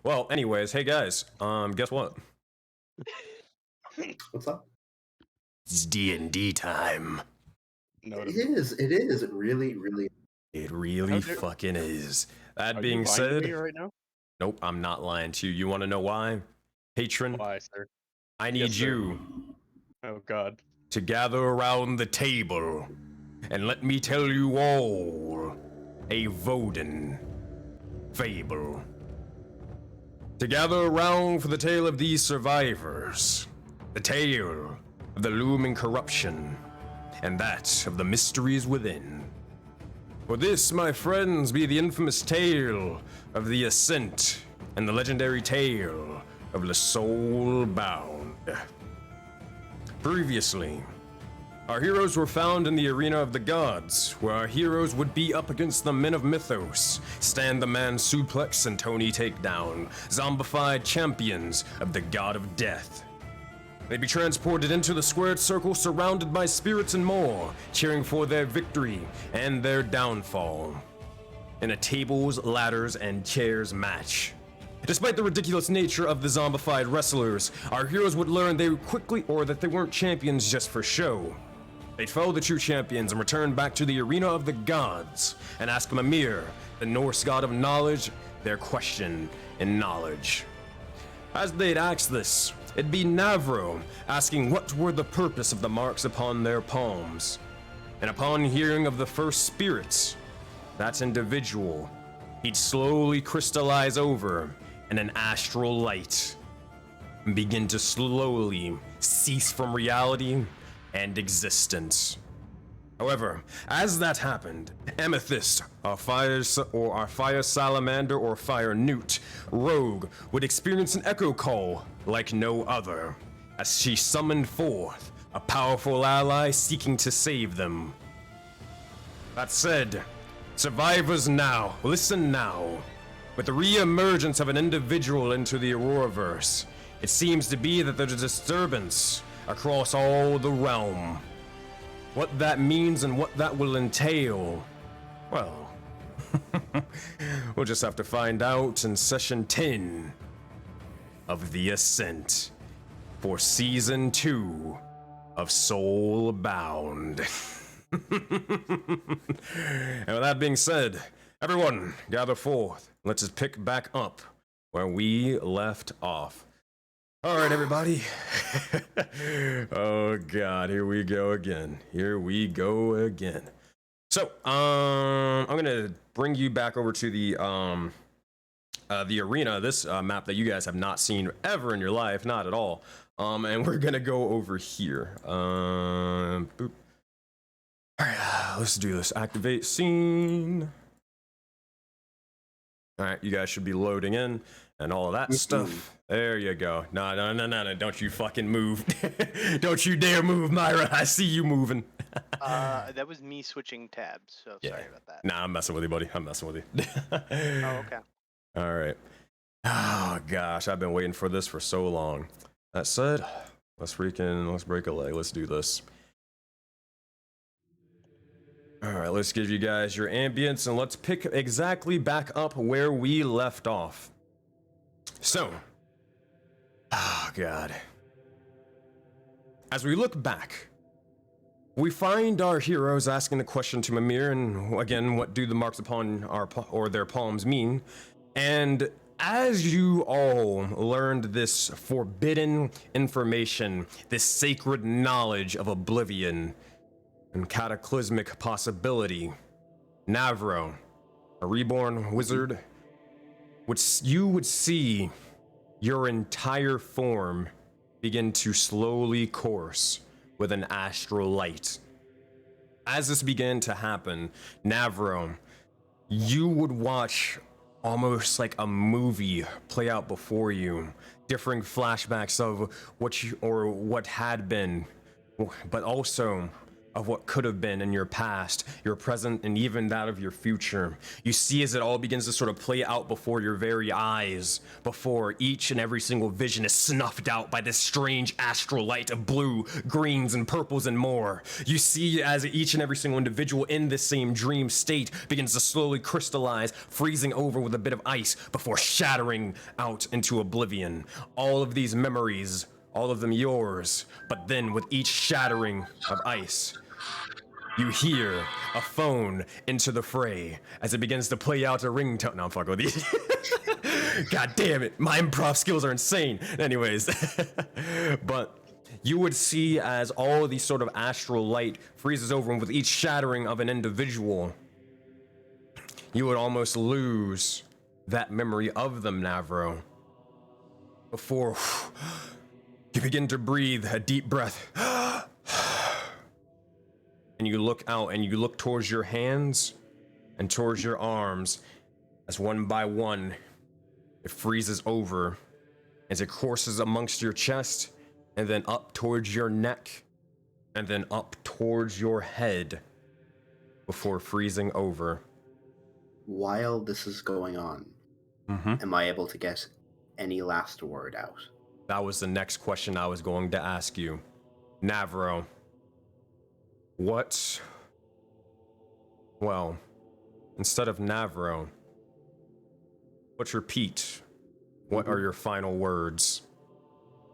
Well, anyways, hey guys, guess what? What's up? It's D&D time. It is. It really It really fucking is. That Are being you lying said, to me right now? nope, I'm not lying to you. You want to know why? Patron, Why, sir? I need Yes, sir. you Oh God. to gather around the table and let me tell you all a Voden fable. To gather around for the tale of these survivors, the tale of the looming corruption, and that of the mysteries within. For this, my friends, be the infamous tale of the Ascent and the legendary tale of the Soulbound. Previously, our heroes were found in the arena of the gods, where our heroes would be up against the men of Mythos, Stand the Man Suplex and Tony Takedown, zombified champions of the god of death. They'd be transported into the squared circle surrounded by spirits and more, cheering for their victory and their downfall. In a tables, ladders, and chairs match. Despite the ridiculous nature of the zombified wrestlers, our heroes would learn that they weren't champions just for show. They'd follow the true champions and return back to the arena of the gods and ask Mimir, the Norse god of knowledge, their question in knowledge. As they'd ask this, it'd be Mavro asking what were the purpose of the marks upon their palms. And upon hearing of the first spirits, that individual, he'd slowly crystallize over in an astral light and begin to slowly cease from reality and existence. However, as that happened, Amethyst, our fire salamander or fire newt, rogue, would experience an echo call like no other, as she summoned forth a powerful ally seeking to save them. That said, survivors now, listen now. With the re-emergence of an individual into the Auroraverse, it seems to be that there's a disturbance across all the realm. What that means and what that will entail, well, we'll just have to find out in session 10 of the Ascent for season 2 of Soulbound. And with that being said, everyone gather forth. Let's just pick back up where we left off. All right, everybody. Oh God, here we go again. So, I'm gonna bring you back over to the arena. This map that you guys have not seen ever in your life, not at all. And we're gonna go over here. Boop. All right, let's do this. Activate scene. All right, you guys should be loading in and all of that stuff. There you go. No, don't you fucking move. Don't you dare move, Myra. I see you moving. That was me switching tabs, so sorry about that. Nah, I'm messing with you, buddy. I'm messing with you. Oh, okay. All right. Oh, gosh, I've been waiting for this for so long. That said, let's break a leg. Let's do this. All right, let's give you guys your ambience and let's pick exactly back up where we left off. So, oh God. As we look back, we find our heroes asking the question to Mimir, and again, what do the marks upon their palms mean? And as you all learned this forbidden information, this sacred knowledge of oblivion and cataclysmic possibility, Mavro, a reborn wizard, you would see your entire form begin to slowly course with an astral light. As this began to happen, Mavro, you would watch almost like a movie play out before you, differing flashbacks of what had been, but also of what could have been in your past, your present, and even that of your future. You see as it all begins to sort of play out before your very eyes, before each and every single vision is snuffed out by this strange astral light of blue, greens, and purples and more. You see as each and every single individual in this same dream state begins to slowly crystallize, freezing over with a bit of ice before shattering out into oblivion. All of these memories, all of them yours, but then with each shattering of ice, you hear a phone enter the fray as it begins to play out a ringtone. No, I'm fucking with you. God damn it, my improv skills are insane. Anyways, but you would see as all of these sort of astral light freezes over, and with each shattering of an individual, you would almost lose that memory of them, Mavro. Before you begin to breathe a deep breath. And you look out and you look towards your hands and towards your arms as one by one it freezes over as it courses amongst your chest and then up towards your neck and then up towards your head before freezing over. While this is going on, am I able to get any last word out? That was the next question I was going to ask you. Mavro. Well, instead of Mavro, let's repeat. What are your final words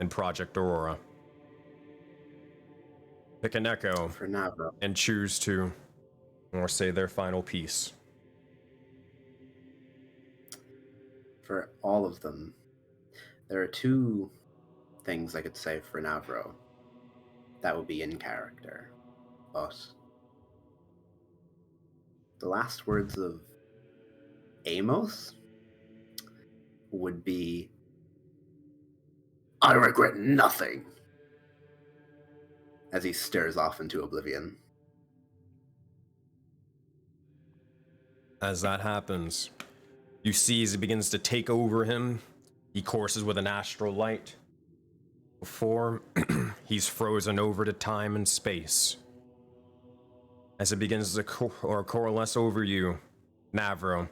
in Project Aurora? Pick an echo For Mavro. and choose to, or say their final piece. For all of them, there are two things I could say for Mavro that would be in character. But the last words of Amos would be, I regret nothing, as he stares off into oblivion. As that happens, you see as it begins to take over him, he courses with an astral light. Before, he's frozen over to time and space. As it begins to coalesce over you, Mavro,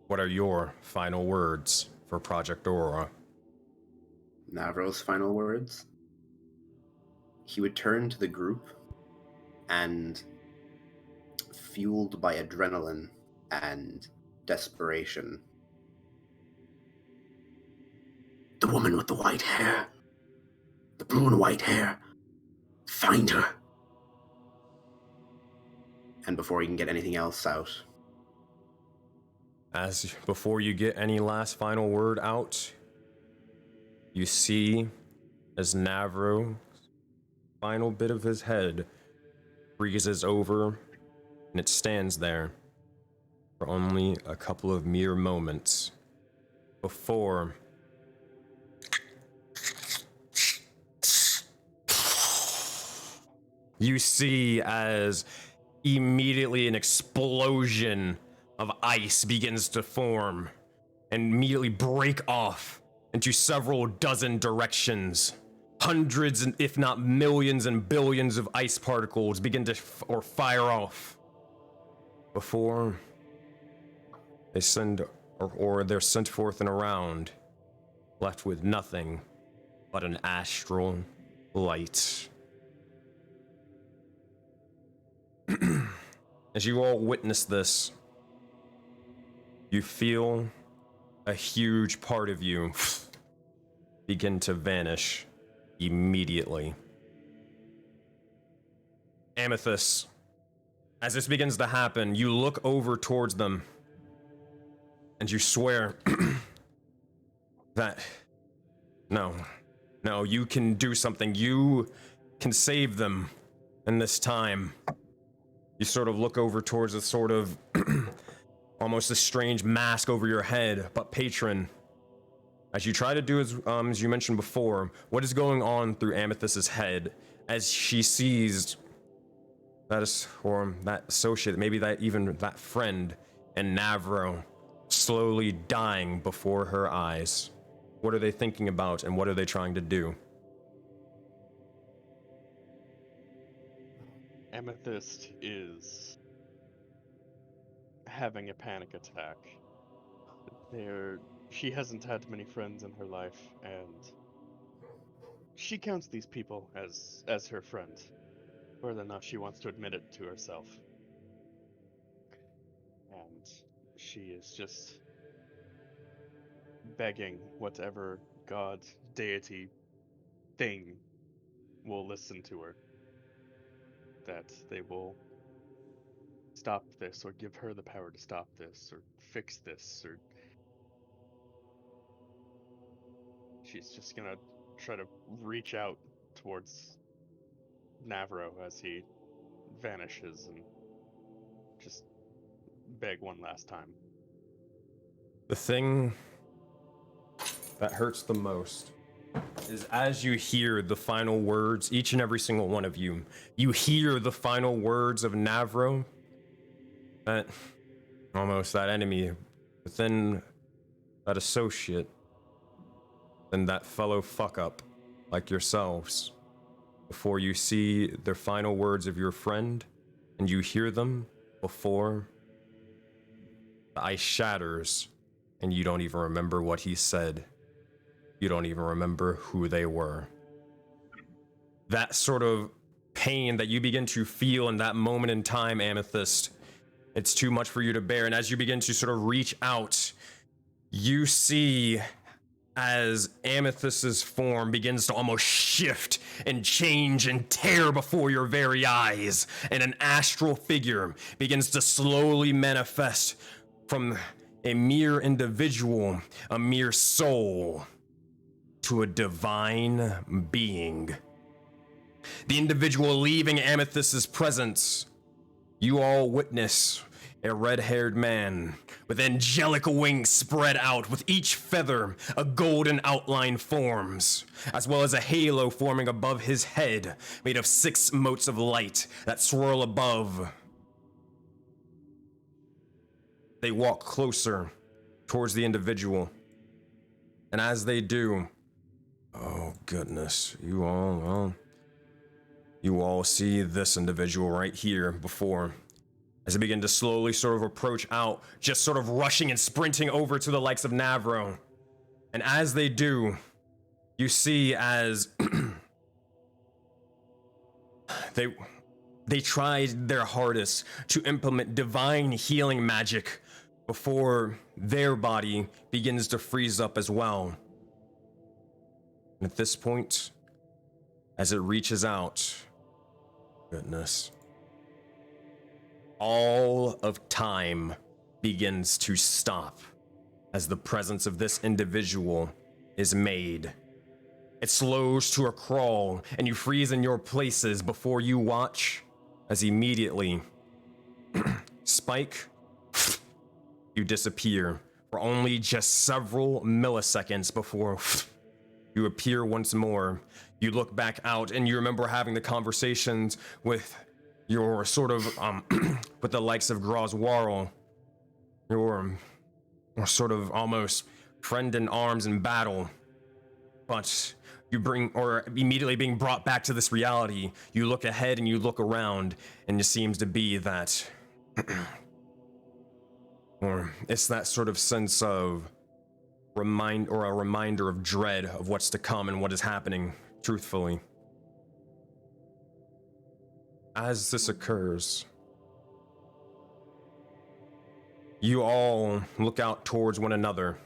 what are your final words for Project Aurora? Mavro's final words? He would turn to the group and, fueled by adrenaline and desperation, the woman with the white hair, the blue and white hair, find her. And before he can get anything else out, As before you get any last final word out, you see as Mavro's final bit of his head freezes over, and it stands there for only a couple of mere moments before you see as immediately an explosion of ice begins to form and immediately break off into several dozen directions. Hundreds and if not millions and billions of ice particles begin to fire off before they send or they're sent forth and around, left with nothing but an astral light. As you all witness this, you feel a huge part of you begin to vanish immediately. Amethyst, as this begins to happen, you look over towards them and you swear that no, you can do something. You can save them in this time. You sort of look over towards a sort of almost a strange mask over your head, but patron, as you try to do as you mentioned before, what is going on through Amethyst's head as she sees that is, or that associate, maybe that even that friend and Mavro slowly dying before her eyes? What are they thinking about and what are they trying to do? Amethyst is having a panic attack. She hasn't had many friends in her life, and she counts these people as her friend, whether or not she wants to admit it to herself. And she is just begging whatever god, deity, thing will listen to her, that they will stop this, or give her the power to stop this, or fix this, or she's just gonna try to reach out towards Mavro as he vanishes and just beg one last time. The thing that hurts the most is as you hear the final words, each and every single one of you, you hear the final words of Mavro, that almost that enemy within that associate and that fellow fuck up like yourselves. Before you see the final words of your friend and you hear them before the ice shatters and you don't even remember what he said. You don't even remember who they were. That sort of pain that you begin to feel in that moment in time, Amethyst, it's too much for you to bear. And as you begin to sort of reach out, you see as Amethyst's form begins to almost shift and change and tear before your very eyes, and an astral figure begins to slowly manifest from a mere individual, a mere soul, to a divine being. The individual leaving Amethyst's presence, you all witness a red-haired man with angelic wings spread out, with each feather a golden outline forms, as well as a halo forming above his head, made of 6 motes of light that swirl above. They walk closer towards the individual, and as they do, oh goodness, you all see this individual right here before, as they begin to slowly sort of approach out, just sort of rushing and sprinting over to the likes of Mavro. And as they do, you see as they tried their hardest to implement divine healing magic before their body begins to freeze up as well. And at this point, as it reaches out, goodness, all of time begins to stop as the presence of this individual is made. It slows to a crawl, and you freeze in your places before you watch as immediately, Spike, you disappear for only just several milliseconds before you appear once more. You look back out and you remember having the conversations with your sort of, with the likes of Groswarl, your sort of almost friend in arms in battle. But you immediately being brought back to this reality, you look ahead and you look around, and it seems to be that, or it's that sort of sense of a reminder of dread of what's to come and what is happening, truthfully. As this occurs, you all look out towards one another,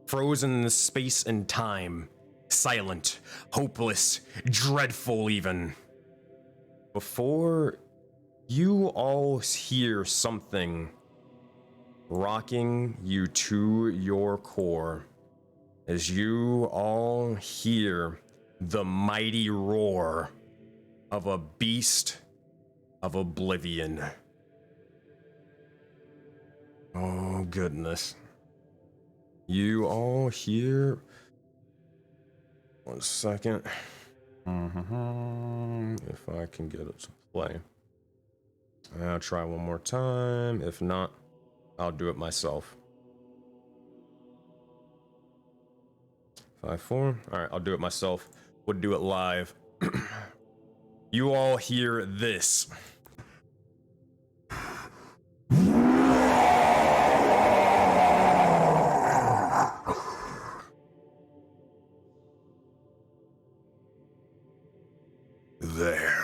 frozen in space and time, silent, hopeless, dreadful even, before you all hear something rocking you to your core, as you all hear the mighty roar of a beast of oblivion. Oh goodness. You all hear, one second, if I can get it to play. I'll try one more time. If not, I'll do it myself. 5-4. All right, I'll do it myself. Would do it live. you all hear this. There.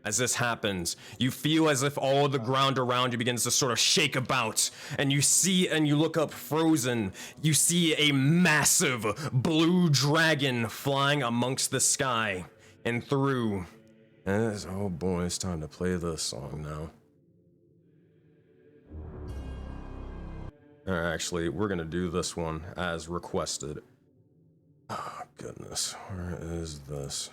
As this happens, you feel as if all the ground around you begins to sort of shake about, and you see, and you look up frozen, you see a massive blue dragon flying amongst the sky and through. And oh boy, it's time to play this song now. Actually, we're gonna do this one as requested. Oh goodness, where is this?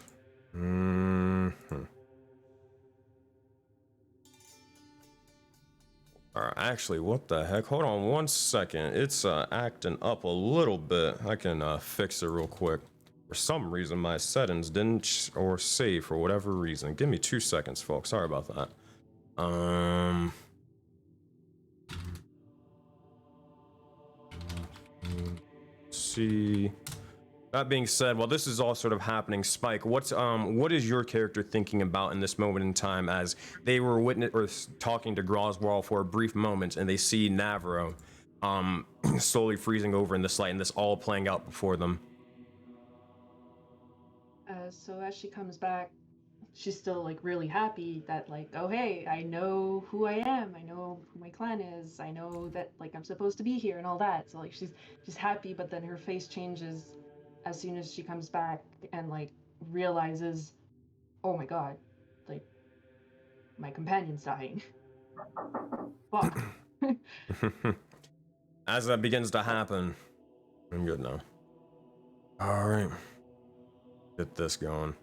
Alright, actually, what the heck? Hold on 1 second. It's acting up a little bit. I can fix it real quick. For some reason, my settings didn't or save for whatever reason. Give me 2 seconds, folks. Sorry about that. See. That being said, while this is all sort of happening, Spike, what is your character thinking about in this moment in time as they were talking to Groswell for a brief moment and they see Mavro slowly freezing over in this light and this all playing out before them? So as she comes back, she's still like really happy that like, oh hey, I know who I am, I know who my clan is, I know that like I'm supposed to be here and all that. So like she's happy, but then her face changes as soon as she comes back and like realizes, oh my god, like my companion's dying. Fuck. As that begins to happen, I'm good now. All right, get this going.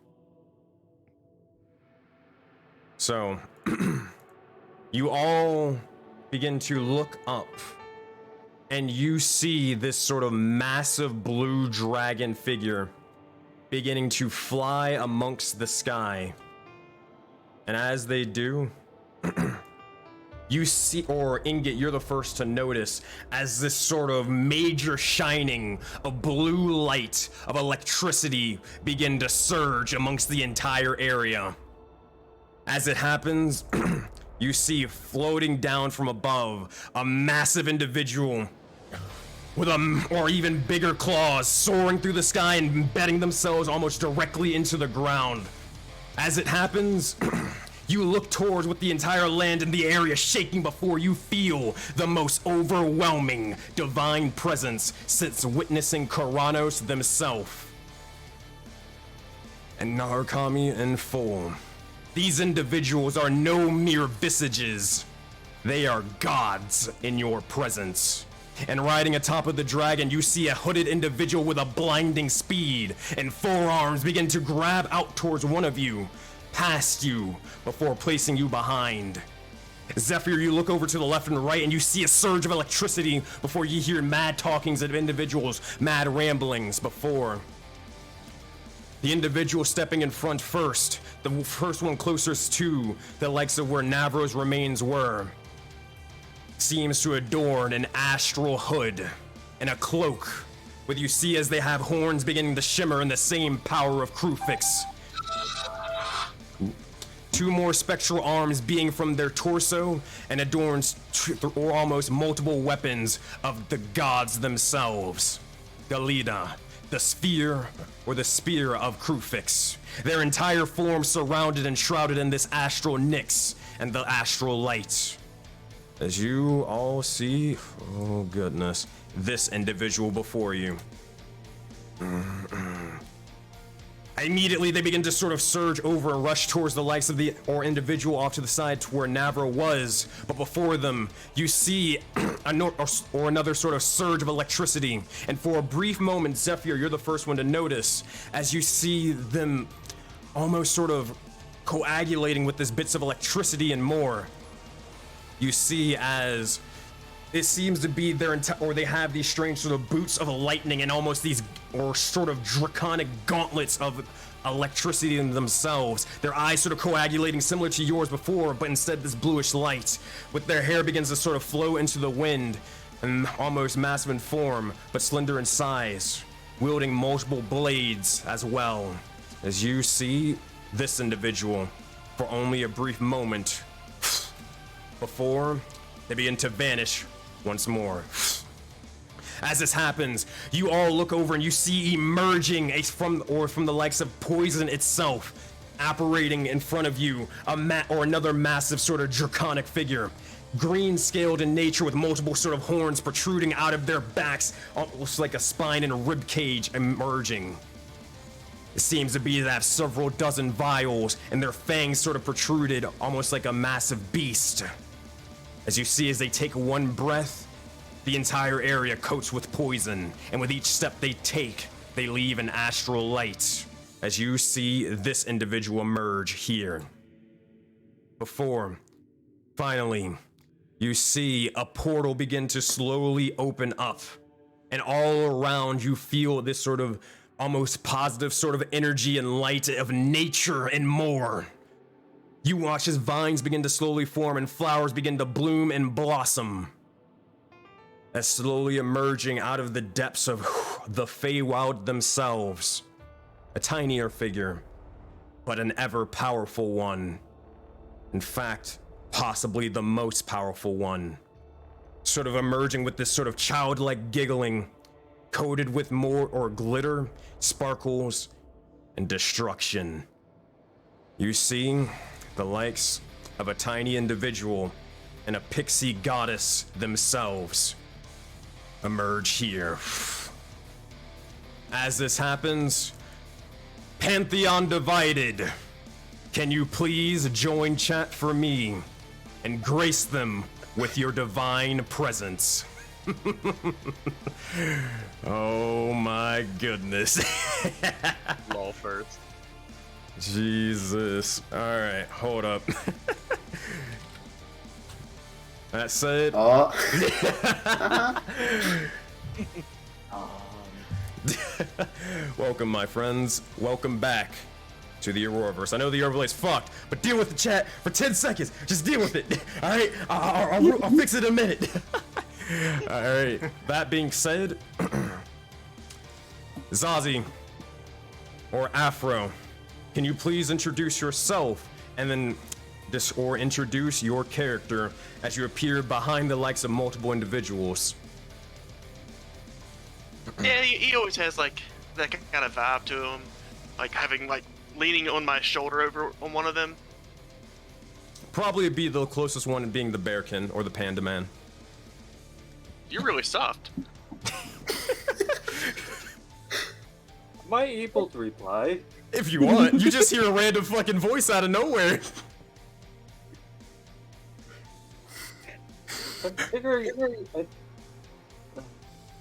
So, you all begin to look up and you see this sort of massive blue dragon figure beginning to fly amongst the sky. And as they do, you see, or Ingot, you're the first to notice as this sort of major shining of blue light of electricity begin to surge amongst the entire area. As it happens, you see floating down from above a massive individual with or even bigger claws soaring through the sky and embedding themselves almost directly into the ground. As it happens, you look towards with the entire land and the area shaking before you feel the most overwhelming divine presence since witnessing Karanos themselves. And Narukami in full. These individuals are no mere visages. They are gods in your presence. And riding atop of the dragon, you see a hooded individual with a blinding speed, and forearms begin to grab out towards one of you, past you, before placing you behind. Zephyr, you look over to the left and right, and you see a surge of electricity before you hear mad talkings of individuals, mad ramblings before. The individual stepping in front first, the first one closest to the likes of where Mavro's remains were, seems to adorn an astral hood and a cloak, with you see as they have horns beginning to shimmer in the same power of Krufix. Two more spectral arms being from their torso and adorns or almost multiple weapons of the gods themselves. Galida, the sphere or the spear of Krufix. Their entire form surrounded and shrouded in this astral nyx and the astral light. As you all see, oh goodness, this individual before you. Immediately they begin to sort of surge over and rush towards the likes of the individual off to the side to where Mavro was, but before them you see another sort of surge of electricity, and for a brief moment, Zephyr, you're the first one to notice as you see them almost sort of coagulating with this bits of electricity and more. You see as it seems to be they have these strange sort of boots of lightning and almost these or sort of draconic gauntlets of electricity in themselves. Their eyes sort of coagulating similar to yours before, but instead this bluish light. With their hair begins to sort of flow into the wind and almost massive in form, but slender in size, wielding multiple blades as well. as you see this individual for only a brief moment before they begin to vanish once more. As this happens, you all look over and you see emerging from the likes of poison itself, apparating in front of you, another massive sort of draconic figure, green scaled in nature with multiple sort of horns protruding out of their backs, almost like a spine and a rib cage emerging. It seems to be that several dozen vials and their fangs sort of protruded almost like a massive beast. As you see, as they take one breath, the entire area coats with poison, and with each step they take, they leave an astral light. As you see this individual emerge here. Before, finally, you see a portal begin to slowly open up, and all around you feel this sort of almost positive sort of energy and light of nature and more. You watch as vines begin to slowly form and flowers begin to bloom and blossom. As slowly emerging out of the depths of the Feywild themselves, a tinier figure, but an ever powerful one. In fact, possibly the most powerful one. Sort of emerging with this sort of childlike giggling, coated with more or glitter, sparkles, and destruction. You see the likes of a tiny individual and a pixie goddess themselves emerge here. As this happens, Pantheon Divided, can you please join chat for me and grace them with your divine presence? Oh my goodness. Lol first. Jesus. Alright, hold up. That said, welcome, my friends. Welcome back to the Auroraverse. I know the overlay's fucked, but deal with the chat for 10 seconds. Just deal with it. All right, I'll fix it in a minute. All right. That being said, Zazie or Afro, can you please introduce yourself and then introduce your character as you appear behind the likes of multiple individuals? Yeah, he always has like that kind of vibe to him, like having like leaning on my shoulder over on one of them. Probably be the closest one being the Bearkin or the Panda Man. You're really soft. Am I able to reply? If you want, you just hear a random fucking voice out of nowhere.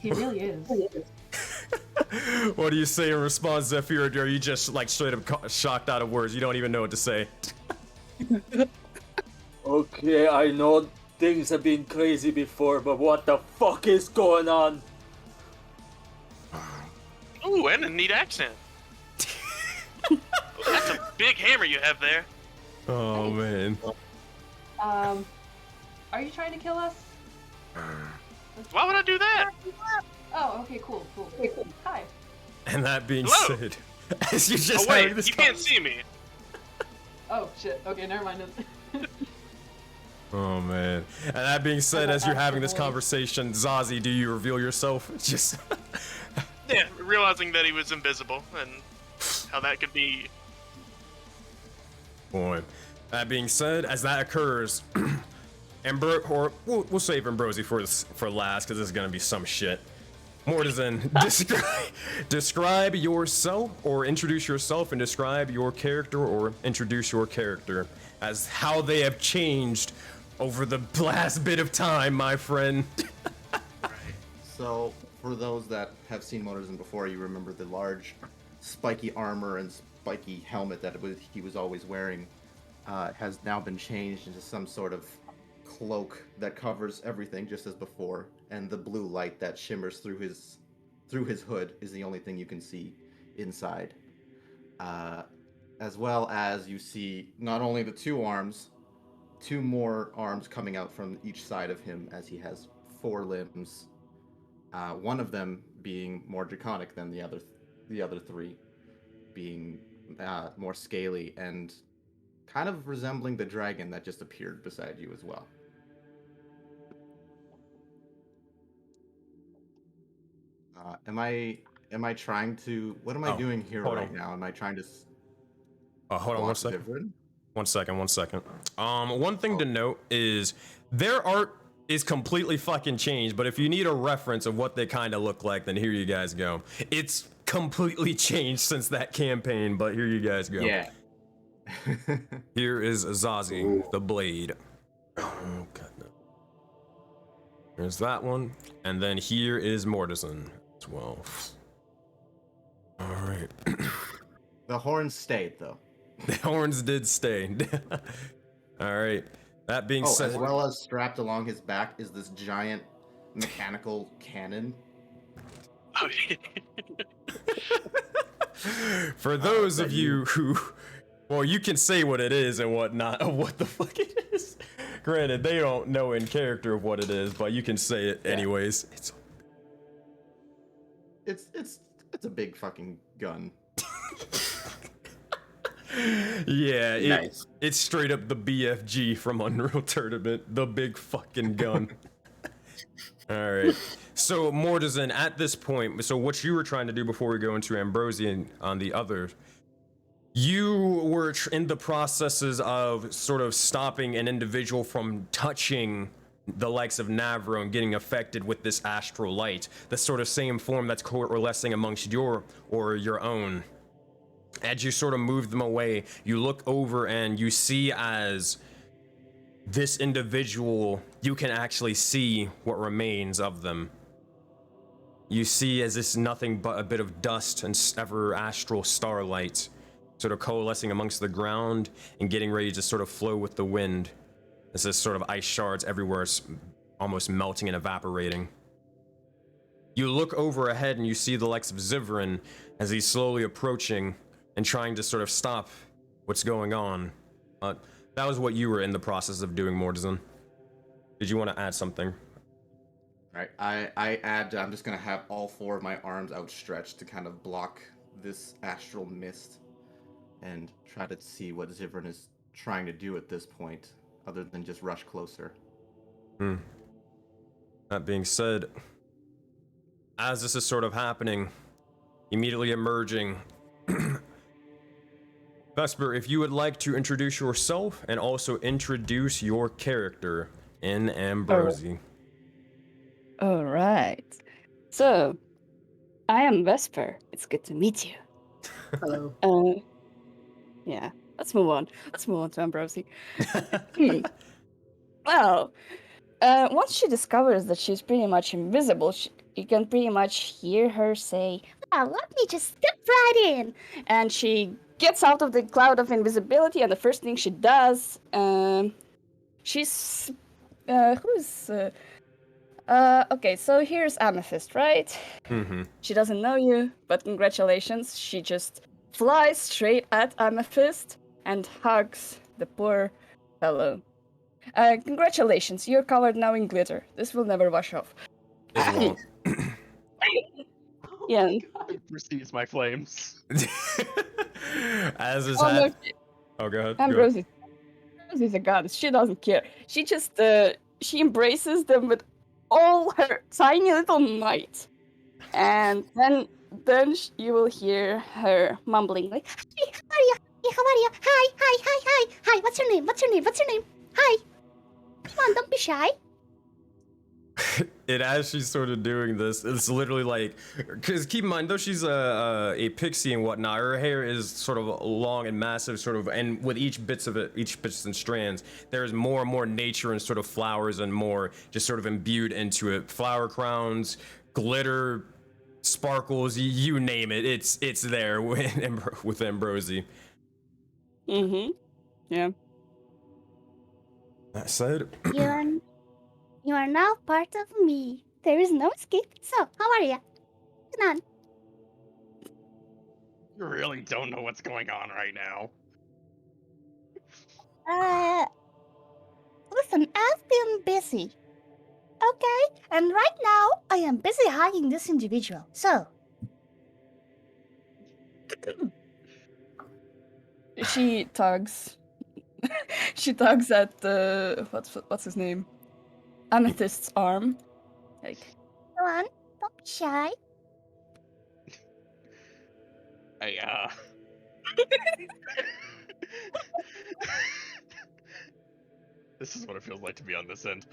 He really is. What do you say in response, Zephyr? Or are you just like straight up shocked out of words? You don't even know what to say. Okay, I know things have been crazy before, but what the fuck is going on? Ooh, and a neat accent. That's a big hammer you have there. Oh man. Are you trying to kill us? Why would I do that? Oh, okay, cool. Hi. And that being Hello. said, as you just Oh wait, having this you can't see me. Oh shit. Okay, never mind. Oh man. And that being said, as you're having this conversation, Zazie, do you reveal yourself? Just Yeah, realizing that he was invisible and how that could be. boy. That being said, as that occurs, we'll save Ambrosie for last because this is gonna be some shit. Mortisan, describe yourself or introduce yourself and describe your character or introduce your character as how they have changed over the last bit of time, my friend. So, for those that have seen Mortisan before, you remember the large spiky armor and spiky helmet that he was always wearing has now been changed into some sort of cloak that covers everything just as before, and the blue light that shimmers through his hood is the only thing you can see inside. As well as you see not only the two more arms coming out from each side of him, as he has 4 limbs. One of them being more draconic than the other 3, being more scaly, and kind of resembling the dragon that just appeared beside you as well. Am I trying to? What am I doing here hold right on. now? Am I trying to? Hold on block one second. Zivrin? One second. One thing to note is their art is completely fucking changed, but if you need a reference of what they kind of look like, then here you guys go. It's completely changed since that campaign, but here you guys go. Yeah. Here is Azazi, the blade. Oh, God, no. There's that one. And then here is Mortison as well. All right. The horns stayed, though. The horns did stay. All right. That being said, as well as strapped along his back is this giant mechanical cannon. Oh, for those of you who, well, you can say what it is and whatnot of what the fuck it is. Granted, they don't know in character of what it is, but you can say it anyways. It's a big fucking gun. Yeah, Nice. it's straight up the BFG from Unreal Tournament, the big fucking gun. All right. So Mortison, at this point, so what you were trying to do before we go into Ambrosie and on the other, you were in the processes of sort of stopping an individual from touching the likes of Mavro and getting affected with this astral light, the sort of same form that's coalescing amongst your own. As you sort of move them away, you look over and you see as this individual, you can actually see what remains of them. You see as this nothing but a bit of dust and ever astral starlight sort of coalescing amongst the ground and getting ready to sort of flow with the wind. There's this sort of ice shards everywhere, almost melting and evaporating. You look over ahead and you see the likes of Zivrin as he's slowly approaching and trying to sort of stop what's going on. That was what you were in the process of doing, Mortison. Did you want to add something? Right. I add. I'm just gonna have all four of my arms outstretched to kind of block this astral mist, and try to see what Zivrin is trying to do at this point, other than just rush closer. That being said, as this is sort of happening, immediately emerging, Vesper, if you would like to introduce yourself and also introduce your character in Ambrosie. All right. So, I am Vesper. It's good to meet you. Hello. Yeah. Let's move on. Let's move on to Ambrosie. Well, once she discovers that she's pretty much invisible, you can pretty much hear her say, "Well, let me just step right in." And she gets out of the cloud of invisibility, and the first thing she does, she's okay, so here's Amethyst, right? Mm-hmm. She doesn't know you, but congratulations. She just flies straight at Amethyst and hugs the poor fellow. Congratulations, you're covered now in glitter. This will never wash off. It won't. Yeah. It precedes my flames. As is Oh, no, Oh, go ahead. Ambrosie's a goddess. She doesn't care. She just, she embraces them with all her tiny little might. And then you will hear her mumbling like, "Hey, how are you? Hey, how are you? Hi. What's your name? Hi. Come on, don't be shy." And as she's sort of doing this, it's literally like, because keep in mind, though she's a pixie and whatnot, her hair is sort of long and massive, sort of, and with each bits and strands, there's more and more nature and sort of flowers and more just sort of imbued into it. Flower crowns, glitter, sparkles, you name it, it's there with Ambrosie. Mm-hmm. Yeah. That said, You are now part of me. There is no escape. So, how are you? Come on. You really don't know what's going on right now. Listen, I've been busy. Okay? And right now, I am busy hugging this individual. So. she tugs. She tugs at the what's his name? Amethyst's arm. Like, Go on, don't be shy. This is what it feels like to be on this end.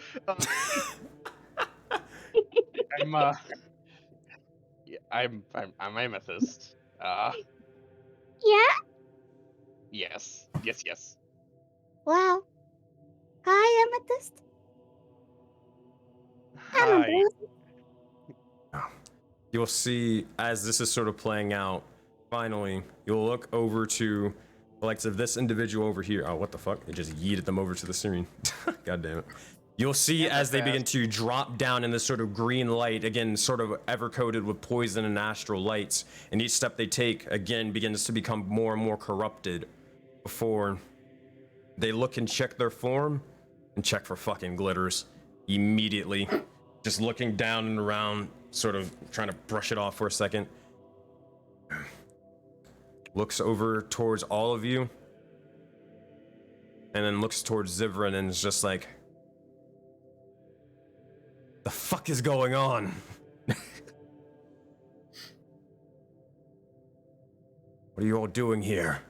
I'm Amethyst. Yeah? Yes. Wow. Hi, Amethyst. I'm Hi. Ambrosie. You'll see as this is sort of playing out, finally, you'll look over to the likes of this individual over here. Oh, what the fuck? It just yeeted them over to the screen. God damn it. You'll see as they begin to drop down in this sort of green light, again, sort of ever-coated with poison and astral lights, and each step they take, again, begins to become more and more corrupted before they look and check their form and check for fucking glitters immediately. Just looking down and around, sort of trying to brush it off for a second. Looks over towards all of you, and then looks towards Zivran and is just like, the fuck is going on? What are you all doing here?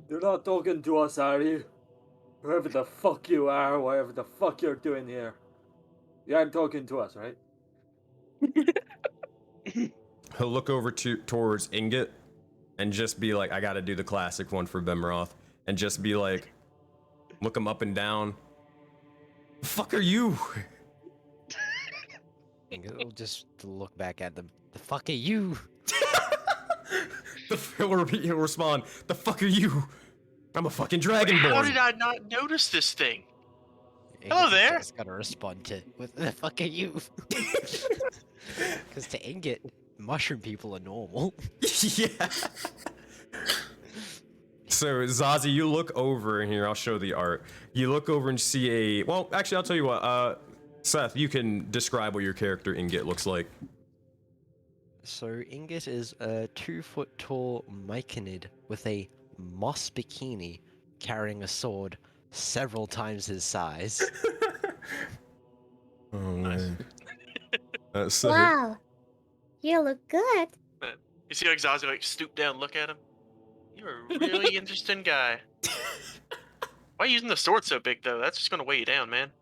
You're not talking to us, are you? Whoever the fuck you are, whatever the fuck you're doing here. You aren't talking to us, right? He'll look over towards Ingot and just be like, I gotta do the classic one for Bemroth, and just be like, look him up and down. The fuck are you? Ingot will just look back at them. The fuck are you? He'll respond, the fuck are you? I'm a fucking dragonborn. How did I not notice this thing? Ingot Hello there. just gotta respond to, what the fuck are you? Because to Ingot, mushroom people are normal. Yeah. So Zazie, you look over here. I'll show the art. You look over and see a. Well, actually, I'll tell you what. Seth, you can describe what your character Ingot looks like. So Ingot is a 2-foot tall myconid with a moss bikini, carrying a sword several times his size. Oh man. That's Wow. You look good. You see like Zazie like stoop down, look at him. You're a really interesting guy. Why are you using the sword so big though? That's just gonna weigh you down, man.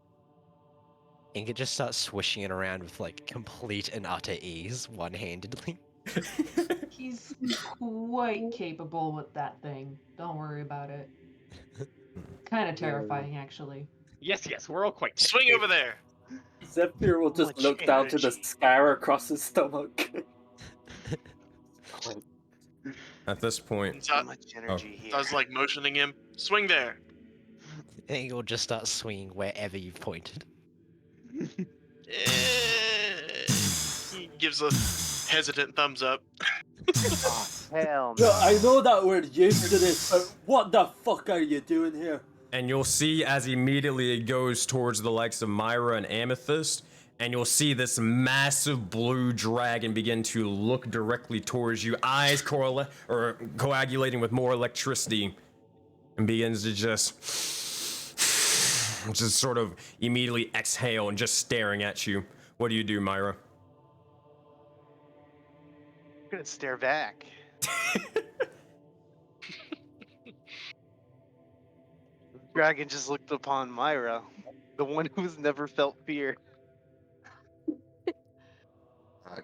Ingot just starts swishing it around with like complete and utter ease, one-handedly. He's quite capable with that thing. Don't worry about it. Kind of terrifying, actually. Yes, we're all quite. Swing over there. Zephyr will just Much look down to the energy. scar across his stomach. At this point, And So much energy here. I was like motioning him. Swing there. Ingot will just start swinging wherever you've pointed. He gives a hesitant thumbs up. Oh, hell No, no. I know that we're used to this, but what the fuck are you doing here? and you'll see as immediately it goes towards the likes of Myra and Amethyst, and you'll see this massive blue dragon begin to look directly towards you, eyes coagulating with more electricity, and begins to just sort of immediately exhale and just staring at you. What do you do, Myra? I'm gonna stare back. Dragon just looked upon Myra, the one who's never felt fear.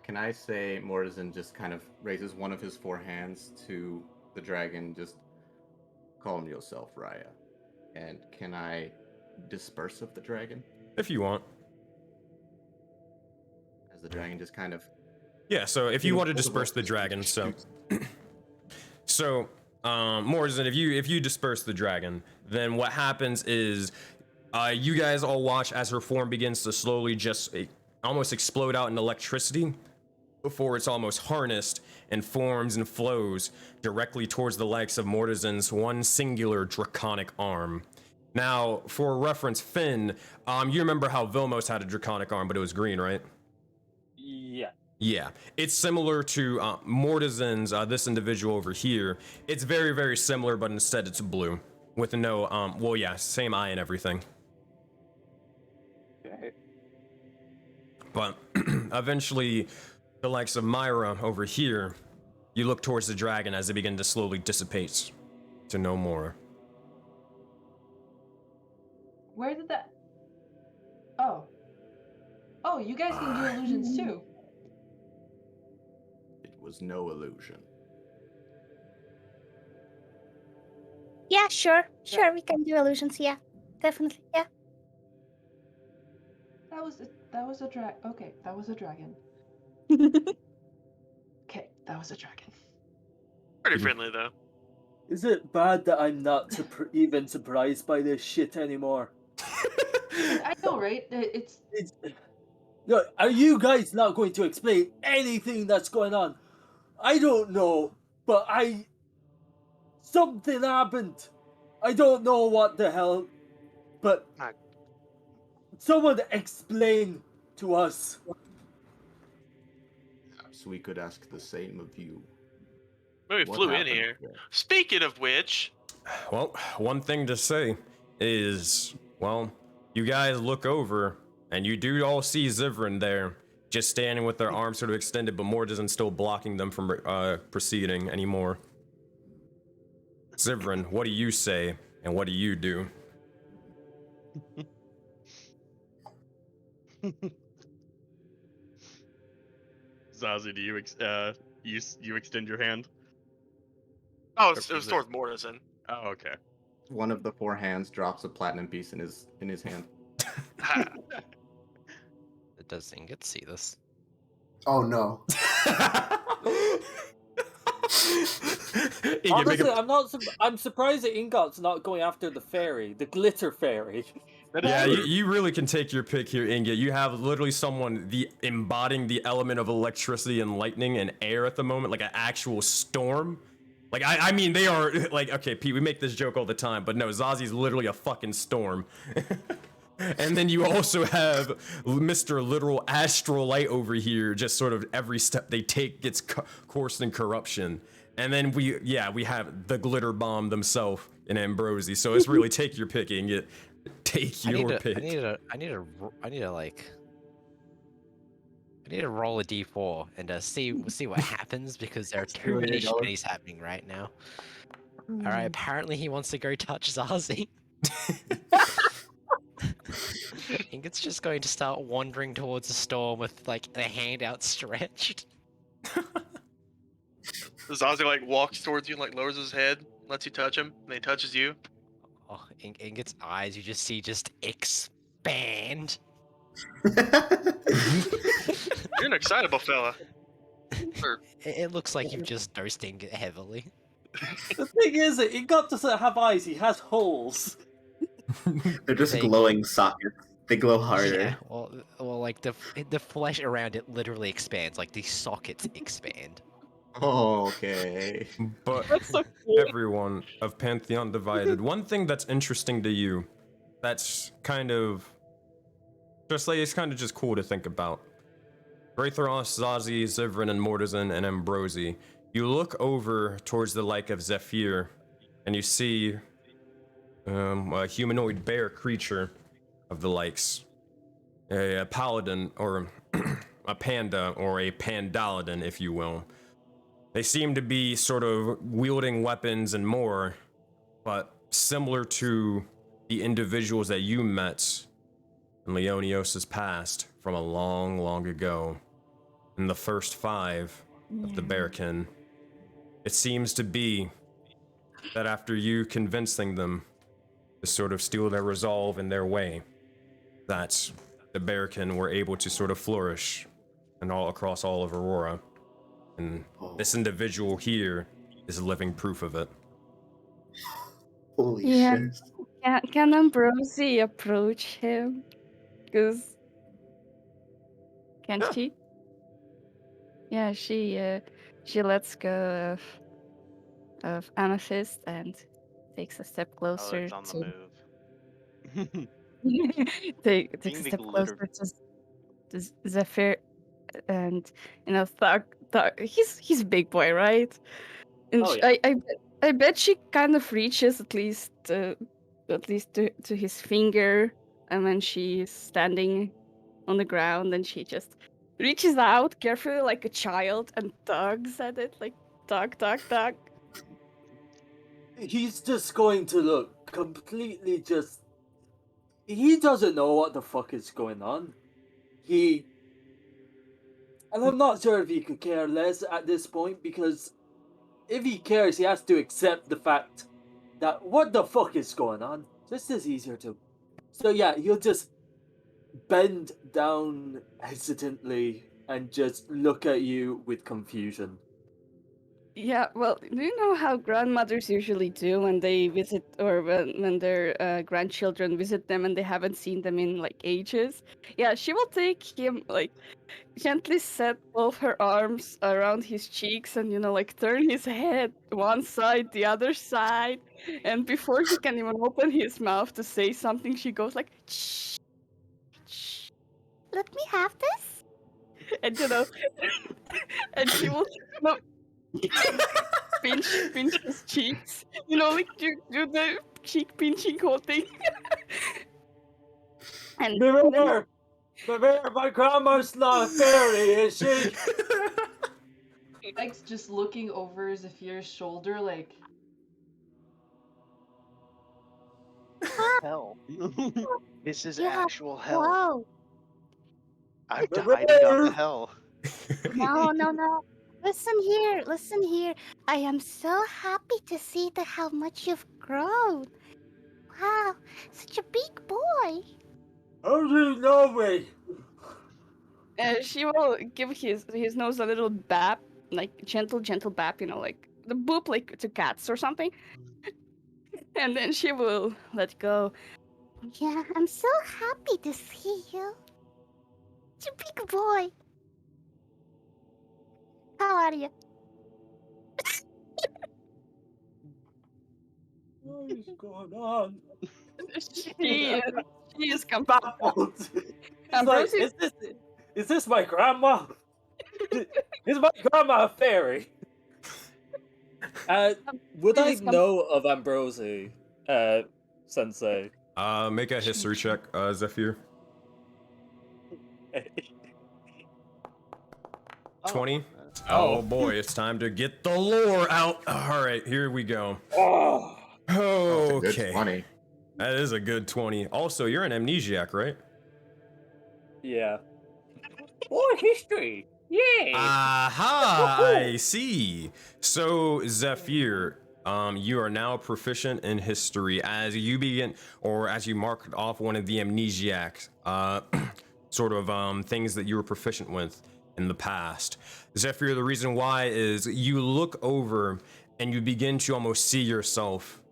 Can I say Mortizen just kind of raises one of his 4 hands to the dragon, just calm yourself, Raya. And can I disperse of the dragon? If you want. As the dragon just kind of... Yeah, so if you want to disperse the dragon, Morrison, if you disperse the dragon, then what happens is you guys all watch as her form begins to slowly just almost explode out in electricity before it's almost harnessed and forms and flows directly towards the likes of Mortizen's one singular draconic arm. Now, for reference, Finn, you remember how Vilmos had a draconic arm, but it was green, right? Yeah. Yeah, it's similar to Mortisan's, this individual over here. It's very, very similar, but instead it's blue. With no, well, yeah, same eye and everything. Okay. But eventually, the likes of Myra over here, you look towards the dragon as it begins to slowly dissipate to no more. Where did that? Oh. Oh, you guys can do illusions too. It was no illusion. Yeah, sure. Sure, we can do illusions. Yeah, definitely. Yeah. That was a Okay, that was a dragon. Okay, that was a dragon. Pretty friendly though. Is it bad that I'm not even surprised by this shit anymore? I know, right? It's No, are you guys not going to explain anything that's going on? I don't know, but something happened. I don't know what the hell, but someone explain to us. Perhaps we could ask the same of you. Maybe What flew in happened here. there? Speaking of which, Well, one thing to say is, well, you guys look over, and you do all see Zivrin there, just standing with their arms sort of extended, but Mortisan still blocking them from proceeding anymore. Zivrin, what do you say, and what do you do? Zazie, do you you extend your hand? oh, Or it was is towards Mortison. Oh, okay. One of the four hands drops a platinum piece in his hand. Does Ingot see this? Oh no. Honestly, I'm surprised that Ingot's not going after the fairy, the glitter fairy. Yeah, you really can take your pick here, Ingot. You have literally someone embodying the element of electricity and lightning and air at the moment, like an actual storm. Like, I mean, they are, like, okay, Pete, we make this joke all the time, but no, Zazi's literally a fucking storm. And then you also have Mr. Literal Astral Light over here, just sort of every step they take gets coursed in corruption. And then we have the Glitter Bomb themselves in Ambrosie. So it's really take your pick, Ingot. Take your pick. I need to roll a d4 and see what happens, because there are too many shitties happening right now. Alright, apparently he wants to go touch Zazie. Ingot's just going to start wandering towards the storm with like a hand outstretched. Zazie like walks towards you and like lowers his head, lets you touch him, and he touches you. Oh, Ingot's eyes you just see just expand. You're an excitable fella. It looks like you've just dosed Ingot heavily. The thing is, Ingot doesn't have eyes, he has holes. They're just glowing sockets. They glow harder. Yeah, well, like the flesh around it literally expands, like the sockets expand. Okay. But so cool. everyone of Pantheon Divided, one thing that's interesting to you, that's kind of just like, it's kind of just cool to think about. Wraithros, Zazie, Zivrin, and Mortisan, and Ambrosie, you look over towards the like of Zephyr, and you see a humanoid bear creature of the likes. A paladin, or a panda, or a pandaladin, if you will. They seem to be sort of wielding weapons and more, but similar to the individuals that you met in Leonios' past from a long, long ago, in the first 5 of the Bearkin. It seems to be that after you convincing them to sort of steal their resolve in their way, that the Bearkin were able to sort of flourish and all across all of Aurora. And this individual here is living proof of it. Holy Yeah. shit. Can Ambrosie approach him? Because can't she? Yeah, she lets go of Amethyst and takes a step Oh, closer it's on the to move. takes a Being step the glitter. closer to Zephyr. and Thug, he's a big boy, right? And Oh, yeah. I bet she kind of reaches at least to his finger, and when she's standing on the ground, and she just reaches out carefully like a child and tugs at it, like tug. He's just going to look completely just. He doesn't know what the fuck is going on. And I'm not sure if he could care less at this point, because if he cares, he has to accept the fact that what the fuck is going on. Just as easier to. So yeah, he'll just bend down hesitantly and just look at you with confusion. Yeah, well, do you know how grandmothers usually do when they visit, or when their grandchildren visit them and they haven't seen them in like ages? Yeah, she will take him, like, gently set both her arms around his cheeks and, like, turn his head one side, the other side. And before he can even open his mouth to say something, she goes like, shh, shh. Let me have this. And, and she will, pinch his cheeks, like do the cheek pinching whole thing. And Mavro, my grandma's not a fairy, is she? Mike's just looking over Zephyr's shoulder, like. Hell. This is Yeah, actual hell. Wow. I'm hiding out the hell. No. Listen here. I am so happy to see how much you've grown. Wow, such a big boy. How do you know me? she will give his nose a little bap, like gentle bap, like the boop, like to cats or something. And then she will let go. Yeah, I'm so happy to see you. Such a big boy. How are you? What is going on? She is compatible. Like, is this my grandma? Is my grandma a fairy? Would I know of Ambrosie, Sensei? Make a history check, Zephyr. 20? Oh boy, it's time to get the lore out. Alright, here we go. Oh. Okay. 20. That is a good 20. Also, you're an amnesiac, right? Yeah. Or history. Yay! Aha! I see. So, Zephyr, you are now proficient in history as you begin, or as you marked off one of the amnesiac sort of things that you were proficient with in the past. Zephyr, the reason why is you look over and you begin to almost see yourself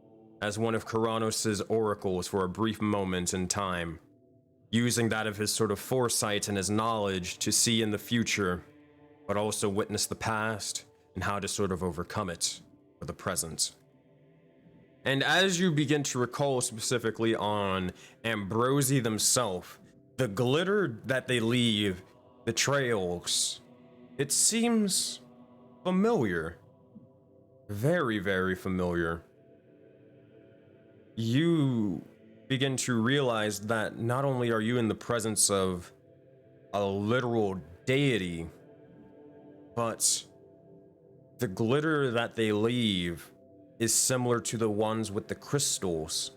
as one of Karanos' oracles for a brief moment in time, using that of his sort of foresight and his knowledge to see in the future, but also witness the past and how to sort of overcome it for the present. And as you begin to recall specifically on Ambrosie themselves, the glitter that they leave, the trails, it seems familiar. Very, very familiar. You begin to realize that not only are you in the presence of a literal deity, but the glitter that they leave is similar to the ones with the crystals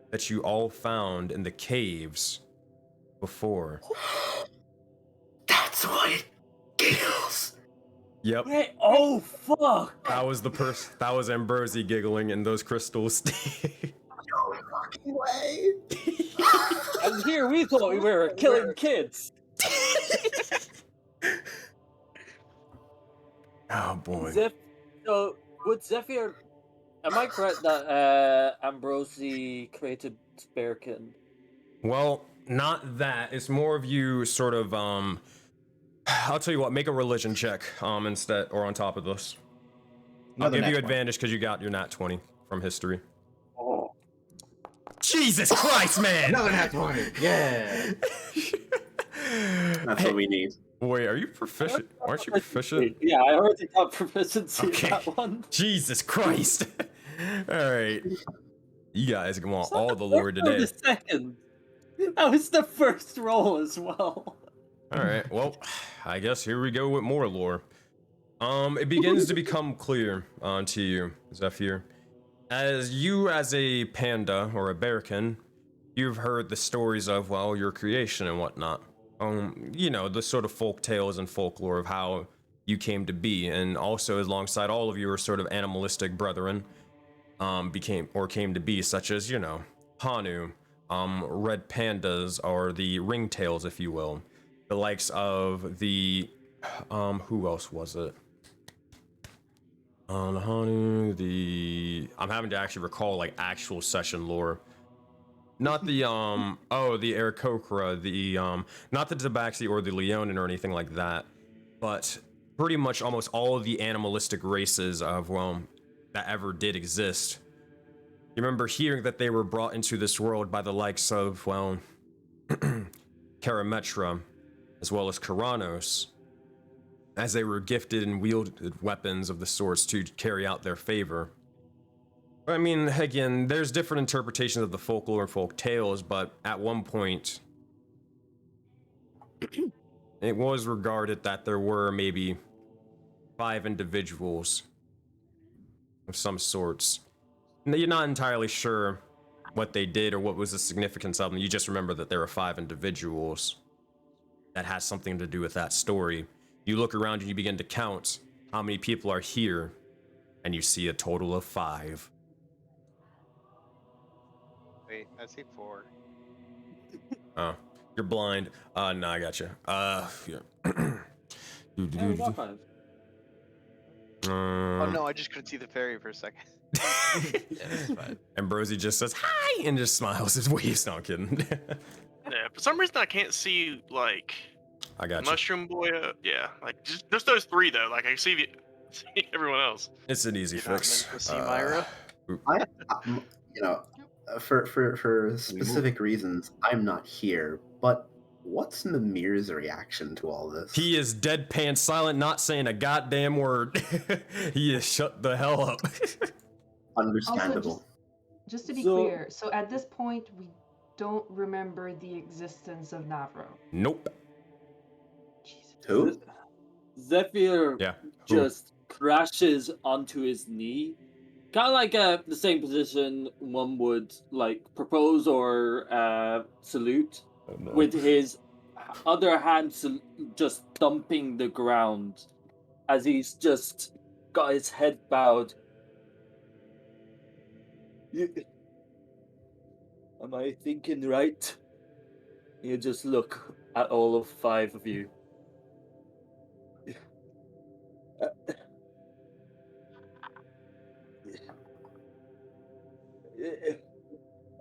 that you all found in the caves before. That's why it giggles. Yep. Wait, oh fuck! That was that was Ambrosie giggling, and those crystals. No fucking way. And here we thought we were killing kids. Oh boy. So would Zephyr? Am I correct that Ambrosie created Sparekin? Well, not that. It's more of you sort of I'll tell you what, make a religion check instead, or on top of this. I'll give you advantage because you got your nat 20 from history. Oh. Jesus Christ, man! Another nat 20. Yeah. That's what we need. Wait, are you proficient? Aren't you proficient? Yeah, I already got proficiency Okay. in that one. Jesus Christ! Alright. You guys want It's not all the lore first or today. the second. That was the first roll as well. Alright, well, I guess here we go with more lore. It begins to become clear to you, Zephyr. As a panda or a bearkin, you've heard the stories of, well, your creation and whatnot. You know, the sort of folk tales and folklore of how you came to be, and also alongside all of your sort of animalistic brethren, came to be, such as, you know, Hanu, red pandas, or the ringtails, if you will. The likes of the, who else was it? Hanu, I'm having to actually recall, like, actual session lore. Not the, the Aarakocra, not the Tabaxi or the Leonin or anything like that, but pretty much almost all of the animalistic races of, well, that ever did exist. You remember hearing that they were brought into this world by the likes of, well, Karametra, as well as Karanos, as they were gifted and wielded weapons of the sorts to carry out their favor. I mean, again, there's different interpretations of the folklore and folk tales, but at one point, it was regarded that there were maybe 5 individuals of some sorts. You're not entirely sure what they did or what was the significance of them. You just remember that there were 5 individuals that has something to do with that story. You look around and you begin to count how many people are here, and you see a total of 5. Wait, I see 4. Oh, you're blind. No, I gotcha. Yeah. Oh, got 5. Oh no, I just couldn't see the fairy for a second. Yeah, that's fine. Ambrosie just says hi and just smiles his waves. No, I'm kidding. Yeah, for some reason I can't see like I got you. Mushroom Boy. Yeah, like just those 3 though. Like I see everyone else. It's an easy You're not fix. meant to see Myra? You know, for specific reasons, I'm not here. But what's Mimir's reaction to all this? He is deadpan silent, not saying a goddamn word. He is shut the hell up. Understandable. Also, just to be So- clear, so at this point, we don't remember the existence of Mavro. Nope. Jesus. Who? Zephyr Yeah. Who? just crashes onto his knee. Kind of like the same position one would like propose or salute, Oh, no. with his other hand just thumping the ground as he's just got his head bowed. Am I thinking right? You just look at all of 5 of you.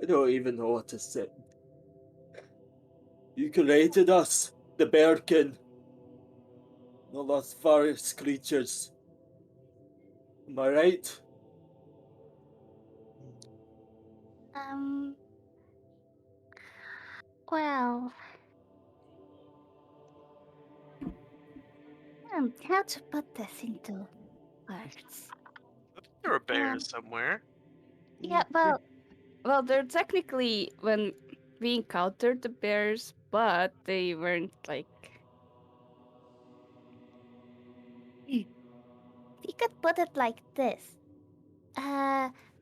I don't even know what to say. You created us, the bearkin. No lost forest creatures. Am I right? Well, how to put this into words? There are bears somewhere. Yeah, Well, they're technically when we encountered the bears, but they weren't like. you could put it like this.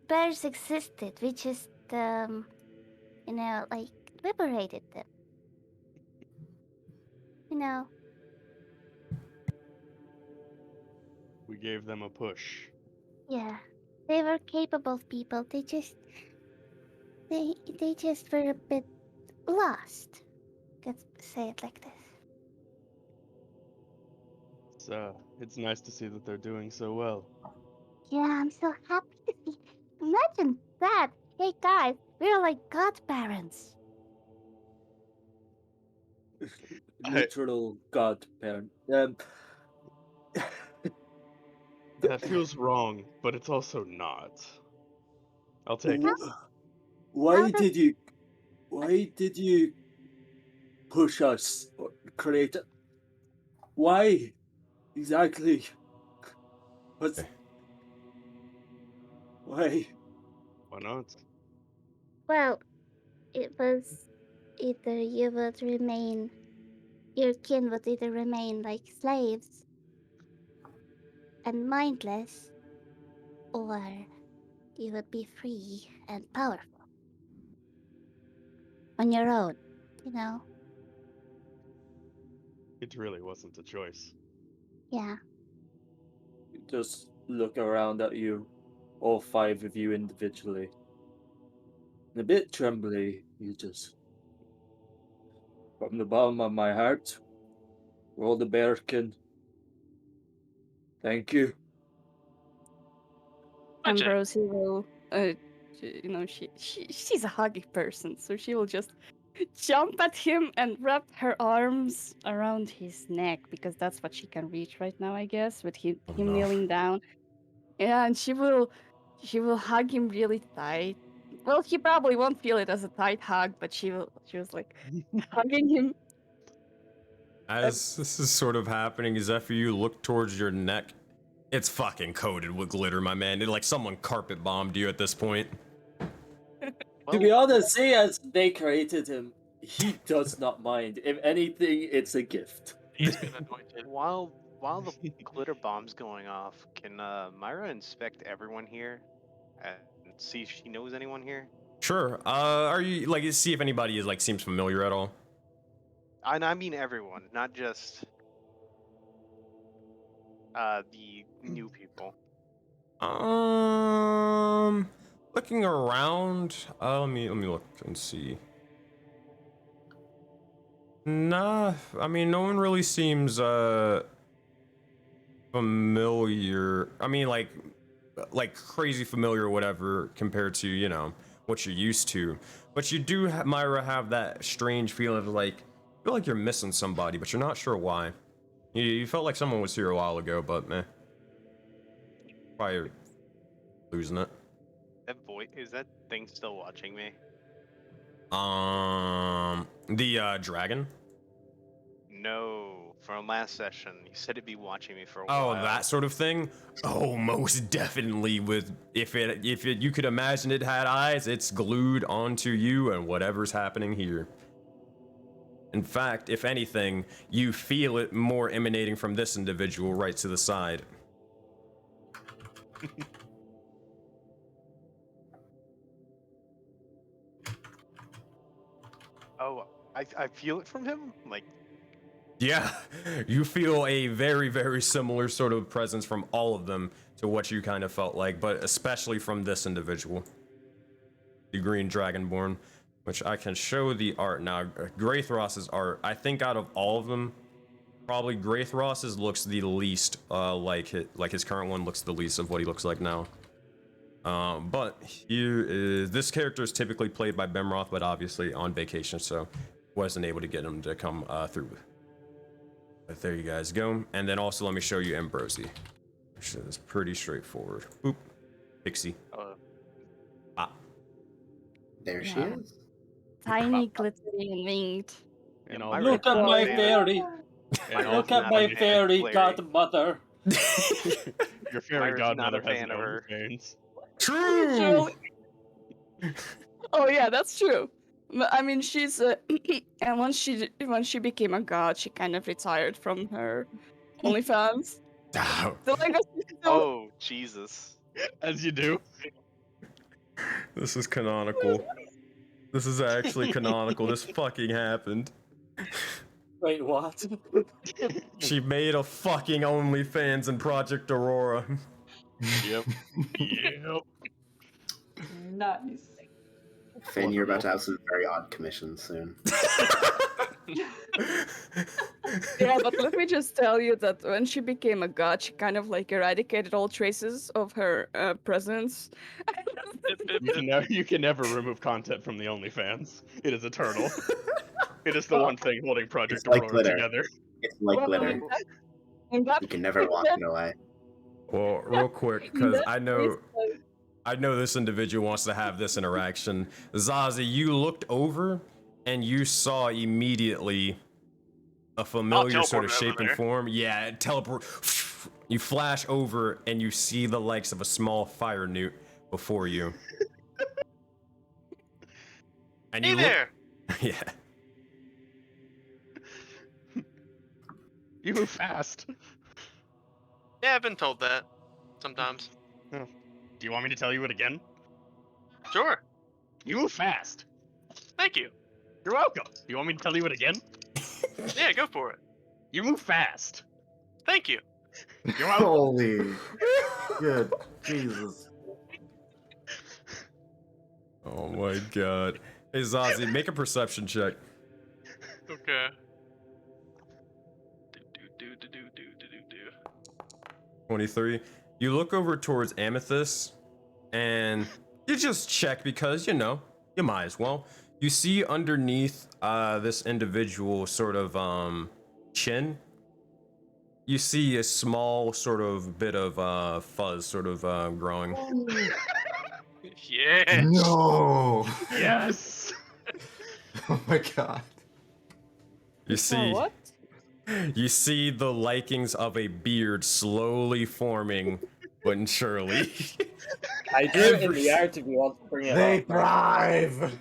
Bears existed, we just, like, liberated them. You know, We gave them a push. yeah. They were capable people, they just were a bit lost. Let's say it like this. It's nice to see that they're doing so well. Yeah, I'm so happy to see. Imagine that. Hey guys, we're like godparents. Literal godparent. That feels wrong, but it's also not. I'll take it. How does- Why did you push us? created. Why exactly? What's why? Why not? Well, it was either you would remain, your kin would either remain like slaves and mindless, or you would be free and powerful on your own, you know? It really wasn't a choice. Yeah. Just look around at you, all 5 of you individually. And a bit trembly, you just, from the bottom of my heart, roll the bearkin. Thank you. Ambrosie will, she's a huggy person, so she will just jump at him and wrap her arms around his neck because that's what she can reach right now, I guess, with him Oh, him no. kneeling down. Yeah, and she will hug him really tight. Well, he probably won't feel it as a tight hug, but she was like hugging him. As this is sort of happening, Zephyr, you look towards your neck. It's fucking coated with glitter, my man. Like someone carpet bombed you at this point. To be honest, see as they created him, he does not mind. If anything, it's a gift. He's been anointed. While the glitter bomb's going off, can Myra inspect everyone here and see if she knows anyone here? Sure. Are you like see if anybody is like seems familiar at all? And I mean everyone, not just the new people. Looking around. Let me look and see. Nah, I mean no one really seems familiar. I mean like crazy familiar or whatever compared to, you know, what you're used to. But you do, Myra, have that strange feeling of like, you feel like you're missing somebody, but you're not sure why. You felt like someone was here a while ago, but meh. Probably losing it. That voice, is that thing still watching me? The dragon? No, from last session. You said it'd be watching me for a while. Oh, that sort of thing? Oh, most definitely. With if you could imagine it had eyes, it's glued onto you and whatever's happening here. In fact, if anything, you feel it more emanating from this individual right to the side. Oh, I feel it from him? Like, Yeah, you feel a very, very similar sort of presence from all of them to what you kind of felt like, but especially from this individual. The Green Dragonborn, which I can show the art now. Graithross's art, I think out of all of them, probably Graithross's looks the least like his current one looks the least of what he looks like now. But here is, this character is typically played by Bemroth, but obviously on vacation, so wasn't able to get him to come through. But there you guys go. And then also let me show you Ambrosie, which is pretty straightforward. Boop. Pixie. There she Yeah. is. Tiny, glittery, and winged. You know, Look at my fairy. Look at my fairy godmother. Your fairy Myra's not godmother a has fan no of her. veins. True. Oh yeah, that's true. I mean, she's and once she became a god, she kind of retired from her OnlyFans. The legacy still... Oh, Jesus. As you do. This is canonical. This is actually canonical. This fucking happened. Wait, what? She made a fucking OnlyFans in Project Aurora. Yep. Yep. Nice. Finn, you're about to have some very odd commissions soon. Yeah, but let me just tell you that when she became a god, she kind of like eradicated all traces of her presence. You can never remove content from the OnlyFans. It is eternal. It is the one thing holding Project It's like Aurora glitter. together. It's like Well, glitter. in that, You can never walk it away. Well, real quick, because I know this individual wants to have this interaction. Zazie, you looked over and you saw immediately a familiar sort of teleport over shape and there. form. Yeah, teleport. You flash over and you see the likes of a small fire newt before you. And Hey you there! look. Yeah. You move fast. Yeah, I've been told that. Sometimes. Oh. Do you want me to tell you it again? Sure. You move fast. Thank you. You're welcome. Do you want me to tell you it again? Yeah, go for it. You move fast. Thank you. You're welcome. Holy good Jesus. Oh my god. Hey Zazie, make a perception check. Okay. Do. 23. You look over towards Amethyst and you just check because, you know, you might as well. You see underneath this individual sort of chin, you see a small sort of bit of fuzz sort of growing. Yes. No. Yes. Oh my god. You see, What? you see the likings of a beard slowly forming, but surely. I drew it in the art if you want to bring it They up. thrive.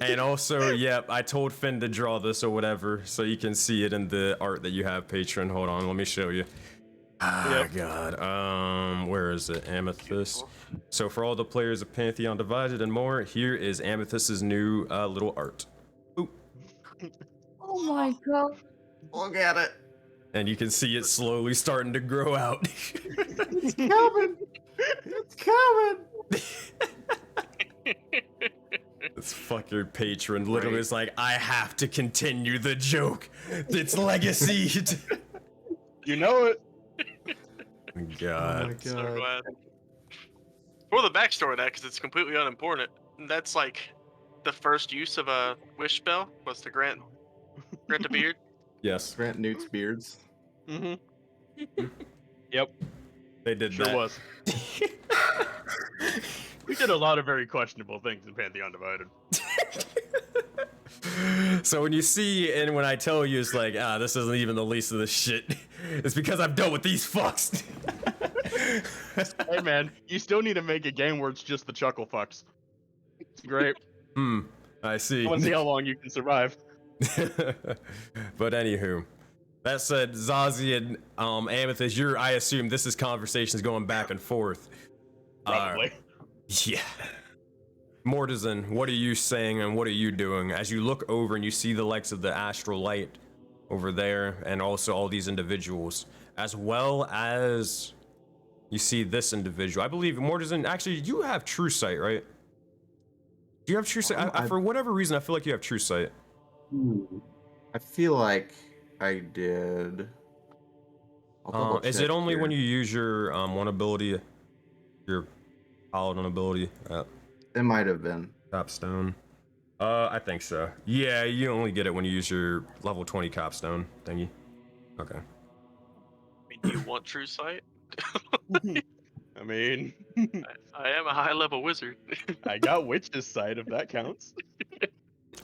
And also, yep, I told Finn to draw this or whatever, so you can see it in the art that you have, patron. Hold on, let me show you. Ah, God. Where is it? Amethyst. So for all the players of Pantheon Divided and more, here is Amethyst's new little art. Oop. Oh my god. Look at it. And you can see it slowly starting to grow out. It's coming. It's coming. This fucking patron literally is like, I have to continue the joke. It's legacy. You know it. God. Oh my So god. glad. For the backstory of that, because it's completely unimportant, that's like the first use of a wish spell was to grant a beard. Yes, Grant Newt's beards. Mm-hmm. Yep. they did Sure that. was. We did a lot of very questionable things in Pantheon Divided. So when you see and when I tell you, it's like, this isn't even the least of the shit. It's because I've dealt with these fucks. Hey man, you still need to make a game where it's just the chuckle fucks. It's great. I see. I want to see how long you can survive. But anywho, that said, Zazie and Amethyst, I assume this is conversations going back and forth. Probably. Yeah. Mortisan, what are you saying and what are you doing as you look over and you see the likes of the astral light over there and also all these individuals, as well as you see this individual. I believe Mortisan, actually, you have true sight, right? Do you have true sight? For whatever reason, I feel like you have true sight. I feel like I did. I'll double Is check it only here. when you use your one ability, your paladin ability? It might have been. Capstone. I think so. Yeah, you only get it when you use your level 20 capstone thingy. Okay. I mean, do you want true sight? I mean, I am a high level wizard. I got Witch's Sight if that counts.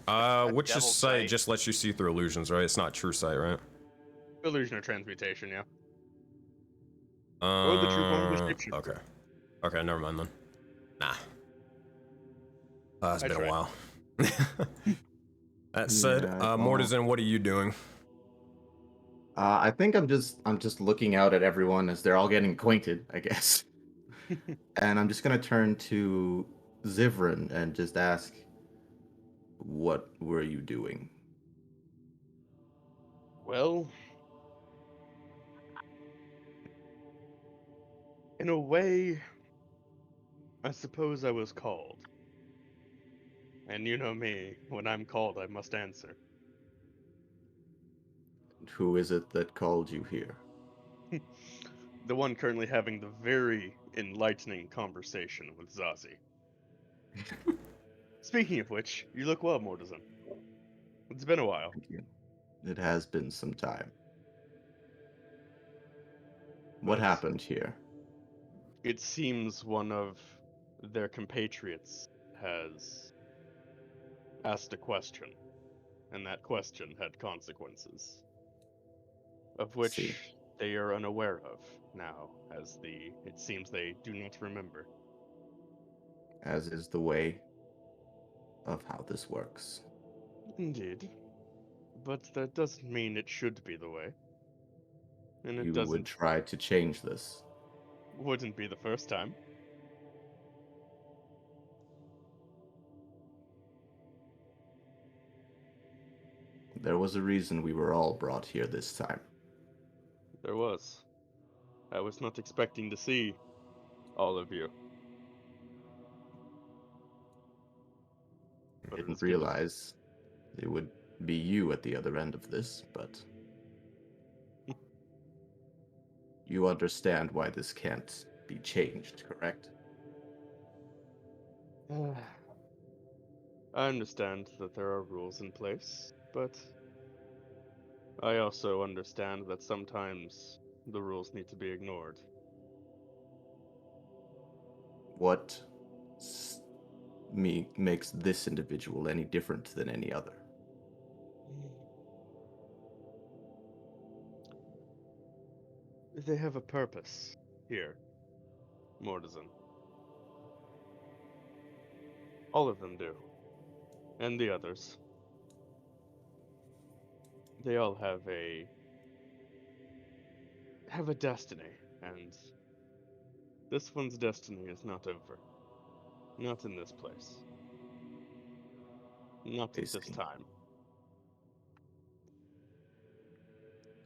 Witch's Devil's sight Sight. just lets you see through illusions, right? It's not true sight, right? Illusion or transmutation, yeah. Or the true form of the shapeshifter. Okay. Okay, never mind then. Nah. It's I been a tried. while. That said, Yeah, Mortisan, what are you doing? I think I'm just looking out at everyone as they're all getting acquainted, I guess. And I'm just gonna turn to Zivrin and just ask, what were you doing? Well, in a way, I suppose I was called. And you know me, when I'm called, I must answer. Who is it that called you here? The one currently having the very enlightening conversation with Zazie. Speaking of which, you look well, Mortisan. It's been a while. Thank you. It has been some time. What But happened here? It seems one of their compatriots has asked a question, and that question had consequences. of which See. they are unaware of now, as it seems they do not remember. As is the way of how this works. Indeed. But that doesn't mean it should be the way. And it You would doesn't try to change this. wouldn't be the first time. There was a reason we were all brought here this time. There was. I was not expecting to see all of you. I But it didn't is good to- realize it would be you at the other end of this, but you understand why this can't be changed, correct? I understand that there are rules in place, but I also understand that sometimes the rules need to be ignored. What makes this individual any different than any other? They have a purpose here, Mortisan. All of them do. And the others. They all have a destiny, and this one's destiny is not over. Not in this place. Not I at this see. time.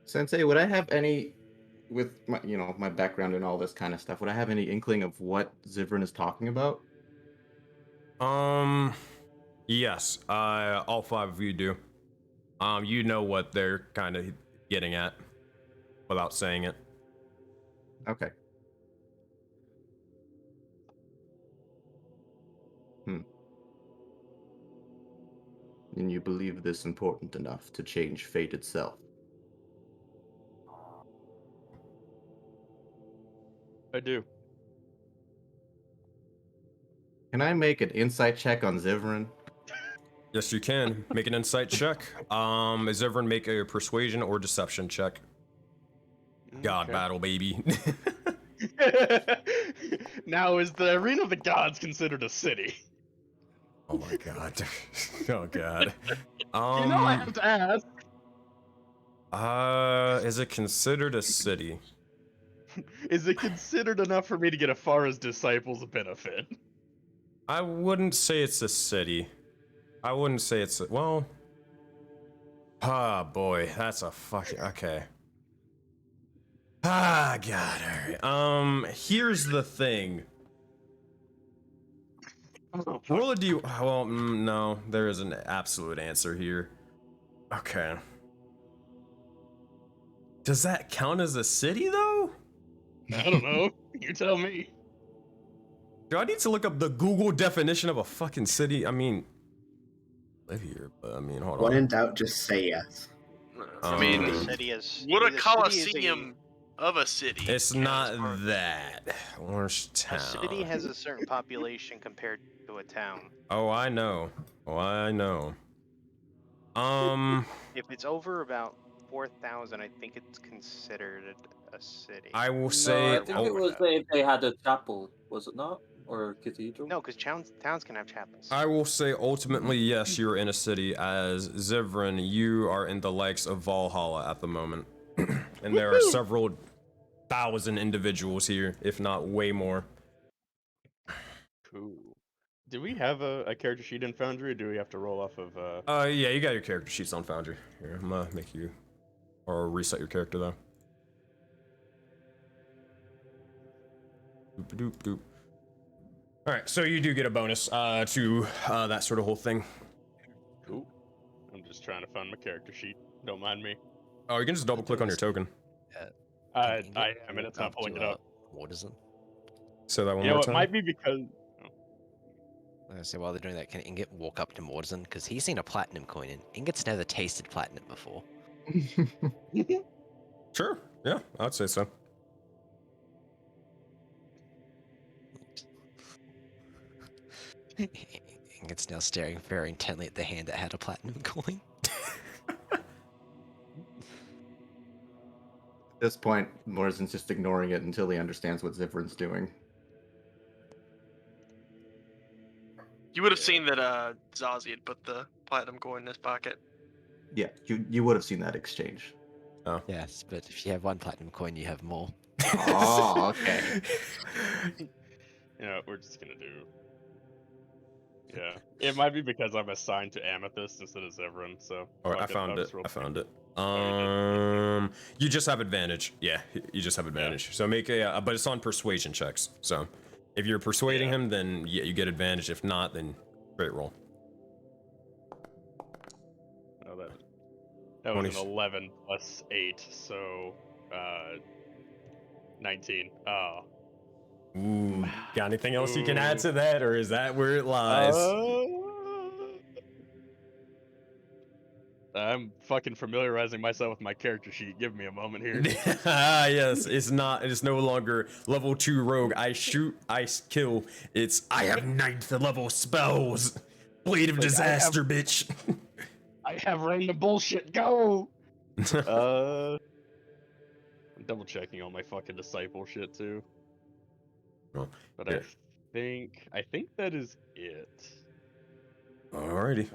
Sensei, would I have any, with my, my background and all this kind of stuff, would I have any inkling of what Zivrin is talking about? Yes, all 5 of you do. You know what they're kind of getting at without saying it. Okay. And you believe this important enough to change fate itself? I do. Can I make an insight check on Zivrin? Yes, you can. Make an insight check. Is everyone make a persuasion or deception check? God Okay. battle, baby. Now, is the Arena of the Gods considered a city? Oh my god. Oh god. You know I have to ask. Is it considered a city? Is it considered enough for me to get Afara's disciples a benefit? I wouldn't say it's a city. I wouldn't say it's a, well. Ah, boy, that's a fucking, okay. Ah, god, alright. Here's the thing. Roll a D, well, no, there is an absolute answer here. Okay. Does that count as a city, though? I don't know. You tell me. Do I need to look up the Google definition of a fucking city? I mean, live here, but I mean, hold on. When in doubt, just say yes. I mean, The city is what a the city is coliseum of a city. It's not that. Orange A Town. city has a certain population compared to a town. Oh, I know. Oh, I know. If it's over about 4,000, I think it's considered a city. I will No, say. I think it was if they had a chapel, was it not? Or a cathedral? No, because towns can have chapels. I will say ultimately, yes, you're in a city, as Zivrin, you are in the likes of Valhalla at the moment. And there are several thousand individuals here, if not way more. Cool. Do we have a character sheet in Foundry, or do we have to roll off of Yeah, you got your character sheets on Foundry. Here, I'm gonna make you, or reset your character though. Doop doop doop. Alright, so you do get a bonus to that sort of whole thing. Cool. I'm just trying to find my character sheet. Don't mind me. Oh, you can just double click on your token. I am, and it's not pulling it up. Mortisan. So that one You know, more it time. might be because. I was gonna say, while they're doing that, can Ingot walk up to Mortisan? Because he's seen a platinum coin, and Ingot's never tasted platinum before. Sure, yeah, I'd say so. Ingot's now staring very intently at the hand that had a platinum coin. At this point, Morrison's just ignoring it until he understands what Zivrin's doing. You would have seen that Zazie had put the platinum coin in his pocket. Yeah, you would have seen that exchange. Oh. Yes, but if you have one platinum coin, you have more. Oh, okay. You know what we're just gonna do? Yeah. It might be because I'm assigned to Amethyst instead of Zevran, so. All right, I fuck found I'll it. just roll I found it. Oh, You just have advantage. Yeah, you just have advantage. So make a, but it's on persuasion checks. So if you're persuading him, then yeah, you get advantage. If not, then great roll. Oh, that was 20. an 11 plus 8, so 19. Oh. Ooh, got anything else you can add to that, or is that where it lies? I'm fucking familiarizing myself with my character sheet. Give me a moment here. Yes, it's not. It's no longer level 2 rogue. I shoot, I kill. It's I have 9th level spells. Blade of Like, disaster, bitch. I have random bullshit. Go. I'm double checking all my fucking disciple shit too. Oh, But yeah. I think that is it. Alrighty.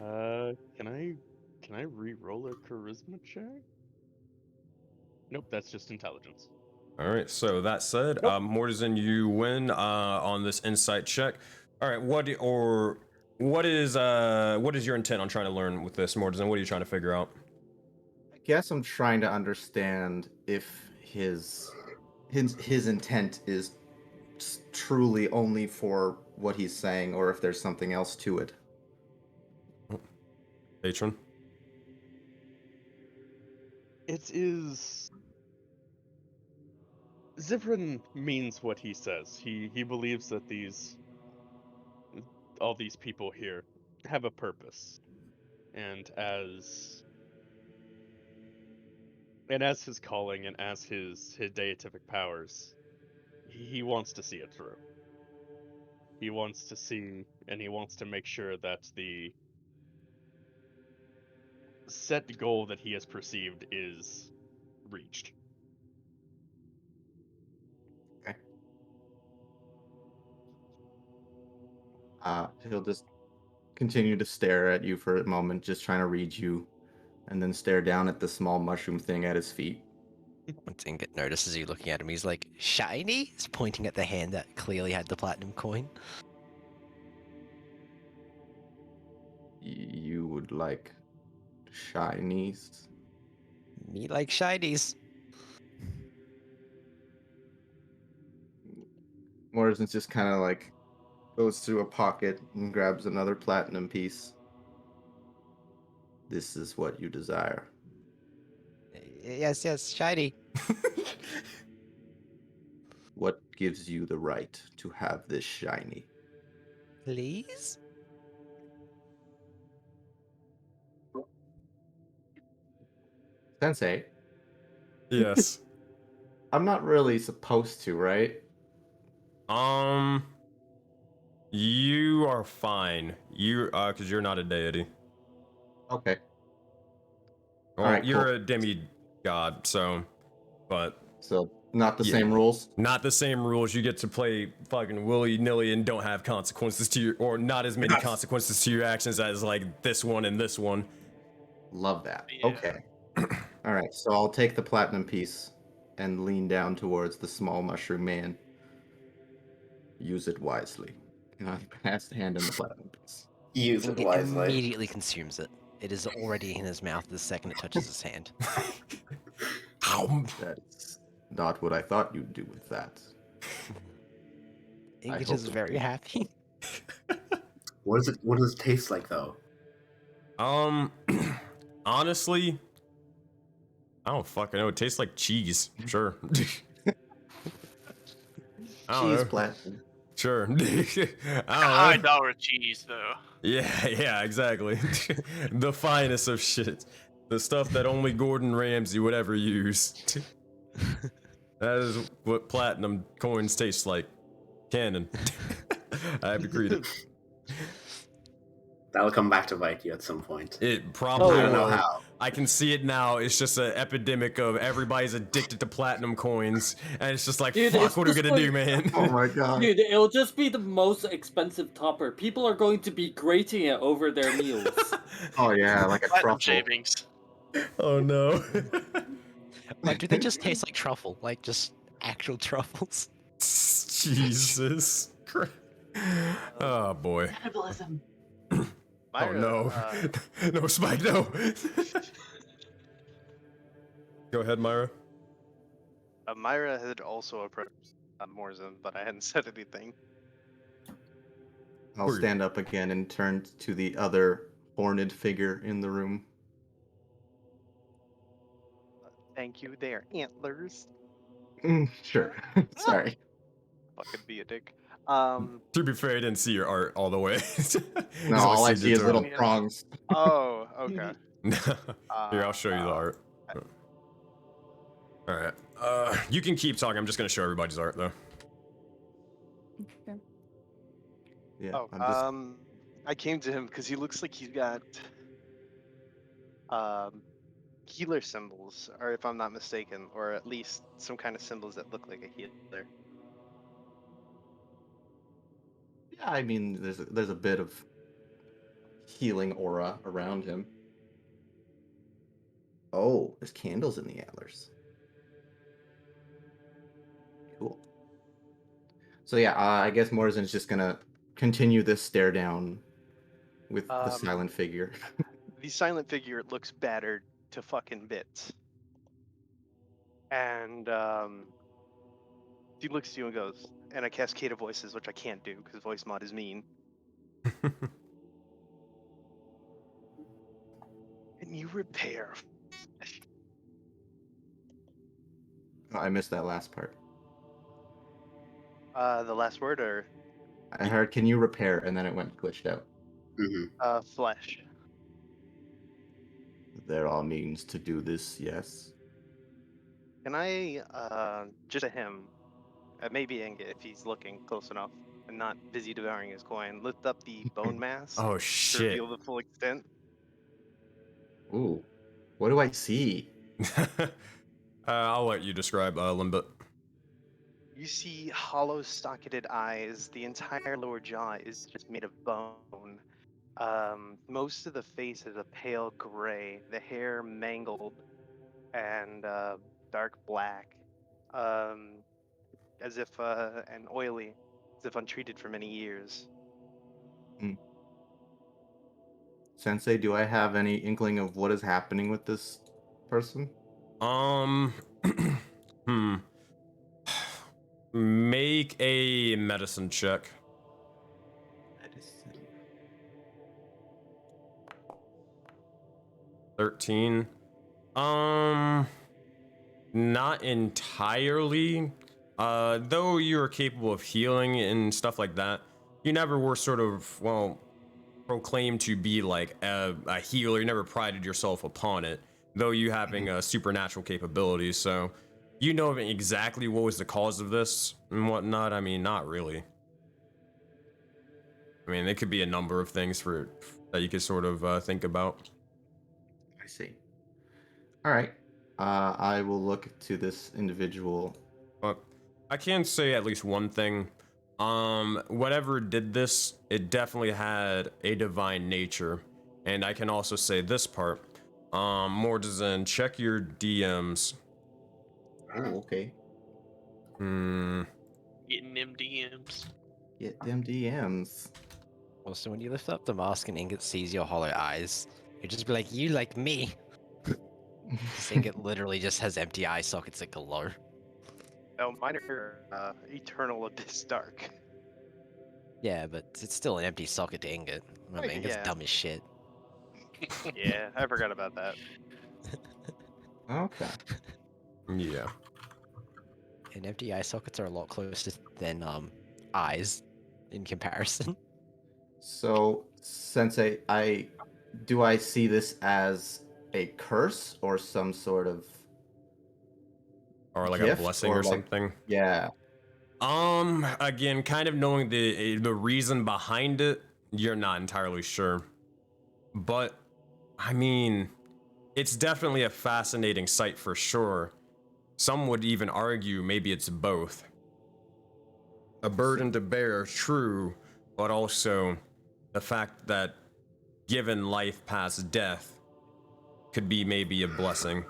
Can I re-roll a charisma check? Nope, that's just intelligence. All right. So that said, Nope. Mortisan, you win on this insight check. All right. What is your intent on trying to learn with this, Mortisan? What are you trying to figure out? I guess I'm trying to understand if his intent is truly only for what he's saying, or if there's something else to it. Patron. It is. Zivran means what he says. He believes that all these people here have a purpose, and as his calling and as his deific powers, he wants to see it through. He wants to see, and he wants to make sure that the set goal that he has perceived is reached. Okay. He'll just continue to stare at you for a moment, just trying to read you, and then stare down at the small mushroom thing at his feet. Once Ingot notices you looking at him, he's like, shiny? He's pointing at the hand that clearly had the platinum coin. You would like shinies? Me like shinies. Morrison's just kind of like goes through a pocket and grabs another platinum piece. This is what you desire. Yes, shiny. What gives you the right to have this shiny? Please? Sensei? Yes. I'm not really supposed to, right? You are fine. Because you're not a deity. Okay. Well, Alright, you're cool. a demigod, so not the yeah. same rules? Not the same rules. You get to play fucking willy-nilly and don't have consequences to your, or not as many consequences to your actions as like this one and this one. Love that. Yeah. Okay. Alright, so I'll take the platinum piece and lean down towards the small mushroom man. Use it wisely. And I hand him the platinum piece. Use it Ingot wisely. immediately consumes it. It is already in his mouth the second it touches his hand. That's not what I thought you'd do with that. Ingot hope is it very will. happy. What does it taste like though? Honestly, I don't fucking know. It tastes like cheese. Sure. I don't Cheese know. platinum. Sure. High dollar cheese though. Yeah, exactly. The finest of shit. The stuff that only Gordon Ramsay would ever use. That is what platinum coins taste like. Canon. I have agreed it. That'll come back to bite you at some point. It probably Oh, I don't know will. how. I can see it now. It's just an epidemic of everybody's addicted to platinum coins, and it's just like, Dude, fuck, it's what are we just gonna do, like- man? Oh my god. Dude, it'll just be the most expensive topper. People are going to be grating it over their meals. Oh yeah, like a Platinum truffle. shavings. Oh no. Like, do they just taste like truffle? Like, just actual truffles? Jesus Christ. Oh boy. Cannibalism. Myra, Oh no. No, Spike, no. Go ahead, Myra. Myra had also approached Morzin, but I hadn't said anything. I'll stand up again and turn to the other horned figure in the room. Thank you, they are antlers. Sure. Sorry. Fucking be a dick. To be fair, I didn't see your art all the way. No, all I see is little turtle. prongs. Oh, okay. Here, I'll show you the art. Alright. You can keep talking. I'm just gonna show everybody's art, though. Okay. Yeah. Oh, I'm just... I came to him because he looks like he's got healer symbols, or if I'm not mistaken, or at least some kind of symbols that look like a healer. Yeah, I mean, there's a bit of healing aura around him. Oh, there's candles in the antlers. Cool. So yeah, I guess Morzen's just gonna continue this stare down with the silent figure. The silent figure looks battered to fucking bits. And he looks at you and goes, and I cascade of voices, which I can't do because voice mod is mean. And you repair. Oh, I missed that last part. The last word, or I heard, "Can you repair?" and then it went glitched out. Mm-hmm. Flesh. There are means to do this, yes. Can I just to him, maybe Inga if he's looking close enough and not busy devouring his coin, lift up the bone mass Oh to shit. reveal the full extent? Ooh, what do I see? I'll let you describe Limbit. You see hollow, stocketed eyes. The entire lower jaw is just made of bone. Most of the face is a pale gray. The hair mangled and dark black, as if and oily, as if untreated for many years. Sensei, do I have any inkling of what is happening with this person? Make a medicine check. Medicine. 13. Not entirely. Though you are capable of healing and stuff like that, you never were sort of, well, proclaimed to be like a healer. You never prided yourself upon it, though you having a supernatural capabilities. So you know exactly what was the cause of this and whatnot. I mean, not really. I mean, it could be a number of things that you could sort of think about. I see. All right. I will look to this individual. But I can say at least one thing. Whatever did this, it definitely had a divine nature. And I can also say this part. Mortizen, check your DMs. Oh, okay. Getting them DMs. Get them DMs. Also, when you lift up the mask and Ingot sees your hollow eyes, you just be like, you like me. Ingot literally just has empty eye sockets that glow. No, mine are eternal abyss dark. Yeah, but it's still an empty socket to Ingot. I mean, Ingot's Yeah. dumb as shit. Yeah, I forgot about that. Okay. Yeah. And empty eye sockets are a lot closer than eyes in comparison. So, Sensei, do I see this as a curse or some sort of Or like gift, a blessing or or like- something. Yeah. Again, kind of knowing the reason behind it, you're not entirely sure. But, I mean, it's definitely a fascinating sight for sure. Some would even argue maybe it's both. A burden to bear, true, but also the fact that given life past death could be maybe a blessing.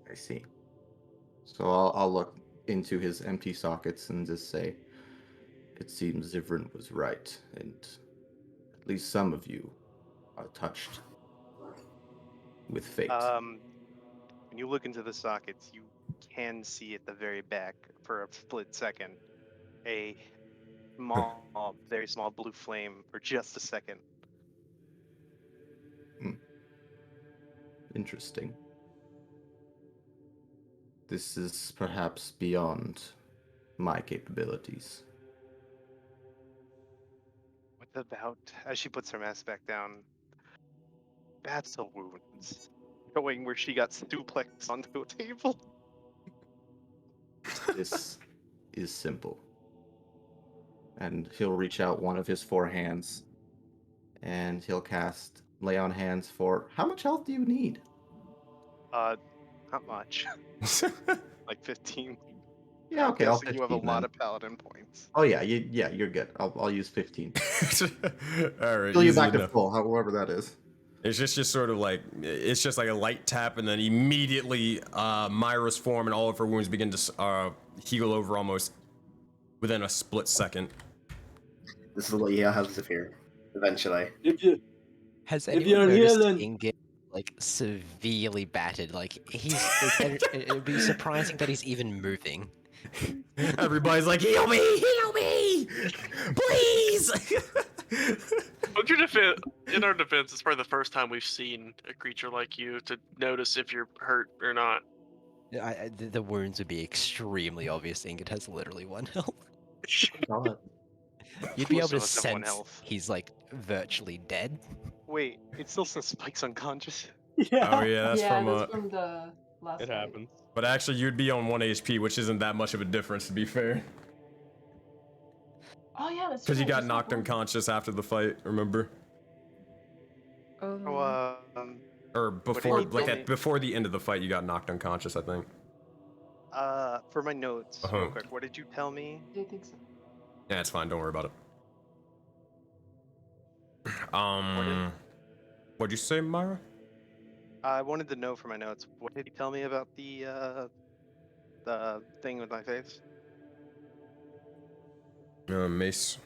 I see. So I'll look into his empty sockets and just say, it seems Zivrin was right, and at least some of you are touched with fate. When you look into the sockets, you can see at the very back for a split second a small, very small blue flame for just a second. Interesting. This is perhaps beyond my capabilities. What about, as she puts her mask back down, battle wounds, showing where she got suplex onto a table? This is simple. And he'll reach out one of his 4 hands, and he'll cast Lay on Hands for... How much health do you need? Not much. Like 15. Yeah, I'm okay, I'll guessing you have a 15 lot then. of paladin points. Oh yeah, you're good. I'll use 15. All right, Fill you easy back to enough. full, however that is. It's just sort of like, it's just like a light tap, and then immediately Myra's form and all of her wounds begin to heal over almost within a split second. This is what you'll have Zephyr eventually. Has If anyone you're noticed healing- Ingot like severely battered? Like he's it'd be surprising that he's even moving. Everybody's like, heal me, please. In our defense, it's probably the first time we've seen a creature like you to notice if you're hurt or not. The wounds would be extremely obvious. Ingot has literally 1 health. God. You'd be able Most to of us have 1 sense health. he's like virtually dead. Wait, it still says Spike's unconscious. Oh yeah, that's yeah, from that's from the last It fight. happens. But actually, you'd be on 1 HP, which isn't that much of a difference, to be fair. Oh yeah, that's Because you right, got just knocked one. unconscious after the fight, remember? Oh, Or before, he like tell me? before the end of the fight, you got knocked unconscious, I think. For my notes, Uh-huh. real quick, what did you tell me? I think so. Yeah, it's fine. Don't worry about it. What'd you say, Myra? I wanted to know for my notes, what did he tell me about the thing with my face? Mace.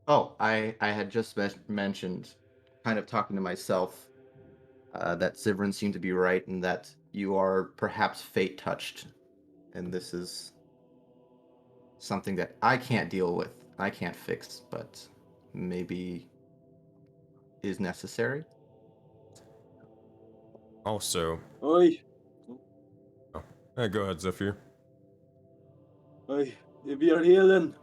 Oh, I had just mentioned, kind of talking to myself, that Zivrin seemed to be right and that you are perhaps fate touched. And this is something that I can't deal with. I can't fix, but maybe is necessary. Also, Oi, hey, go ahead, Zephyr. oi, if you're healing,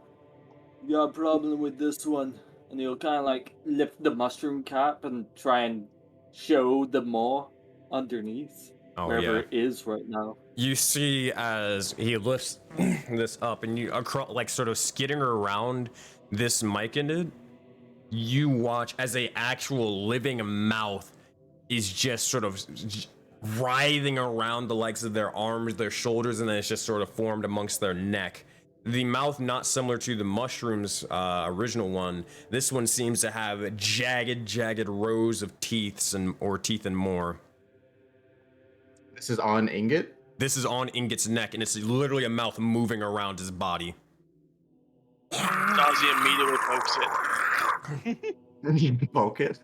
you got a problem with this one. And he'll kind of like lift the mushroom cap and try and show the maw underneath, Oh, wherever yeah. it is right now. You see as he lifts this up and you like sort of skidding around this myconid, you watch as a actual living mouth is just sort of writhing around the legs of their arms, their shoulders, and then it's just sort of formed amongst their neck. The mouth not similar to the mushroom's original one. This one seems to have jagged rows of teeth and more. This is on Ingot? This is on Ingot's neck, and it's literally a mouth moving around his body. Ozzy immediately pokes it. You poke it?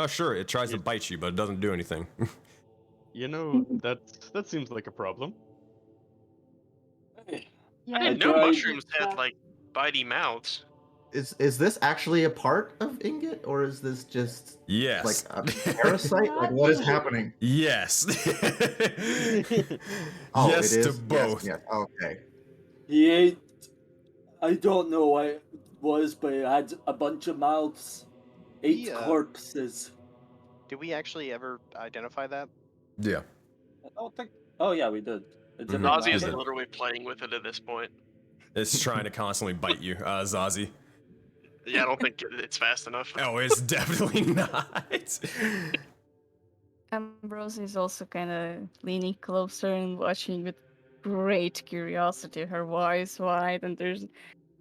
Sure, it tries to bite you, but it doesn't do anything. You know, that seems like a problem. Yeah, I didn't I know tried- mushrooms had like bitey mouths. Is this actually a part of Ingot, or is this just Yes. like a parasite? Like what is happening? Yes. Oh, Yes it to is? both. Yes, okay. He ate. I don't know what it was, but it had a bunch of mouths. 8 Yeah. corpses. Did we actually ever identify that? Yeah. I don't think. Oh yeah, we did. It's in Mhm. the Ozzy is mouth. literally playing with it at this point. It's trying to constantly bite you, Zazie. Yeah, I don't think it's fast enough. Oh, it's definitely not. Ambrosie is also kind of leaning closer and watching with great curiosity. Her eyes wide, and there's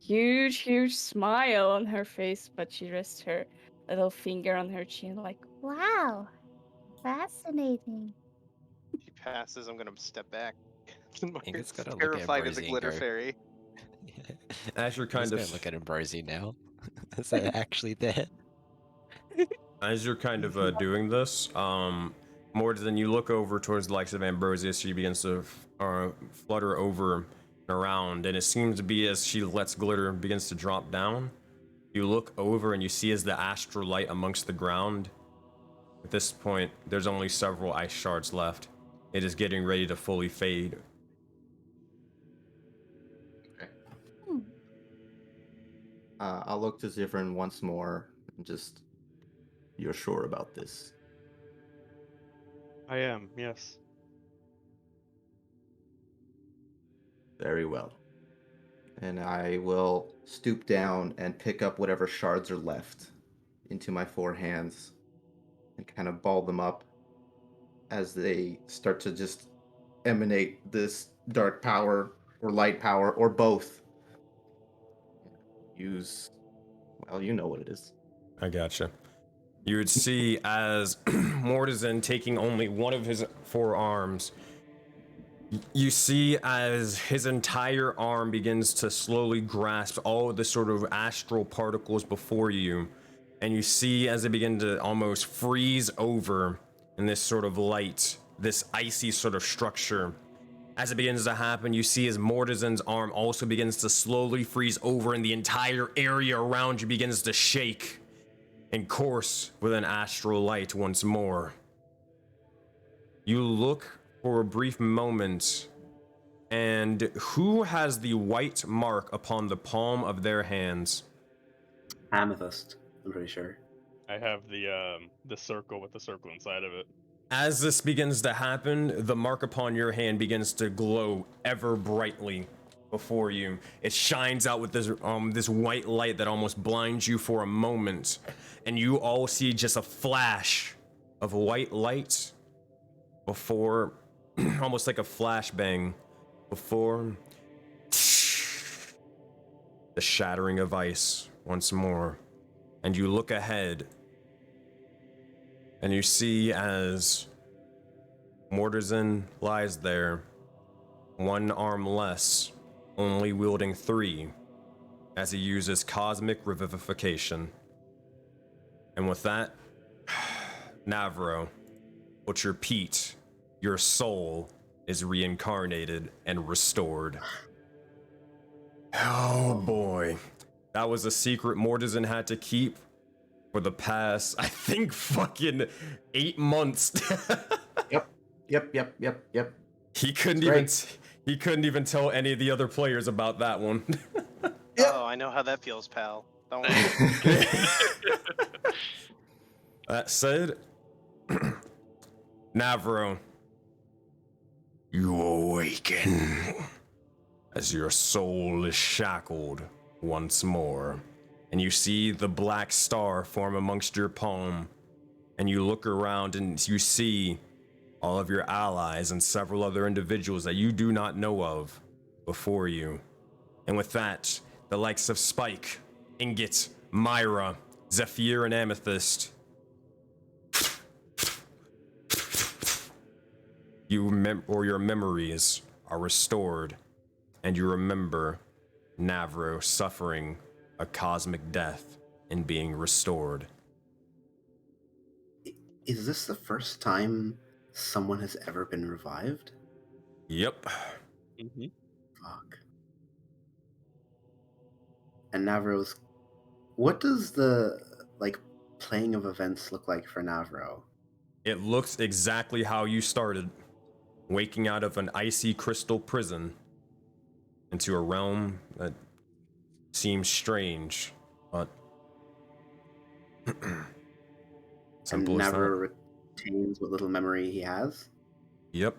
huge smile on her face, but she rests her little finger on her chin, like, Wow, fascinating. She passes. I'm gonna step back. Inget's It's gotta look at terrified as a Ambrosie and glitter go. fairy. As you're He's kind gonna of look at Ambrosie now. Is that actually there? As you're kind of doing this, more than you look over towards the likes of Ambrosia, she begins to flutter over and around, and it seems to be as she lets glitter begins to drop down. You look over and you see as the astral light amongst the ground. At this point, there's only several ice shards left. It is getting ready to fully fade. Okay. hmm. I'll look to Zivrin once more and just. You're sure about this? I am, yes. Very well. And I will stoop down and pick up whatever shards are left into my 4 hands and kind of ball them up as they start to just emanate this dark power or light power or both. Use, well, you know what it is. I gotcha. You would see as Mortizen taking only one of his 4 arms, you see as his entire arm begins to slowly grasp all of the sort of astral particles before you, and you see as they begin to almost freeze over in this sort of light, this icy sort of structure. As it begins to happen, you see as Mortizen's arm also begins to slowly freeze over, and the entire area around you begins to shake and course with an astral light once more. You look for a brief moment, and who has the white mark upon the palm of their hands? Amethyst, I'm pretty sure. I have the circle with the circle inside of it. As this begins to happen, the mark upon your hand begins to glow ever brightly before you. It shines out with this white light that almost blinds you for a moment, and you all see just a flash of white light before, almost like a flashbang, before the shattering of ice once more. And you look ahead, and you see as Mortizen lies there, 1 arm less, only wielding 3, as he uses cosmic revivification. And with that, Mavro, what's your Pete, your soul is reincarnated and restored. Oh boy, that was a secret Mortizen had to keep for the past, I think, fucking 8 months. Yep. He couldn't even tell any of the other players about that one. Oh, I know how that feels, pal. Don't worry. That said, Mavro, you awaken as your soul is shackled once more, and you see the black star form amongst your palm, and you look around and you see all of your allies and several other individuals that you do not know of before you. And with that, the likes of Spike, Ingot, Myra, Zephyr, and Amethyst, your memories are restored, and you remember Mavro suffering a cosmic death and being restored. Is this the first time someone has ever been revived? Yep. Mm-hmm. Fuck. And Navro's... What does the, playing of events look like for Mavro? It looks exactly how you started, waking out of an icy crystal prison into a realm that seems strange, but And simple as that. Navro retains what little memory he has? Yep.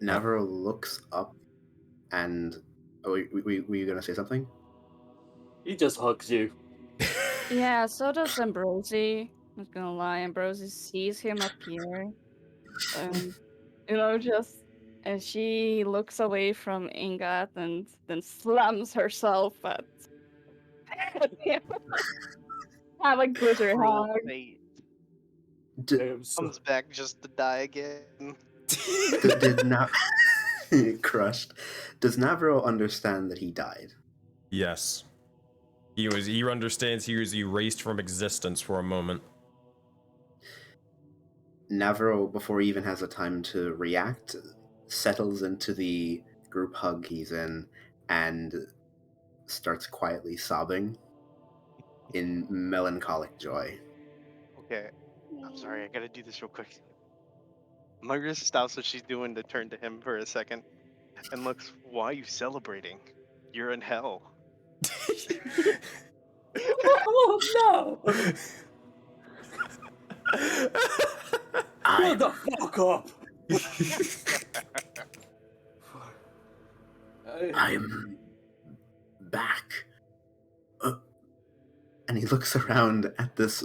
Navro looks up and Oh, were you gonna say something? He just hugs you. Yeah, so does Ambrosie. Not gonna lie, Ambrosie sees him appear. And, just. And she looks away from Ingat and then slams herself at him. Have a glitter Cruel hug. fate. D- I am so... Comes back just to die again. did not crushed. Does Mavro understand that he died? Yes. He understands he was erased from existence for a moment. Navro, before he even has a time to react, settles into the group hug he's in and starts quietly sobbing in melancholic joy. Okay, I'm sorry, I gotta do this real quick. Margaret stops what she's doing to turn to him for a second and looks, why are you celebrating? You're in hell. Oh no! Shut the fuck up! I'm back. And he looks around at this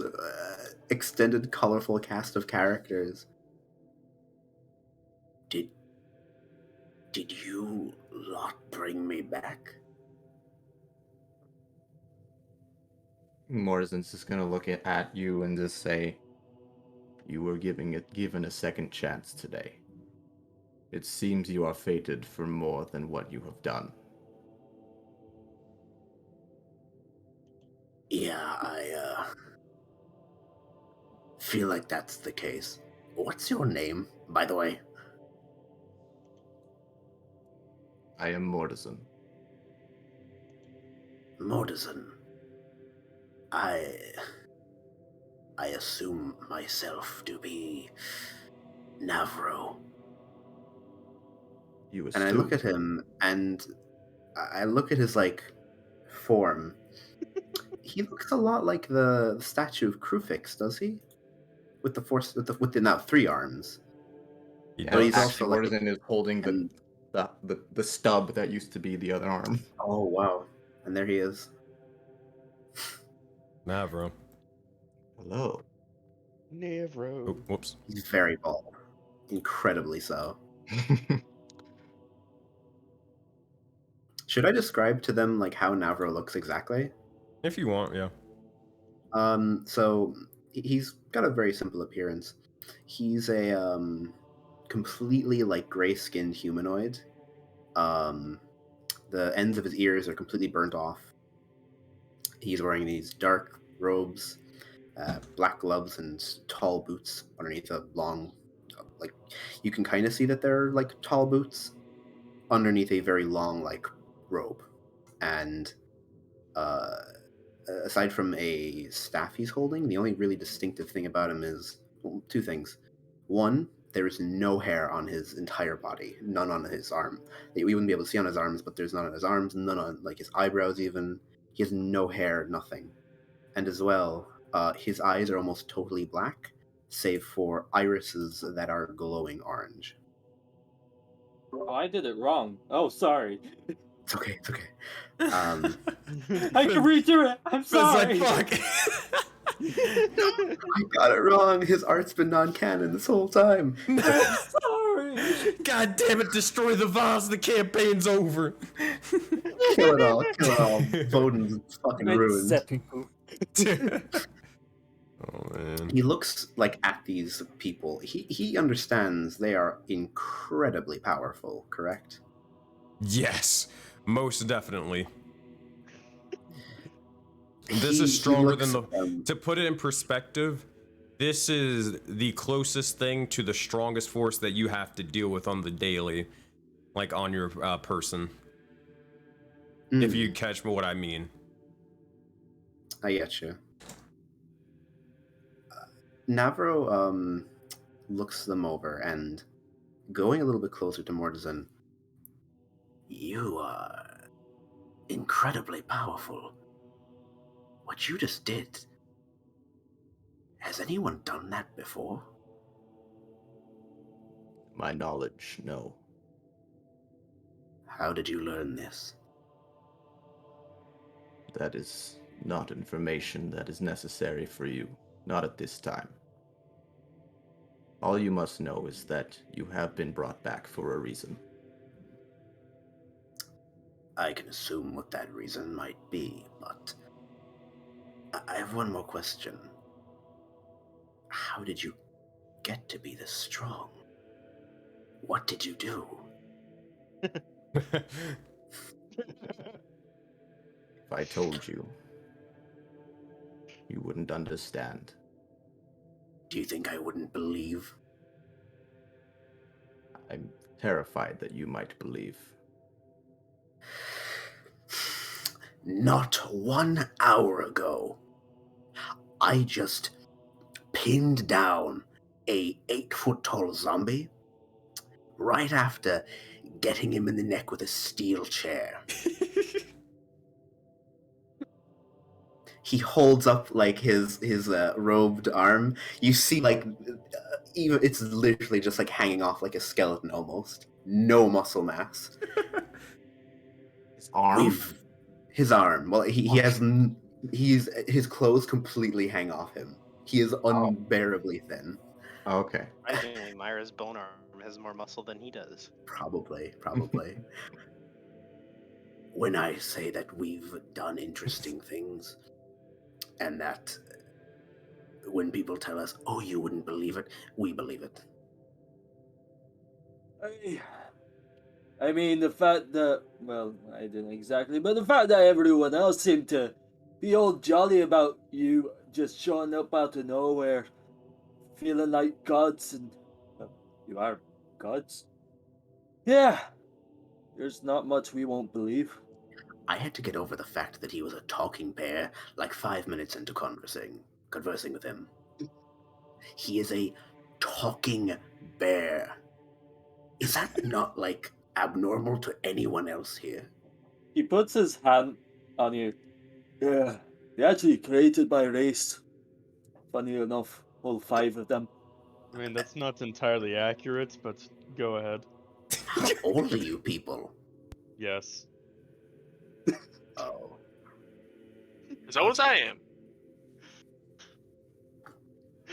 extended, colorful cast of characters. Did you lot bring me back? Mortison's just gonna look at you and just say, "You were given a second chance today. It seems you are fated for more than what you have done." Yeah, I feel like that's the case. What's your name, by the way? I am Mortison. Mortison. I assume myself to be Mavro. You And I look assume. at him, and I look at his, form. He looks a lot like the statue of Krufix, does he? With the now 3 arms. He But he's does. also Actually, Mortison is holding and- the stub that used to be the other arm. Oh, wow. And there he is. Mavro. Hello. Mavro. Oh, whoops. He's very bald. Incredibly so. Should I describe to them how Navro looks exactly? If you want, yeah. So he's got a very simple appearance. He's a completely gray-skinned humanoid. The ends of his ears are completely burnt off. He's wearing these dark robes, black gloves, and tall boots underneath a long, you can kind of see that they're tall boots underneath a very long robe. And aside from a staff he's holding, the only really distinctive thing about him is 2 things. One, there is no hair on his entire body, none on his arm. We wouldn't be able to see on his arms, but there's none on his arms, none on his eyebrows even. He has no hair, nothing. And as well, his eyes are almost totally black, save for irises that are glowing orange. Oh, I did it wrong. Oh, sorry. It's okay, it's okay. I can redo it. I'm sorry. Fuck. I got it wrong. His art's been non-canon this whole time. I'm sorry. God damn it, destroy the vase, the campaign's over. Kill it all, kill it all. Bowden's fucking ruined. Oh, man. He looks at these people. He understands they are incredibly powerful, correct? Yes, most definitely. This He is stronger looks, than the... To put it in perspective, this is the closest thing to the strongest force that you have to deal with on the daily. On your person. If you catch what I mean. I get you. Navro looks them over and, going a little bit closer to Mortison, you are incredibly powerful. What you just did, has anyone done that before? My knowledge, no. How did you learn this? That is not information that is necessary for you. Not at this time. All you must know is that you have been brought back for a reason. I can assume what that reason might be, but I have one more question. How did you get to be this strong? What did you do? If I told you, you wouldn't understand. Do you think I wouldn't believe? I'm terrified that you might believe. Not 1 hour ago, I just pinned down a 8-foot-tall zombie right after getting him in the neck with a steel chair. He holds up like his robed arm. You see, like, even it's literally just like hanging off like a skeleton almost. No muscle mass. His arm? His arm. Well, he has. His clothes completely hang off him. He is unbearably thin. Okay. Surprisingly, Myra's bone arm has more muscle than he does. Probably. When I say that we've done interesting things, and that when people tell us, "Oh, you wouldn't believe it," we believe it. I mean, the fact that, well, I didn't exactly, but the fact that everyone else seemed to be all jolly about you just showing up out of nowhere, feeling like gods, and you are gods. Yeah, there's not much we won't believe. I had to get over the fact that he was a talking bear like 5 minutes into conversing with him. He is a talking bear. Is that not, like, abnormal to anyone else here? He puts his hand on you. Yeah, they actually created my race. Funny enough, all 5 of them. I mean, that's not entirely accurate, but go ahead. How old are you people? Yes. Oh. As old as I am.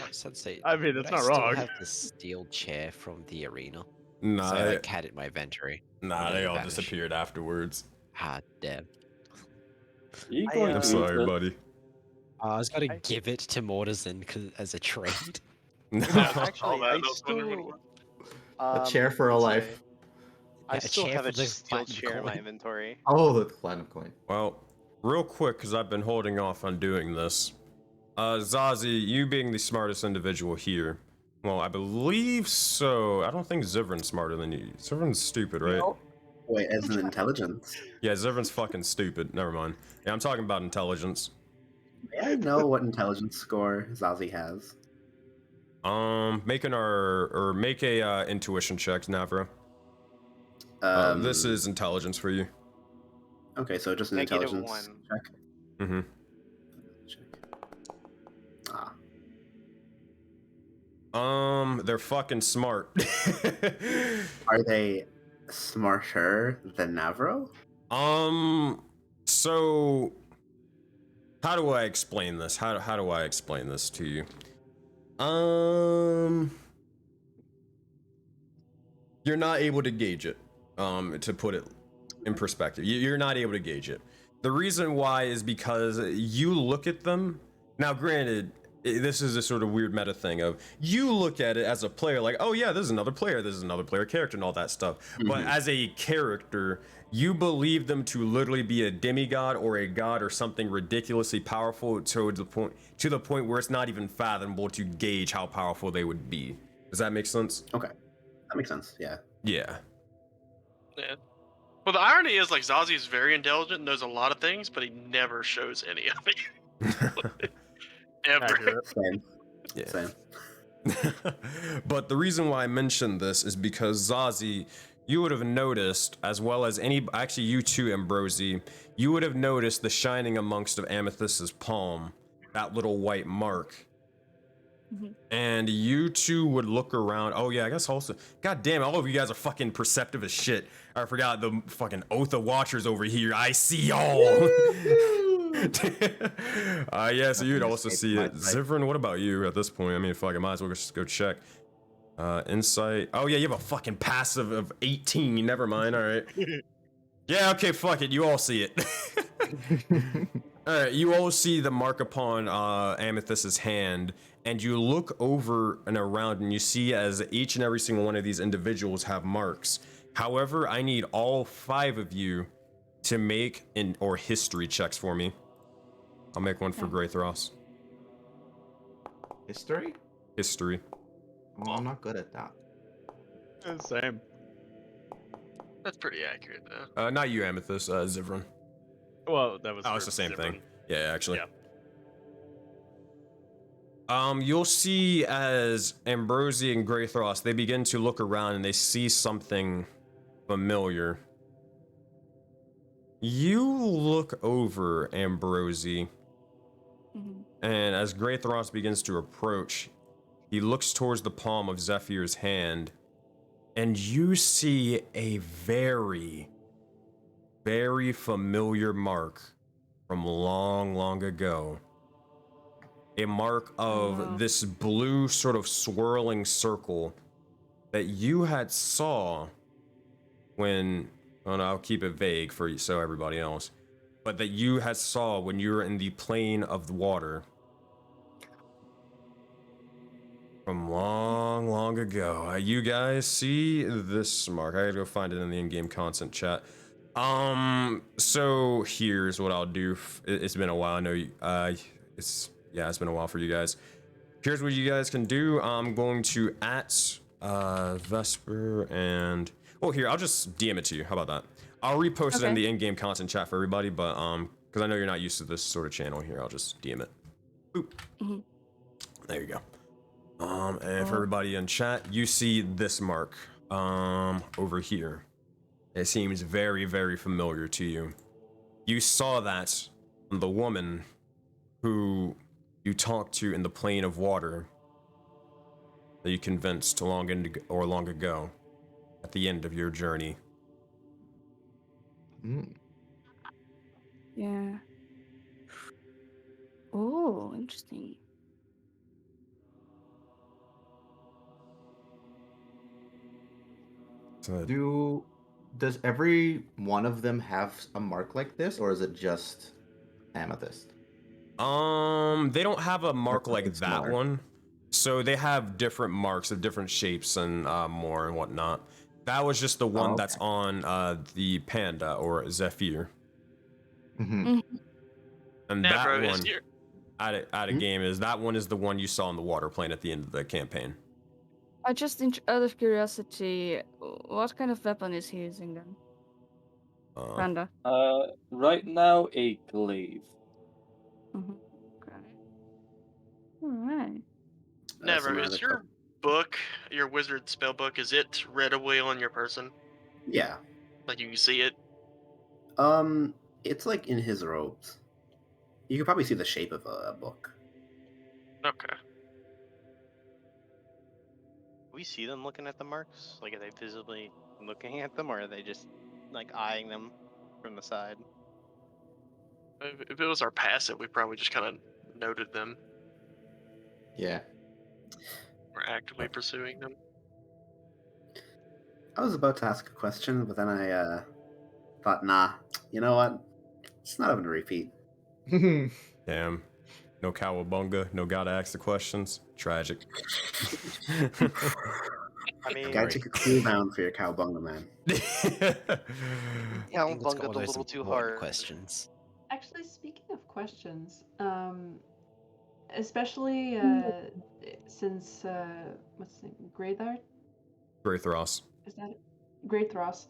Oh, Sensei, I mean, would that's I not still wrong. have the steel chair from the arena? Nah, So I like, had it in my inventory. nah, And they then all vanished. disappeared afterwards. Ah, damn. You I, going I'm to sorry, use it? buddy. I was gonna give it to Mortisan as a trade. Actually, that I was wonderful. still. A chair for a let's life. say, I Yeah, a still chair have for a the steel platinum chair in my coin. inventory. Oh, the platinum coin. Well, real quick, because I've been holding off on doing this. Zazie, you being the smartest individual here. Well, I believe so. I don't think Zivrin's smarter than you. Zivrin's stupid, right? No. Wait, as an intelligence? Yeah, Zivrin's fucking stupid. Never mind. Yeah, I'm talking about intelligence. May I know what intelligence score Zazie has? Make a intuition check, Mavro. This is intelligence for you. Okay, so just an -1. intelligence check. Mm-hmm. They're fucking smart. Are they smarter than Mavro? So how do I explain this? How do I explain this to you? You're not able to gauge it. To put it in perspective, you're not able to gauge it. The reason why is because you look at them. Now, granted, this is a sort of weird meta thing of you look at it as a player like, oh yeah, this is another player character and all that stuff. But as a character, you believe them to literally be a demigod or a god or something ridiculously powerful to the point where it's not even fathomable to gauge how powerful they would be. Does that make sense? Okay, that makes sense. Yeah. Yeah. Yeah. Well, the irony is, like, Zazie is very intelligent and knows a lot of things, but he never shows any of it. Ever. Accurate. Same. Yeah. Same. But the reason why I mentioned this is because Zazie, you would have noticed, as well as actually you too, Ambrosie, you would have noticed the shining amongst of Amethyst's palm, that little white mark. And you two would look around. Oh yeah, I guess also, god damn, all of you guys are fucking perceptive as shit. I forgot the fucking Oath of Watchers over here. I see y'all. Yeah, so you'd Nothing also escaped see my it. sight. Zivrin, what about you at this point? I mean, fuck, I might as well just go check. Insight. Oh, yeah, you have a fucking passive of 18. Never mind, alright. Yeah, okay, fuck it. You all see it. Alright, you all see the mark upon Amethyst's hand, and you look over and around, and you see as each and every single one of these individuals have marks. However, I need all 5 of you to make history checks for me. I'll make one for Graythros. History? History. Well, I'm not good at that. Same. That's pretty accurate, though. Not you, Amethyst, Zivrin. Well, that was. Oh, for it's the same Zivrin. thing. Yeah, actually. Yeah. You'll see as Ambrosie and Graythros, they begin to look around and they see something familiar. You look over Ambrosie, and as Graythros begins to approach, he looks towards the palm of Zephyr's hand, and you see a very, very familiar mark from long, long ago. A mark of this blue sort of swirling circle that you had saw when, well, no, I'll keep it vague for you, so everybody else, but that you had saw when you were in the plane of the water from long, long ago. You guys see this mark? I gotta go find it in the in-game content chat. So here's what I'll do. It's been a while. I know it's been a while for you guys. Here's what you guys can do. I'm going to Vesper and here, I'll just DM it to you. How about that? I'll repost it in the in-game content chat for everybody, but because I know you're not used to this sort of channel here, I'll just DM it. Boop. There you go. And for everybody in chat, you see this mark over here. It seems very, very familiar to you. You saw that on the woman who you talked to in the plane of water that you convinced long ago at the end of your journey. Yeah. Oh, interesting. Does every one of them have a mark like this, or is it just Amethyst? They don't have a mark like that smaller. one. So they have different marks of different shapes and more and whatnot. That was just the one that's on the panda or Zephyr. And that Mavro, one is your out of game is that one is the one you saw in the water plane at the end of the campaign. I just, out of curiosity, what kind of weapon is he using then? Panda. Right now, a glaive. Okay. Alright. Never. Is your book, your wizard spell book, is it read away on your person? Yeah. Like you can see it? It's like in his robes. You could probably see the shape of a book. Okay. We see them looking at the marks? Like, are they visibly looking at them, or are they just, like, eyeing them from the side? If it was our passive, we probably just kind of noted them. Yeah. We're actively pursuing them. I was about to ask a question, but then I thought, nah, you know what? It's not even a repeat. Damn. No cowabunga, no gotta ask the questions. Tragic. I mean, Gotta take a cool down for your cowabunga, man. Cowabunga's a little too hard. Questions. Actually, speaking of questions, especially since what's his name, Graythros. Is that it? Graythros?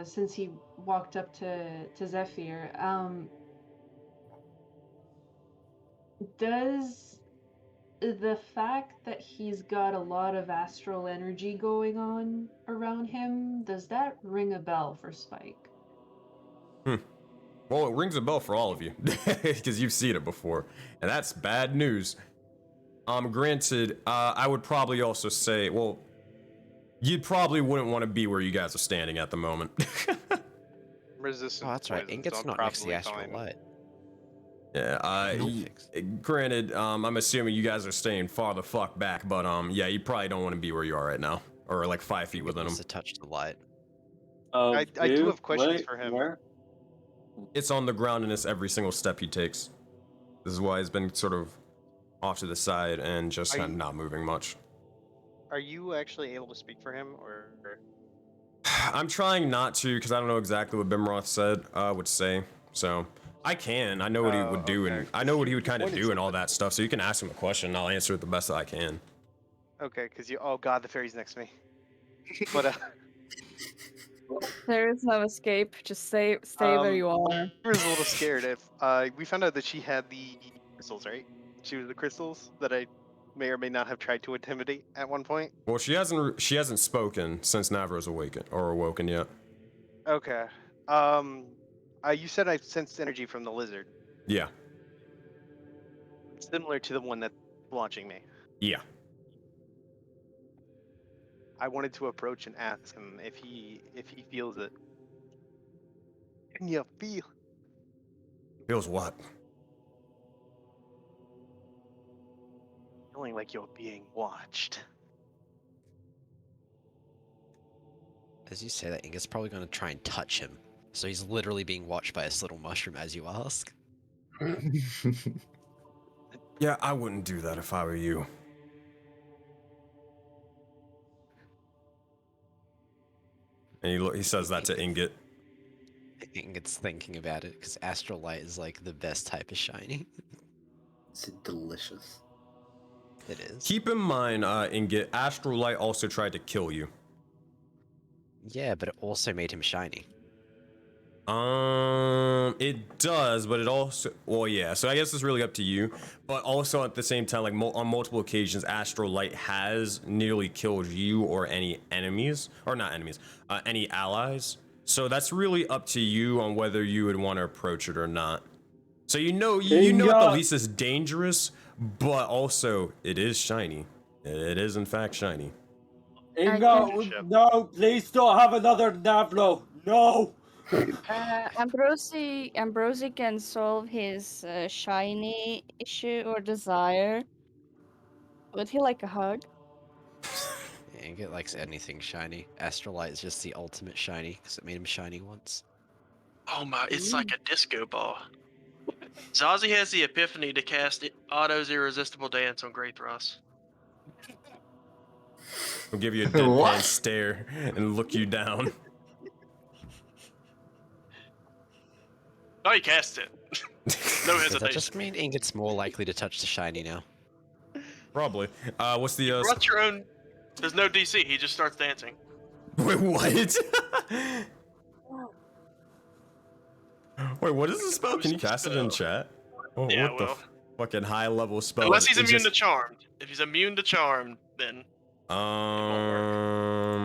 Since he walked up to Zephyr, does the fact that he's got a lot of astral energy going on around him, does that ring a bell for Spike? Well, it rings a bell for all of you, because you've seen it before, and that's bad news. Granted, I would probably also say, well, you probably wouldn't want to be where you guys are standing at the moment. Resistant Oh, that's right. poisons Inget's don't not next to the probably astral find- light. Yeah, No fix. granted, I'm assuming you guys are staying far the fuck back, but yeah, you probably don't want to be where you are right now, or like 5 feet within Wants him. to touch the light. I do You? have questions Wait, for him. Where? It's on the ground and it's every single step he takes. This is why he's been sort of off to the side and just Are you- not moving much. Are you actually able to speak for him, or? I'm trying not to because I don't know exactly what Bimroth would say. So I can. I know what he would do, okay. and I know what he would You kind of pointed do and all something. that stuff. So you can ask him a question, and I'll answer it the best that I can. Okay, because you. Oh God, the fairy's next to me. But There is no escape. Just stay where you are. I was a little scared if we found out that she had the crystals, right? She was the crystals that I may or may not have tried to intimidate at one point. Well, she hasn't spoken since Mavro's awoken yet. Okay. You said I sensed energy from the lizard. Yeah. It's similar to the one that's launching me. Yeah. I wanted to approach and ask him if he feels it. Can you feel? Feels what? Feeling like you're being watched. As you say that, Inget's probably going to try and touch him. So he's literally being watched by this little mushroom as you ask. Yeah, I wouldn't do that if I were you. And he says that to Inget. Inget's thinking about it because Astral Light is like the best type of shiny. It's delicious. It is. Keep in mind, Inget, Astral Light also tried to kill you. Yeah, but it also made him shiny. It does, but it also, well, yeah. So I guess it's really up to you. But also at the same time, like on multiple occasions, Astral Light has nearly killed you or any enemies, or not enemies, any allies. So that's really up to you on whether you would want to approach it or not. So you know at the least it's dangerous, but also it is shiny. It is in fact shiny. Inga, no, please don't have another Mavro. No. Ambrosie can solve his shiny issue or desire. Would he like a hug? Inget likes anything shiny. Astral Light is just the ultimate shiny because it made him shiny once. Oh my, it's like a disco ball. Zazie has the epiphany to cast Otto's Irresistible Dance on Greythross. He'll give you a deadpan stare and look you down. Oh, he cast it. No Does hesitation. that just mean Inget's more likely to touch the shiny now? Probably. What's the Brought your own. There's no DC. He just starts dancing. Wait, what? Wait, what is the spell? Can you cast it in chat? Oh, Yeah, what the fucking high level spell? Unless he's It immune just- to Charmed. If he's immune to Charmed, then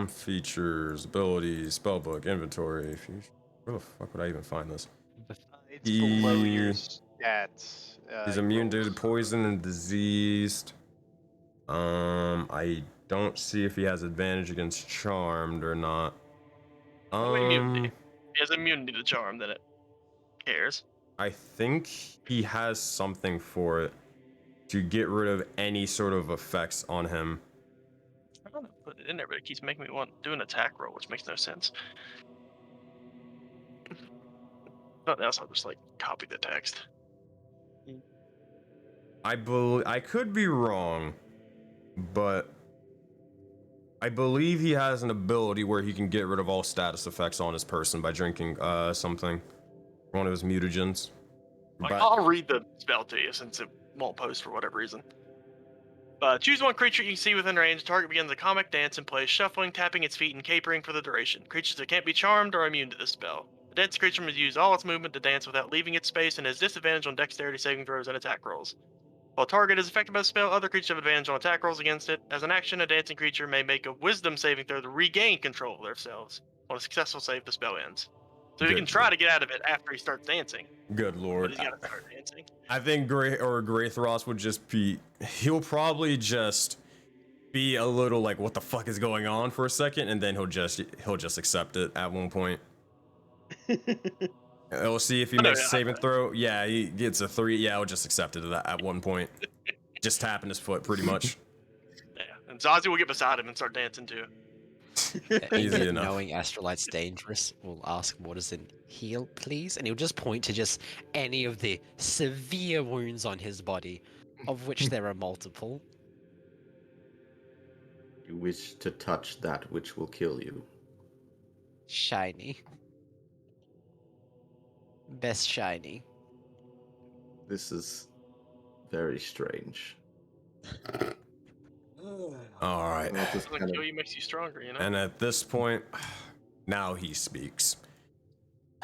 features, abilities, spellbook, inventory. Where the fuck would I even find this? It's below your stats. He's immune to poison and diseased. I don't see if he has advantage against Charmed or not. immunity. If he has immunity to Charm, then it cares. I think he has something for it to get rid of any sort of effects on him. I don't know, put it in there, but it keeps making me want to do an attack roll, which makes no sense. Nothing else, I'll just like copy the text. I could be wrong, but I believe he has an ability where he can get rid of all status effects on his person by drinking something, one of his mutagens. Like, I'll read the spell to you since it won't post for whatever reason. Choose one creature you can see within range. Target begins a comic dance and plays shuffling, tapping its feet, and capering for the duration. Creatures that can't be charmed are immune to this spell. The dance creature must use all its movement to dance without leaving its space and has disadvantage on dexterity saving throws and attack rolls. While target is affected by the spell, other creatures have advantage on attack rolls against it. As an action, a dancing creature may make a wisdom saving throw to regain control of themselves. On a successful save, the spell ends. So he can try to get out of it after he starts dancing. Good lord. But he's got to start dancing. I think Greythross would just be, he'll probably just be a little like, what the fuck is going on for a second, and then he'll just accept it at one point. We'll see if he Oh, no, makes a yeah, saving throw. Yeah, he gets a 3. Yeah, I'll just accept it at one point. Just tapping his foot, pretty much. Yeah, and Zazie will get beside him and start dancing too. Easy Ingot, enough. knowing Astrolight's dangerous, will ask what is in heal, please, and he'll just point to just any of the severe wounds on his body, of which there are multiple. You wish to touch that which will kill you. Shiny. Best shiny. This is very strange. All right. Well, just Doesn't kind of- kill you, makes you stronger, you know. And at this point, now he speaks.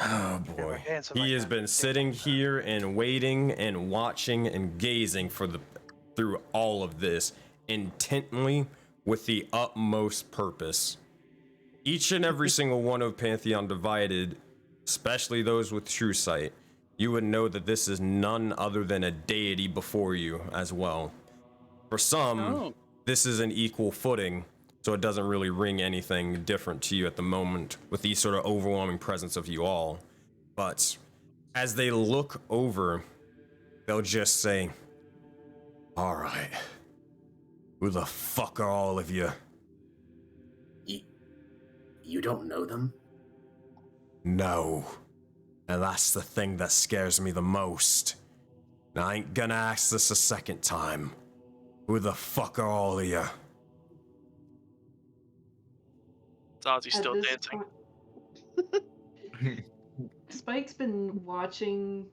Oh boy. dancing He like has that. been sitting here and waiting and watching and gazing through all of this intently with the utmost purpose. Each and every single one of Pantheon Divided, especially those with true sight, you would know that this is none other than a deity before you as well. For some, this is an equal footing, so it doesn't really ring anything different to you at the moment with the sort of overwhelming presence of you all. But as they look over, they'll just say, all right, who the fuck are all of you? You don't know them? No. And that's the thing that scares me the most. And I ain't gonna ask this a second time. Who the fuck are all of you? Zazie's At still this dancing. point- Spike's been watching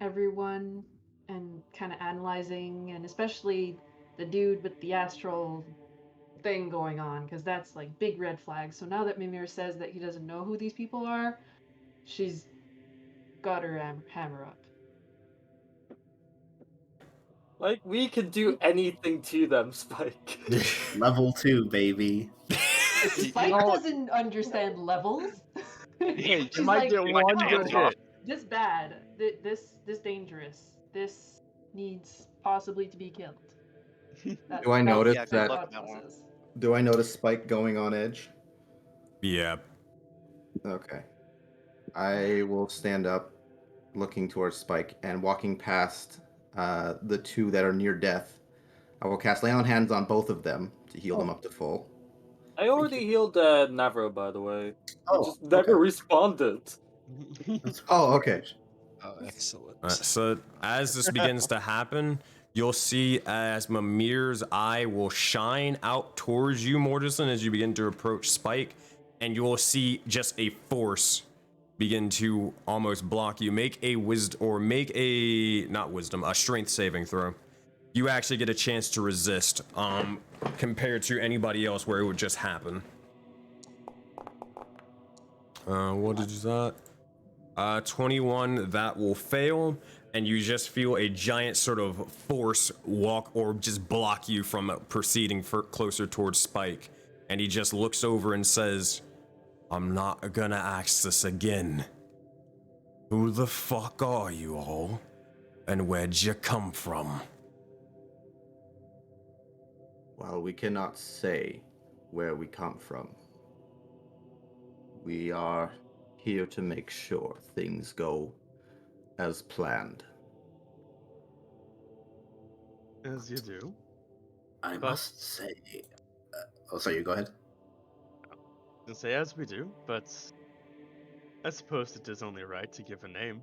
everyone and kind of analyzing, and especially the dude with the astral thing going on, because that's like big red flag. So now that Mimir says that he doesn't know who these people are, she's got her hammer up. Like, we can do anything to them, Spike. Level 2, baby. Spike know- doesn't understand levels. Hey, you She's might like, get like one a good dance off. hit. this bad, this dangerous, this needs possibly to be killed. Do I notice Yeah, that- look at that one. Do I notice Spike going on edge? Yeah. Okay. I will stand up, looking towards Spike, and walking past the two that are near death. I will cast Lay on Hands on both of them to heal them up to full. I already healed Mavro, by the way. Oh, Just never okay. responded. Oh, okay. Oh, excellent. So as this begins to happen, you'll see as Mimir's eye will shine out towards you, Mortison, as you begin to approach Spike, and you will see just a force begin to almost block you. Make a strength saving throw. You actually get a chance to resist, compared to anybody else where it would just happen. What is that? 21, that will fail, and you just feel a giant sort of force walk or just block you from proceeding closer towards Spike. And he just looks over and says, I'm not gonna ask this again. Who the fuck are you all? And where'd you come from? Well, we cannot say where we come from. We are here to make sure things go as planned. As you do. I But- must say... oh, sorry, you go ahead. And say as we do, but I suppose it is only right to give a name.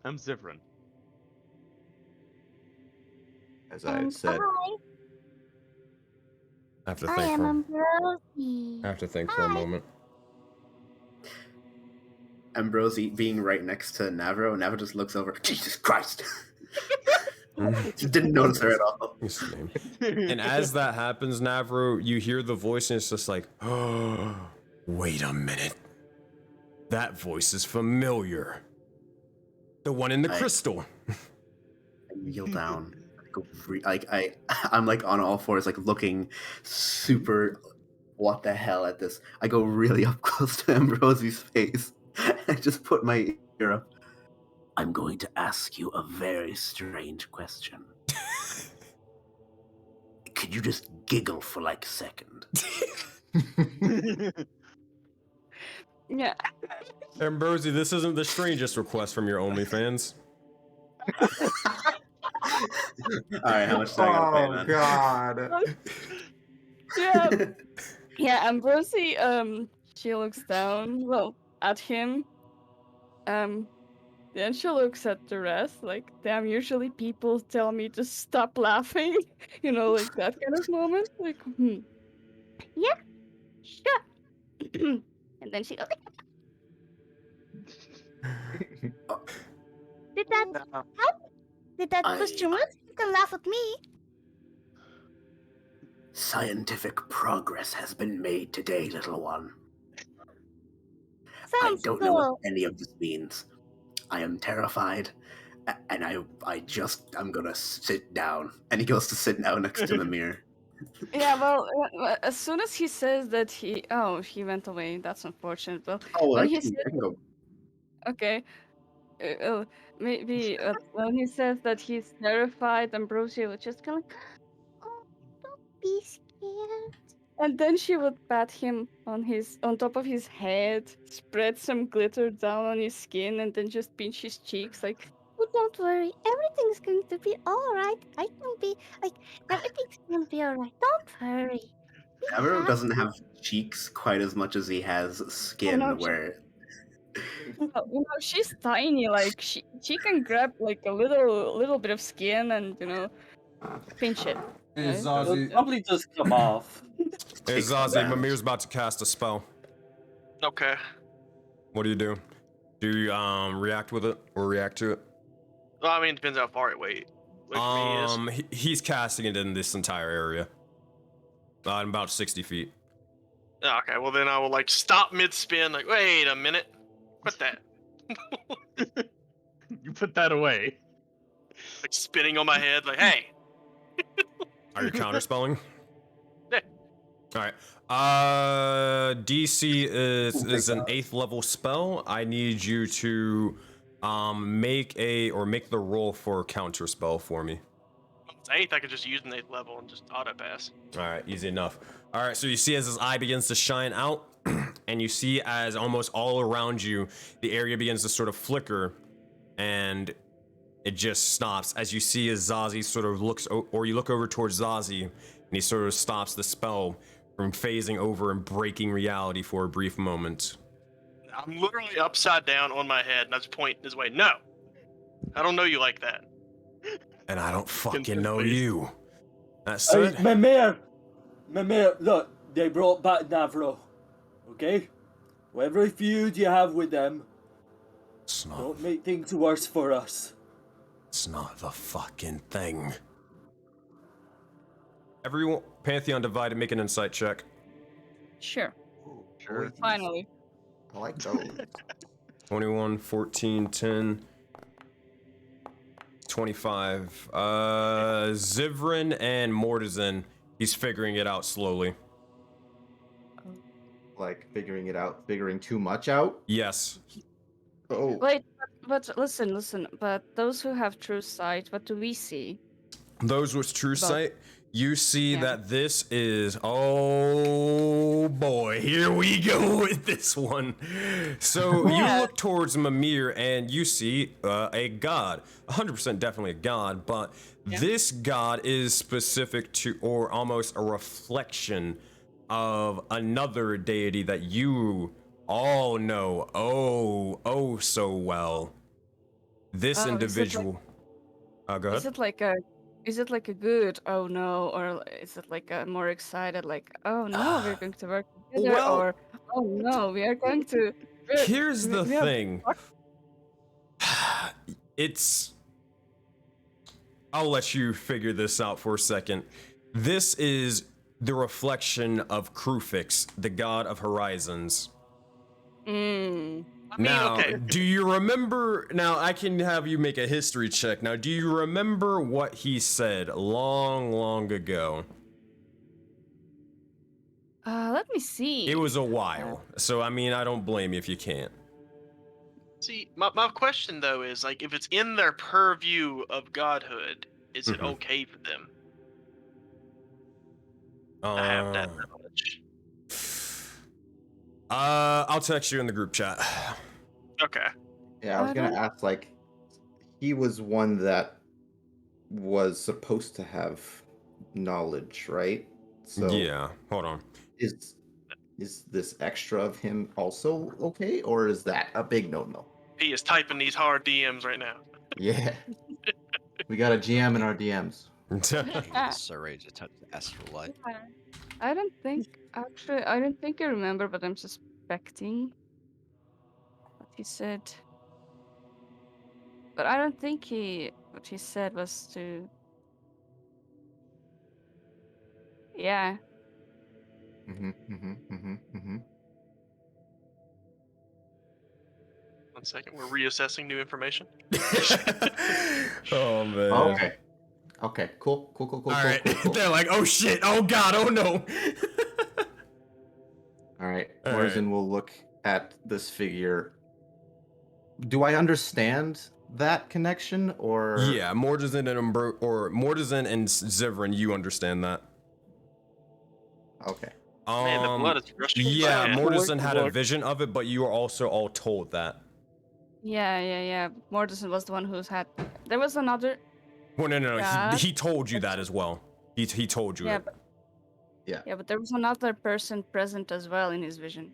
I'm Zivran. As I And had said, I have to I think am for Ambrosie. I have to think for a Hi. moment. Ambrosie being right next to Mavro, Mavro just looks over. Jesus Christ! Just didn't notice her at all. What's his name? And as that happens, Mavro, you hear the voice and it's just like, oh, wait a minute. That voice is familiar. The one in the crystal. I kneel down. I'm like on all fours, like looking super. What the hell at this? I go really up close to Ambrosie's face. I just put my ear up. I'm going to ask you a very strange question. Could you just giggle for like a second? Yeah. Ambrosie, this isn't the strangest request from your OnlyFans. Alright, how much do I gotta pay, man? God. Yeah. Yeah, Ambrosie, she looks down, well, at him. Then she looks at the rest, like, damn, usually people tell me to stop laughing. You know, like that kind of moment. Like, yeah, sure. And then she goes, Did that No. help? Did that I- boost your mood? You can laugh at me. Scientific progress has been made today, little one. I Sounds don't know what cool. any of this means. I am terrified, and I'm gonna sit down. And he goes to sit down next to Mimir. yeah, well, as soon as he says that he went away. That's unfortunate. But Oh, when I he can, said, I can go. okay, maybe when he says that he's terrified, Ambrosia was just kind of like, Oh, don't be scared. and then she would pat him on top of his head, spread some glitter down on his skin, and then just pinch his cheeks like, Oh, don't worry. Everything's going to be all right. I can be like everything's going to be all right. Don't worry. Be Mavro happy. doesn't have cheeks quite as much as he has skin, no, where she's tiny. Like she can grab like a little bit of skin and pinch it. Hey, right? It'll probably just come off. Hey, Takes Zazie, damage. Mimir's about to cast a spell. Okay. What do you do? Do you react with it or react to it? Well, I mean, it depends how far away from me he is. He's casting it in this entire area. In about 60 feet. Okay, well then I will like stop mid-spin. Like, wait a minute. Quit that. You put that away. Like spinning on my head. Like, hey. Are you counterspelling? Yeah. All right. DC is an 8th level spell. I need you to make the roll for counterspell for me. It's 8th. I could just use an 8th level and just auto pass. All right, easy enough. All right, so you see as his eye begins to shine out, and you see as almost all around you, the area begins to sort of flicker, and it just stops. As you see as Zazie sort of looks, or you look over towards Zazie, and he sort of stops the spell from phasing over and breaking reality for a brief moment. I'm literally upside down on my head, and I just point his way. No, I don't know you like that. And I don't fucking know Please. you. That's it. Mimir, look, they brought back Mavro. Okay? Whatever feud you have with them, It's not, don't make things worse for us. it's not the fucking thing. Everyone, Pantheon Divided, make an insight check. Sure. Sure. Finally. I like those. 21, 14, 10, 25. Zivrin and Mortisan, he's figuring it out slowly. Like figuring it out, figuring too much out. Yes. Oh, Wait, but listen. But those who have true sight, what do we see? Those with true sight, you see Yeah. that this is, oh boy, here we go with this one. So Yeah. you look towards Mimir and you see a god, 100% definitely a god, but this god is specific to, or almost a reflection of another deity that you all know oh so well. This Oh, is it like- individual. Go ahead. Is it like a good oh no, or is it like a more excited like oh no we're going to work together, well- or oh no we are going to Here's the we have- thing. I'll let you figure this out for a second. This is the reflection of Krufix, the god of horizons. I mean, Now, okay. do you remember? Now, I can have you make a history check. Now, do you remember what he said long ago? Let me see. It was a while. So, I mean, I don't blame you if you can't. See, my question though is like, if it's in their purview of godhood, is it Mhm. okay for them to have that knowledge? I'll text you in the group chat. Okay. Yeah, I was gonna ask, like, he was one that was supposed to have knowledge, right? So Yeah, hold on. is this extra of him also okay, or is that a big no-no? He is typing these hard DMs right now. Yeah. We got a GM in our DMs. Ingot is so ready to touch the astral light. Yeah. I don't think actually I don't think I remember, but I'm suspecting what he said. But I don't think what he said was to yeah. One second, we're reassessing new information. Oh man. Okay. Okay. Cool. All right. They're like, oh shit. Oh god. Oh no. All right. All Morrison will look at this figure. Do I understand that connection, or? Yeah, Mortizen and Mortizen and Zivrin, you understand that. Okay. Man, the blood is rushing. Yeah, fast. Mortizen had a vision of it, but you were also all told that. Yeah. Mortensen was the one who's had. There was another. Well, no. Yeah. He told you that as well. He told you Yeah, it. but, Yeah. yeah, but there was another person present as well in his vision.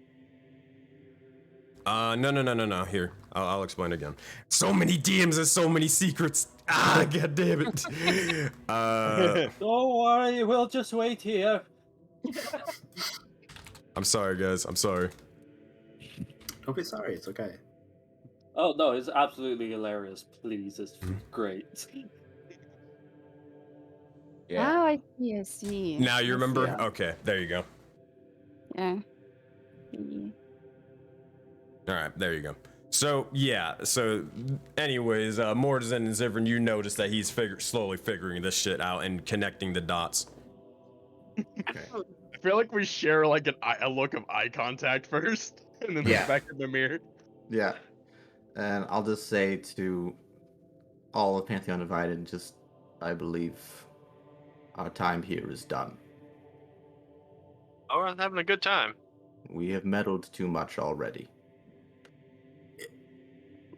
No. Here, I'll explain again. So many DMs and so many secrets. Ah, god damn it. Don't worry, we'll just wait here. I'm sorry, guys. I'm sorry. Don't be sorry. It's okay. Oh no, it's absolutely hilarious. Please, it's great. Yeah. Oh, I see. Now you I remember? see. Okay, there you go. Yeah. All right, there you go. So yeah, anyways, Mortizen and Zivrin, you notice that he's slowly figuring this shit out and connecting the dots. Okay. I feel like we share like a look of eye contact first, and then Yeah. look back in the mirror. Yeah. And I'll just say to all of Pantheon Divided, just, I believe our time here is done. Oh, I'm having a good time. We have meddled too much already.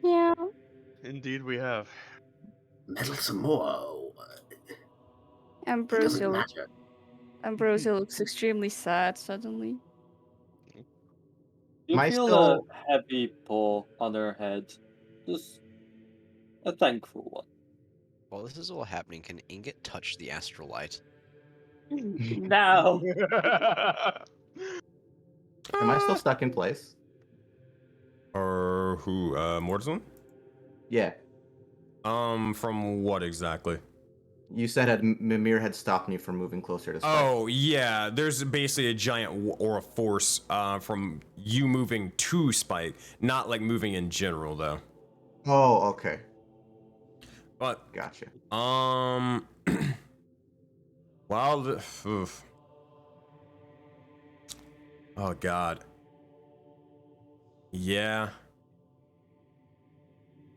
Yeah. Indeed, we have. Meddle some more. It Ambrosie doesn't looks, matter. Ambrosie looks extremely sad suddenly. You Am I feel still- a heavy pull on her head. Just a thankful one. While this is all happening, can Ingot touch the astral light? No. Am I still stuck in place? Or who? Mortizen? Yeah. From what exactly? You said Mimir had stopped me from moving closer to Spike. Oh yeah, there's basically a giant aura force from you moving to Spike, not like moving in general though. Oh, okay. But Gotcha. well, oof. Oh god. Yeah.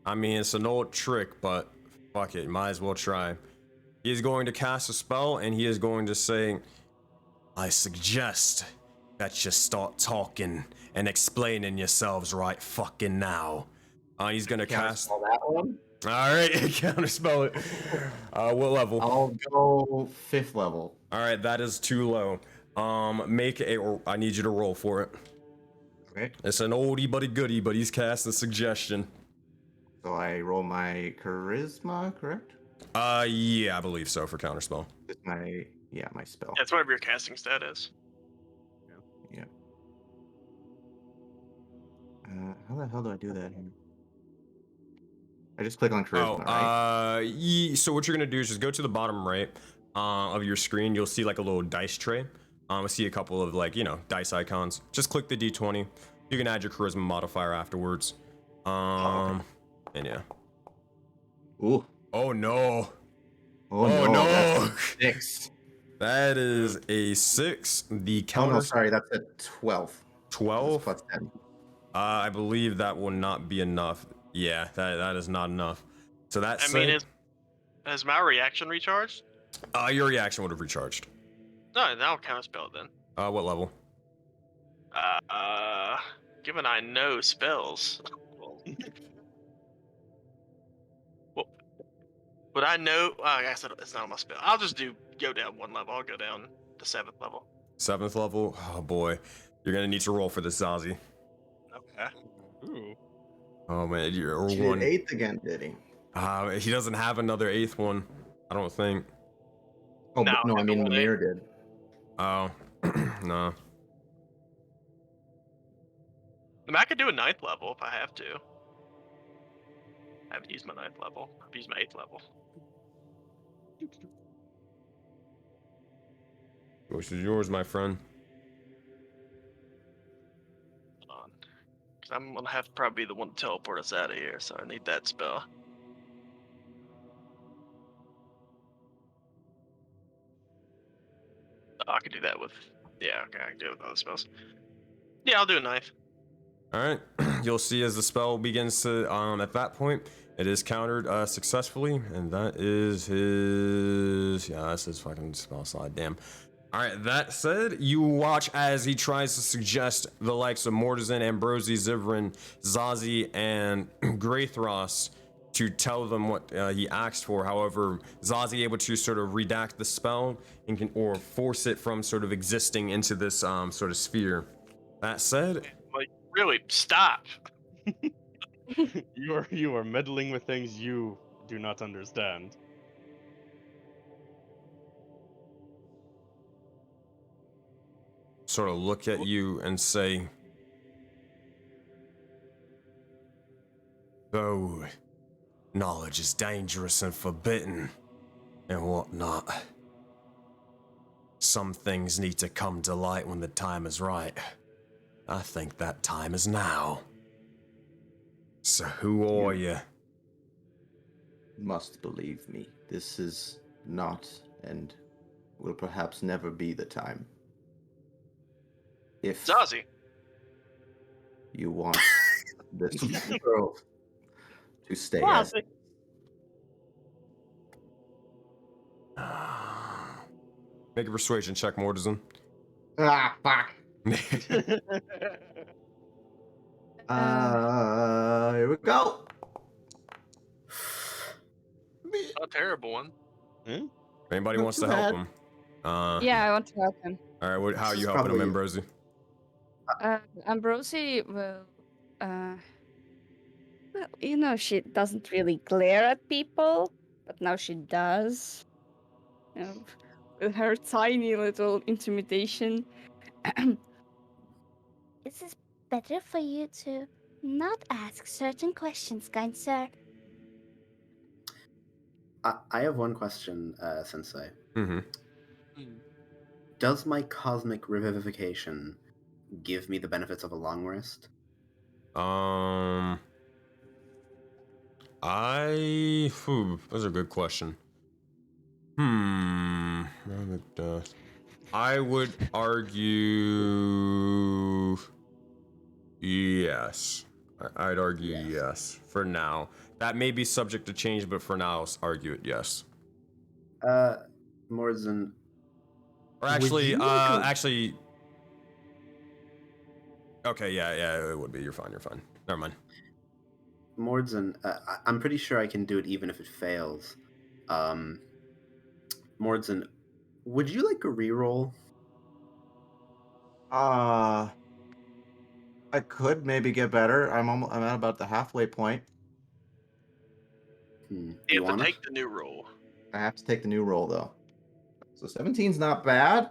I mean, it's an old trick, but fuck it, might as well try. He is going to cast a spell, and he is going to say, I suggest that you start talking and explaining yourselves right fucking now. He's gonna cast... Counterspell that one? Alright, counterspell it. What level? I'll go 5th level. Alright, that is too low. I need you to roll for it. Okay. It's an oldie but a goodie, but he's casting suggestion. So I roll my charisma, correct? Yeah, I believe so for counterspell. It's my spell. That's whatever your casting stat is. Yeah. How the hell do I do that here? I just click on charisma, right? So what you're gonna do is just go to the bottom right of your screen. You'll see like a little dice tray. I see a couple of like, dice icons. Just click the D20. You can add your charisma modifier afterwards. Okay. And yeah. Ooh. Oh no. Oh no. That's a 6. That is a 6. The Oh counter. no, sorry, that's a 12. 12. Plus 10. I believe that will not be enough. Yeah, that is not enough. So that's. I mean, has my reaction recharged? Your reaction would have recharged. No, now count spell then. What level? given I know spells, well, would I know? I guess it's not on my spell. I'll just go down one level. I'll go down to 7th level. 7th level? Oh boy. You're gonna need to roll for this, Zazie. Okay. Ooh. Oh man, you're She one. did 8th again, did he? He doesn't have another 8th one. I don't think. Oh, No, no, I mean the 1/8. Mimir did. Oh, no. I mean, I could do a 9th level if I have to. I haven't used my 9th level. I've used my 8th level. Which is yours, my friend. Hold on. 'Cause I'm gonna have to probably be the one to teleport us out of here, so I need that spell. Oh, I could do that with. Yeah, okay, I can do it with other spells. Yeah, I'll do a 9th. All right. You'll see as the spell begins to, at that point, it is countered successfully, and that is his. Yeah, that's his fucking spell slide. Damn. All right. That said, you watch as he tries to suggest the likes of Mortisan, Ambrosie, Zivrin, Zazie, and Graythros to tell them what he asked for. However, Zazie able to sort of redact the spell and can, or force it from sort of existing into this sort of sphere. That said, Like, really, stop. You are meddling with things you do not understand. sort of look at you and say, though knowledge is dangerous and forbidden and whatnot, some things need to come to light when the time is right. I think that time is now. So who are you? Must believe me. This is not and will perhaps never be the time. If Zazie. you want this world to stay as Classic. Make a persuasion check, Mortisan. Ah, fuck. Here we go. Not a terrible one. Anybody Not wants too to help bad. him? Yeah, I want to help him. All right, how are This you is helping him, probably- Ambrosie? Ambrosie will, well, you know, she doesn't really glare at people, but now she does. You know, with her tiny little intimidation. Is it better for you to not ask certain questions, kind sir? I have one question, Sensei. Mm-hmm. Does my cosmic revivification give me the benefits of a long rest? That's a good question. I would argue yes. I'd argue yes for now. That may be subject to change, but for now, I'll argue it yes. More than Or actually, you like a- actually. Okay, yeah, it would be. You're fine. Never mind. Mordzen, I'm pretty sure I can do it even if it fails. Mordzen, would you like a reroll? I could maybe get better. I'm at about the halfway point. You You have to wanna? take the new roll. I have to take the new roll though. So 17's not bad.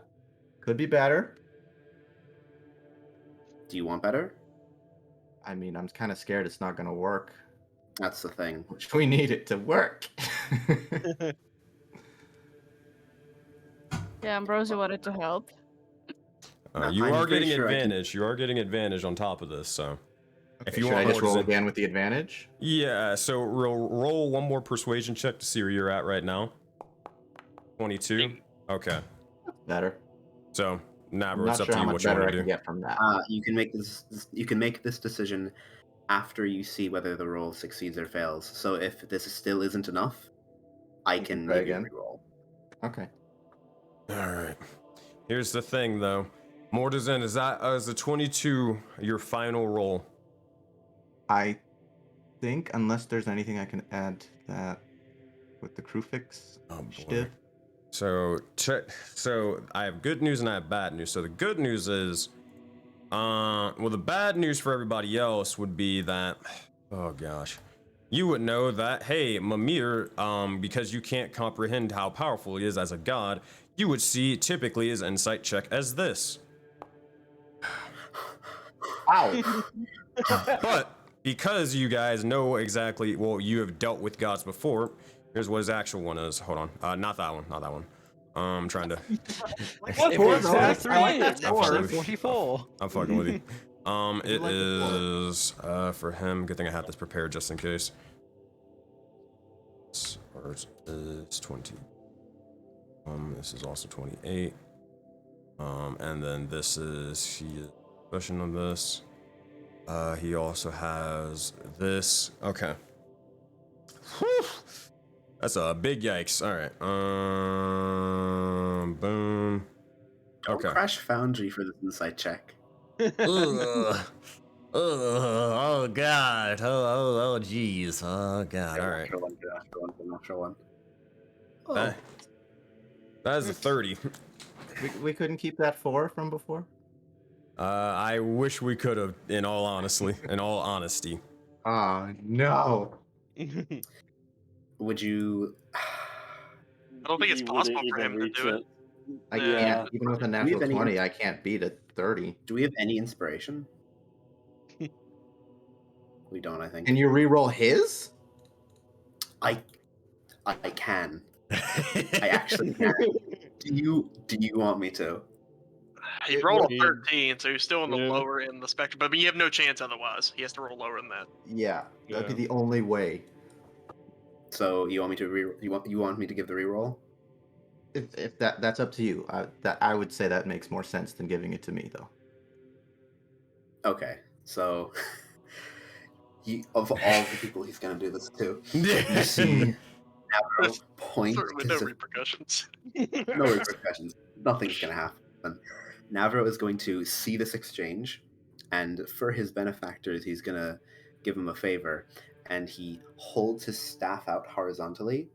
Could be better. Do you want better? I mean, I'm kind of scared it's not going to work. That's the thing. Which we need it to work. Yeah, Ambrosie wanted to help. You I'm are pretty getting sure I can- advantage. You are getting advantage on top of this. So, if you Should want I just roll Mortisan- again with the advantage? Yeah. So roll one more persuasion check to see where you're at right now. 22. Okay. Better. So, I'm Mavro, not it's up sure to how you much what you better want I to can do. get from that. You can make this. You can make this decision after you see whether the roll succeeds or fails. So if this still isn't enough, I can try maybe again. reroll. Okay. All right. Here's the thing, though. Mortizen, is the 22 your final roll? I think, unless there's anything I can add to that with the crew fix initiative. So I have good news and I have bad news. So the good news is, well, the bad news for everybody else would be that, oh gosh, you would know that, hey, Mimir, because you can't comprehend how powerful he is as a god, you would see typically his insight check as this. Ow! But because you guys know exactly, well, you have dealt with gods before, here's what his actual one is. Hold on. Not that one. I'm trying to. It was 43. It's actually Absolutely. 44. I'm fucking with you. It is for him. Good thing I had this prepared just in case. Ours is 20. This is also 28. And then this is version of this. He also has this. Okay. Whew. That's a big yikes. All right. Boom. Okay. Crash Foundry for this insight check. Ugh. Oh god. Oh jeez. Oh god. All right. Natural one. That is a 30. We couldn't keep that 4 from before? I wish we could have, in all honesty. Ah, no. Would you? I don't think it's He possible wouldn't for even him to reach do it. it. I Yeah. can't, even with a natural any- 20, I can't beat a 30. Do we have any inspiration? We don't, I think. Can you re-roll his? I can. I actually can. Do you want me to? He rolled a 13, so he's still in the lower end of the spectrum. But I mean, you have no chance otherwise. He has to roll lower than that. Yeah, that'd be the only way. So you want me to you want me to give the reroll? If that's up to you. I would say that makes more sense than giving it to me, though. Okay, so of all the people he's gonna do this to, you see Mavro point. Certainly no repercussions. No repercussions. Nothing's gonna happen. Mavro is going to see this exchange, and for his benefactors, he's gonna give him a favor, and he holds his staff out horizontally,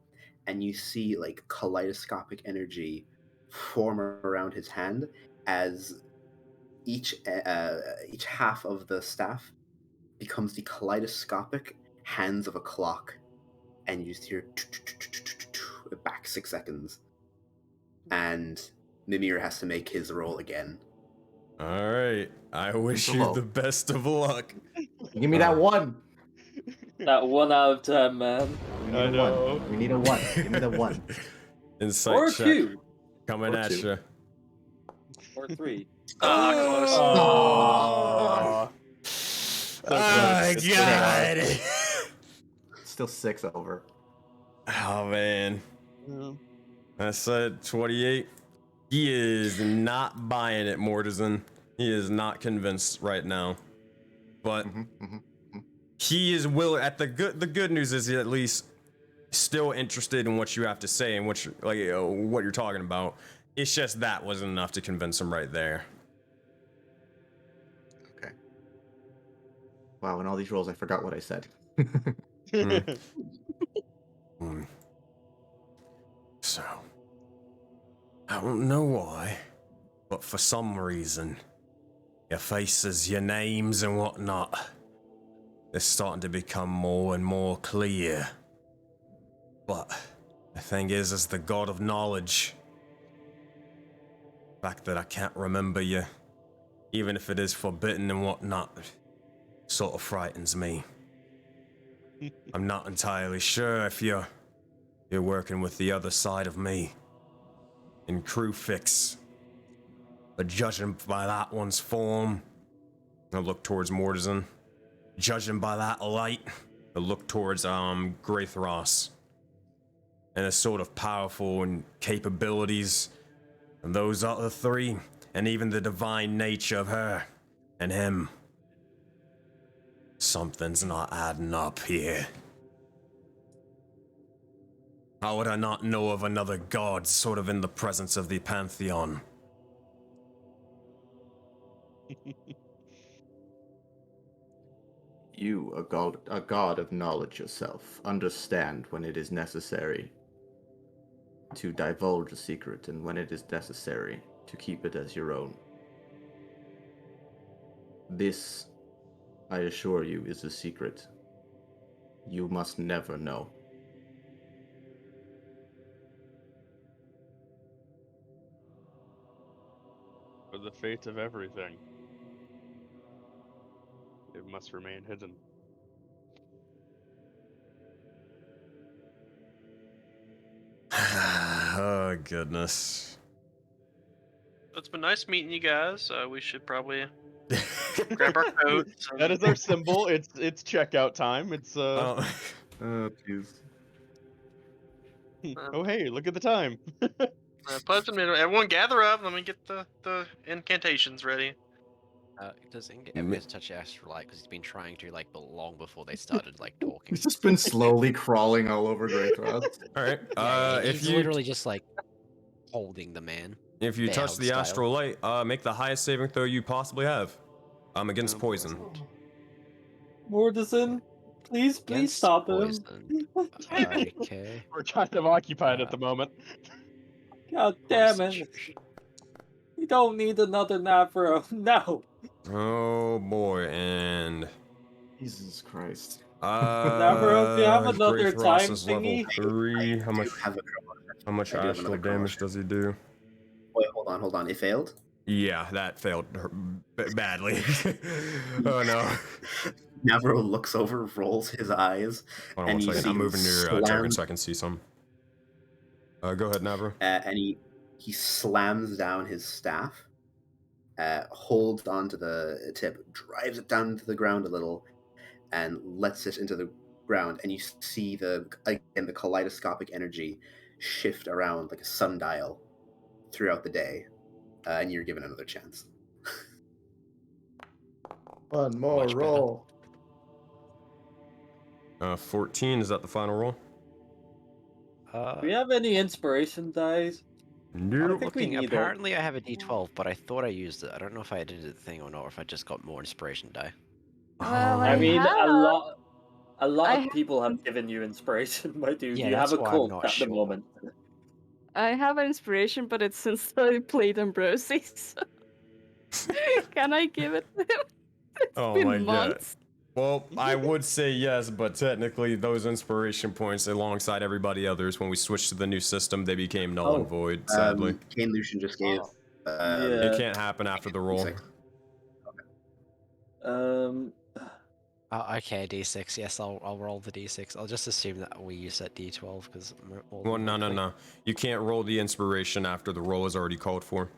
and you see like kaleidoscopic energy form around his hand as each half of the staff becomes the kaleidoscopic hands of a clock, and you hear back 6 seconds, and Mimir has to make his roll again. All right. I wish you the best of luck. Give me that 1. That 1 out of 10, man. I know. We need a 1. Give me the 1. Insight Or check 2. coming at you. Or 3. Close. Oh, God. Still 6 over. Oh, man. I said 28. He is not buying it, Mortizen. He is not convinced right now. But he is willing. The good news is he at least still interested in what you have to say and what you're talking about. It's just that wasn't enough to convince him right there. Okay. Wow, in all these rolls, I forgot what I said. So, I don't know why, but for some reason, your faces, your names and whatnot, they're starting to become more and more clear. But the thing is, as the god of knowledge, the fact that I can't remember you, even if it is forbidden and whatnot, sort of frightens me. I'm not entirely sure if you're working with the other side of me in crew fix, but judging by that one's form, I look towards Mortizen. Judging by that light, I look towards Graithros and his sort of powerful and capabilities, and those other 3, and even the divine nature of her and him. Something's not adding up here. How would I not know of another god sort of in the presence of the Pantheon? You, a god of knowledge yourself, understand when it is necessary to divulge a secret and when it is necessary to keep it as your own. This, I assure you, is a secret you must never know. For the fate of everything, it must remain hidden. Oh, goodness. It's been nice meeting you guys. We should probably grab our coats. That is our symbol. It's checkout time. It's Oh. Oh, jeez. oh hey, look at the time. Everyone gather up. Let me get the incantations ready. Does Inget ever get to touch the astral light? Because he's been trying to like long before they started like talking. He's just been slowly crawling all over Greycross. All right. He's literally just like holding the man. If you bear touch hug the style. astral light, make the highest saving throw you possibly have. Against poison. Mortison, please Against stop poison. him. Okay. We're kind of occupied at the moment. God damn it. You don't need another Mavro. No. Oh boy, and Jesus Christ. Mavro, do you have another Great Ross time is level thingy? 3. How much I do have astral another damage does he do? Wait, hold on. It failed? Yeah, that failed badly. Oh no. Mavro looks over, rolls his eyes, Hold on and one you second. see I'm him moving your token slam- so I can see some. Go ahead, Navro. and he slams down his staff, holds onto the tip, drives it down to the ground a little, and lets it into the ground. And you see the kaleidoscopic energy shift around like a sundial throughout the day, and you're given another chance. One more Much better. roll. 14, is that the final roll? Do we have any inspiration dice? I'm Nope. looking. need Apparently, I have a D12, but I thought I used it. I don't know if I edited the thing or not, or if I just got more inspiration die. Well, I mean, a lot I of people have given you inspiration, my dude. Yeah, you have that's a why I'm cult not at the sure. moment. I have an inspiration, but it's since I played Ambrosie. So can I give it to him? It's Oh been my god. months. Well, I would say yes, but technically those inspiration points alongside everybody others, when we switched to the new system, they became null and void, sadly. Kane Lucian just gave. It can't happen after the roll. Okay, D6. Yes, I'll roll the D6. I'll just assume that we use that D12 because. Well, no. You can't roll the inspiration after the roll is already called for.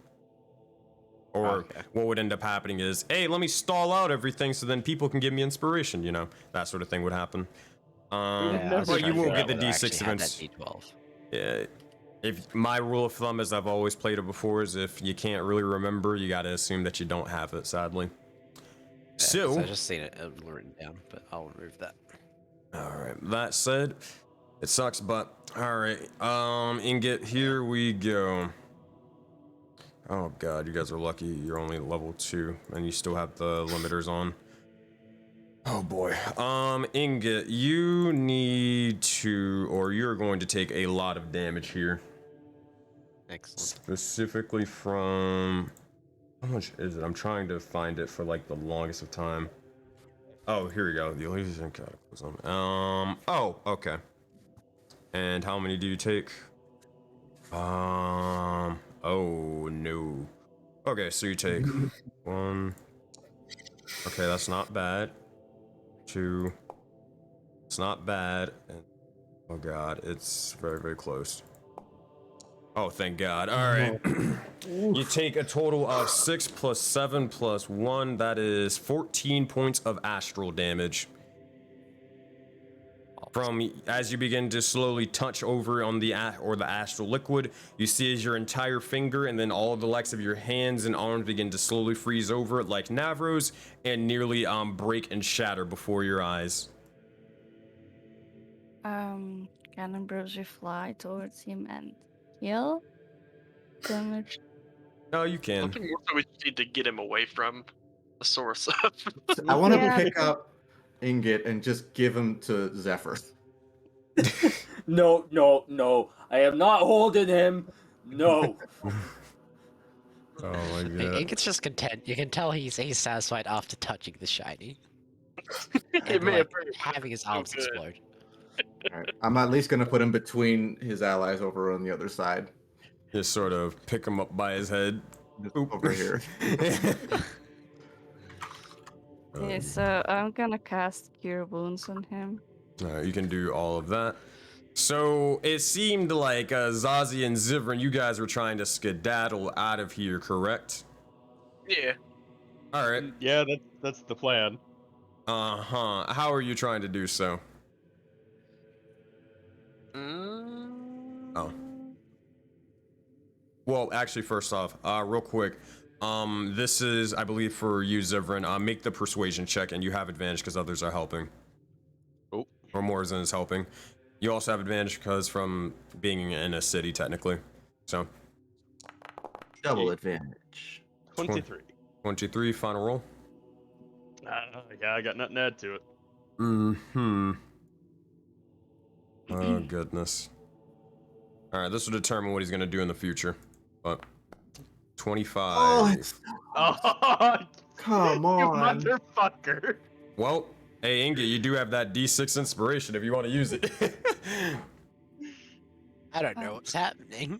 Or what would end up happening is, hey, let me stall out everything so then people can give me inspiration, you know? That sort of thing would happen. But you will get the D6 events. Yeah. If my rule of thumb, as I've always played it before, is if you can't really remember, you gotta assume that you don't have it, sadly. So I just seen it written down, but I'll remove that. Alright, that said, it sucks, but alright. Ingot, here we go. Oh god, you guys are lucky. You're only level 2, and you still have the limiters on. Oh boy. Ingot, you need to, or you're going to take a lot of damage here. Excellent. Specifically from, how much is it? I'm trying to find it for like the longest of time. Oh, here we go. The illusion cataclysm. Oh, okay. And how many do you take? Oh no. Okay, so you take 1. Okay, that's not bad. 2. It's not bad. And oh god, it's very, very close. Oh, thank god. Alright. You take a total of 6 plus 7 plus 1. That is 14 points of astral damage. From as you begin to slowly touch over on the astral liquid, you see as your entire finger and then all of the likes of your hands and arms begin to slowly freeze over like Navro's and nearly break and shatter before your eyes. Can Ambrosie fly towards him and heal damage? No, you can. I think more so we just need to get him away from the source of. I want to Yeah, pick up Ingot and just give him to Zephyr. No, no, no. I am not holding him. No. Oh my Ingot's just content. You can tell he's satisfied after touching the shiny. It And may like appear having his so arms good. explode. Alright, I'm at least gonna put him between his allies over on the other side. Just sort of pick him up by his head. Just Oop. over here. Okay, so I'm gonna cast Cure Wounds on him. You can do all of that. So it seemed like Zazie and Zivrin, you guys were trying to skedaddle out of here, correct? Yeah. All right. Yeah, that's the plan. Uh-huh. How are you trying to do so? Oh. Well, actually, first off, real quick, this is, I believe, for you, Zivrin. Make the persuasion check, and you have advantage because others are helping. Oh. Or Morrison is helping. You also have advantage because from being in a city, technically. So. Double advantage. 23. 23, final roll. Yeah, I got nothing to add to it. Mm-hmm. Oh, goodness. All right, this will determine what he's going to do in the future. But 25. Oh, Come you on. motherfucker. Well, hey, Inga, you do have that D6 inspiration if you want to use it. I don't know what's happening.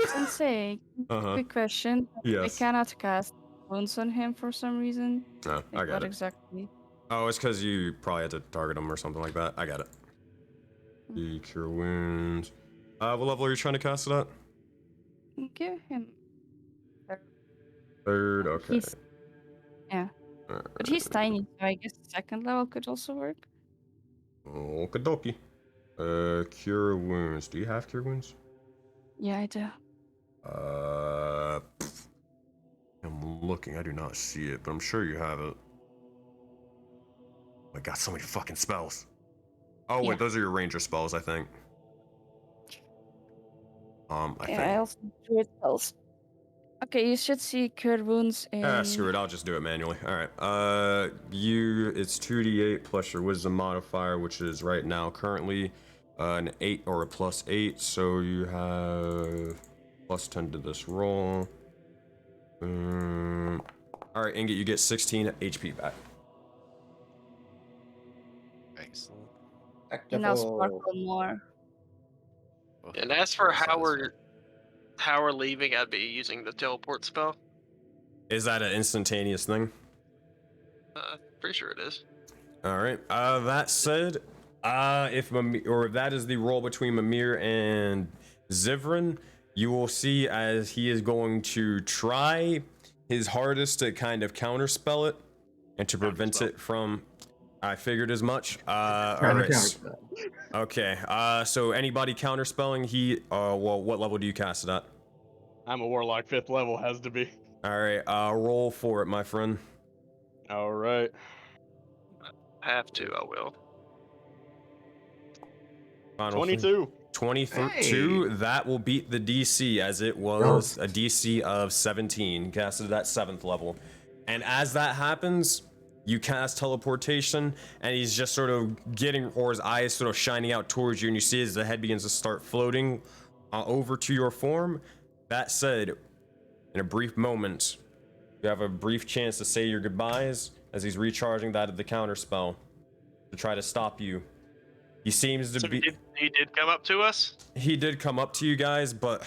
Sensei, Uh-huh. quick question. Yes. I cannot cast wounds on him for some reason. Oh, I Like, got what it. exactly? Oh, it's because you probably had to target him or something like that. I got it. The cure wounds. What level are you trying to cast it at? Give him. Third, okay. Yeah. But he's tiny, so I guess second level could also work. Okie dokie. Cure wounds. Do you have cure wounds? Yeah, I do. I'm looking. I do not see it, but I'm sure you have it. I got so many fucking spells. Oh wait, Yeah. those are your ranger spells, I think. I Yeah, think. I also do it spells. Okay, you should see Cure Wounds in... Screw it. I'll just do it manually. All right. It's 2d8 plus your wisdom modifier, which is right now currently an 8 or a +8. So you have +10 to this roll. All right, Ingot, you get 16 HP back. Excellent. Now sparkle more. And as for how we're leaving, I'd be using the teleport spell. Is that an instantaneous thing? Pretty sure it is. All right. That said, if that is the roll between Mimir and Zivrin, you will see as he is going to try his hardest to kind of counterspell it and to prevent it from. I figured as much. All right. Okay. So anybody counterspelling, what level do you cast it at? I'm a warlock, 5th level, has to be. All right. Roll for it, my friend. All right. Have to, I will. Final 22. 22. Hey. That will beat the DC as it was a DC of 17, casted at 7th level. And as that happens, you cast teleportation, and he's just sort of his eyes sort of shining out towards you, and you see as the head begins to start floating over to your form. That said, in a brief moment, you have a brief chance to say your goodbyes as he's recharging that of the counter spell to try to stop you. He seems to be. He did come up to us? He did come up to you guys, but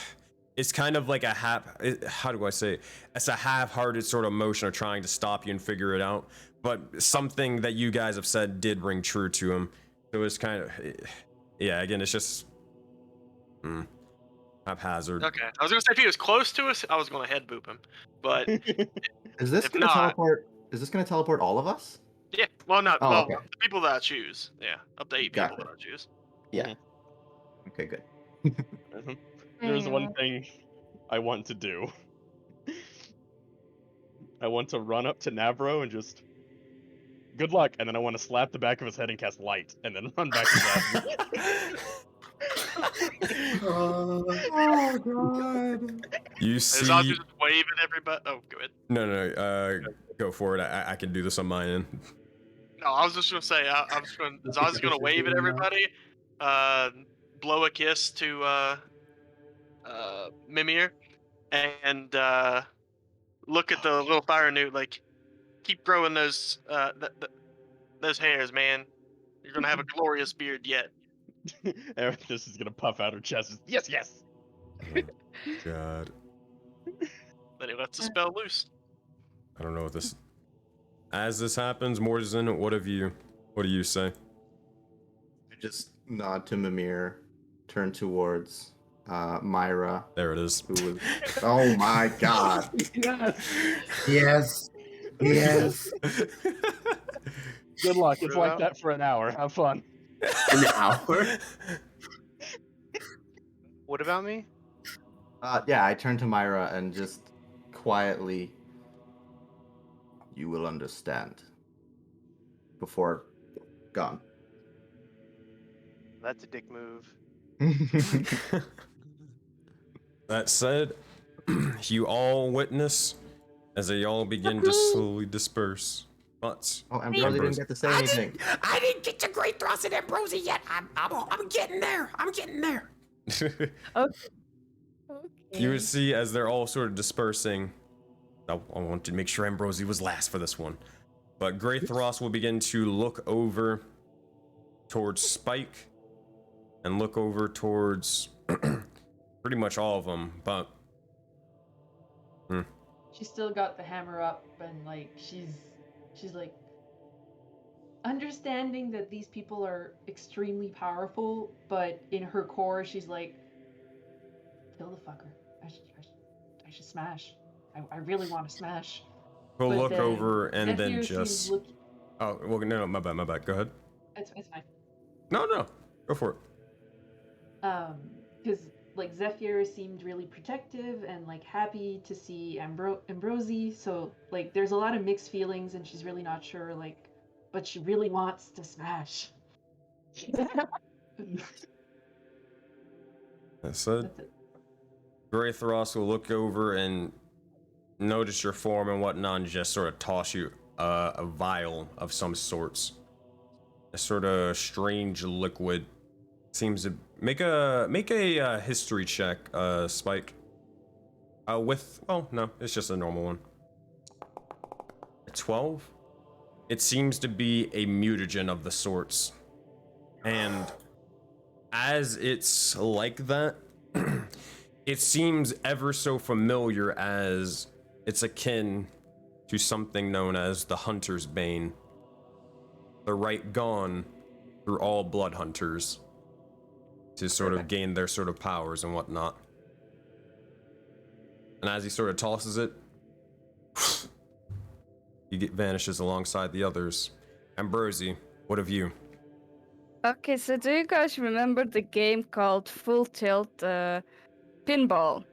it's kind of like how do I say it? It's a half-hearted sort of motion of trying to stop you and figure it out. But something that you guys have said did ring true to him. It was kind of, yeah, again, it's just haphazard. Okay. I was going to say if he was close to us, I was going to head boop him. But is this going to teleport? Is this going to teleport all of us? Yeah. Well, not okay. The people that I choose. Yeah. Up to 8 people that I choose. Yeah. Okay, good. There's one thing I want to do. I want to run up to Mavro and just good luck, and then I want to slap the back of his head and cast light, and then run back to Mavro. Oh god. You Is see. Ozzy just waving everybody? Oh, go ahead. No, go for it. I can do this on my end. No, I was just gonna say, I was going. Is Ozzy gonna wave at everybody? Blow a kiss to Mimir, and look at the little fire newt. Like, keep growing those those hairs, man. You're gonna have a glorious beard yet. This is gonna puff out her chest. Yes, yes. Oh, God. Then he lets the spell loose. I don't know what this. As this happens, Morrison, what do you say? I just nod to Mimir, turn towards Myra. There it is. Who was? Oh my god. Yes. Yes. Good luck. It's like that for an hour. Have fun. An hour? What about me? Yeah, I turn to Myra and just quietly, you will understand. Before gone. That's a dick move. That said, you all witness as they all begin to slowly disperse. But Oh, Ambrosie didn't get to say anything. I didn't get to Great Thrust and Ambrosie yet. I'm getting there. I'm getting there. Okay. you would see as they're all sort of dispersing. I want to make sure Ambrosie was last for this one. But Greythros will begin to look over towards Spike and look over towards pretty much all of them, but She's still got the hammer up, and like she's like understanding that these people are extremely powerful, but in her core she's like, kill the fucker. I should smash. I really want to smash. we'll But look then over and Zephyr then seems just. look- Oh, well, no, my bad. Go ahead. It's fine. No, go for it. Because like Zephyr seemed really protective and like happy to see Ambrosie, so like there's a lot of mixed feelings, and she's really not sure, like, but she really wants to smash. That said, That's it. Greythros will look over and notice your form and whatnot, and just sort of toss you a vial of some sorts. A sort of strange liquid. Seems to make a history check, Spike. No, it's just a normal one. 12. It seems to be a mutagen of the sorts, and as it's like that, it seems ever so familiar, as it's akin to something known as the Hunter's Bane. The right gone through all blood hunters to sort of gain their sort of powers and whatnot. And as he sort of tosses it, vanishes alongside the others. Ambrosie, what of you? Okay, so do you guys remember the game called Full Tilt Pinball?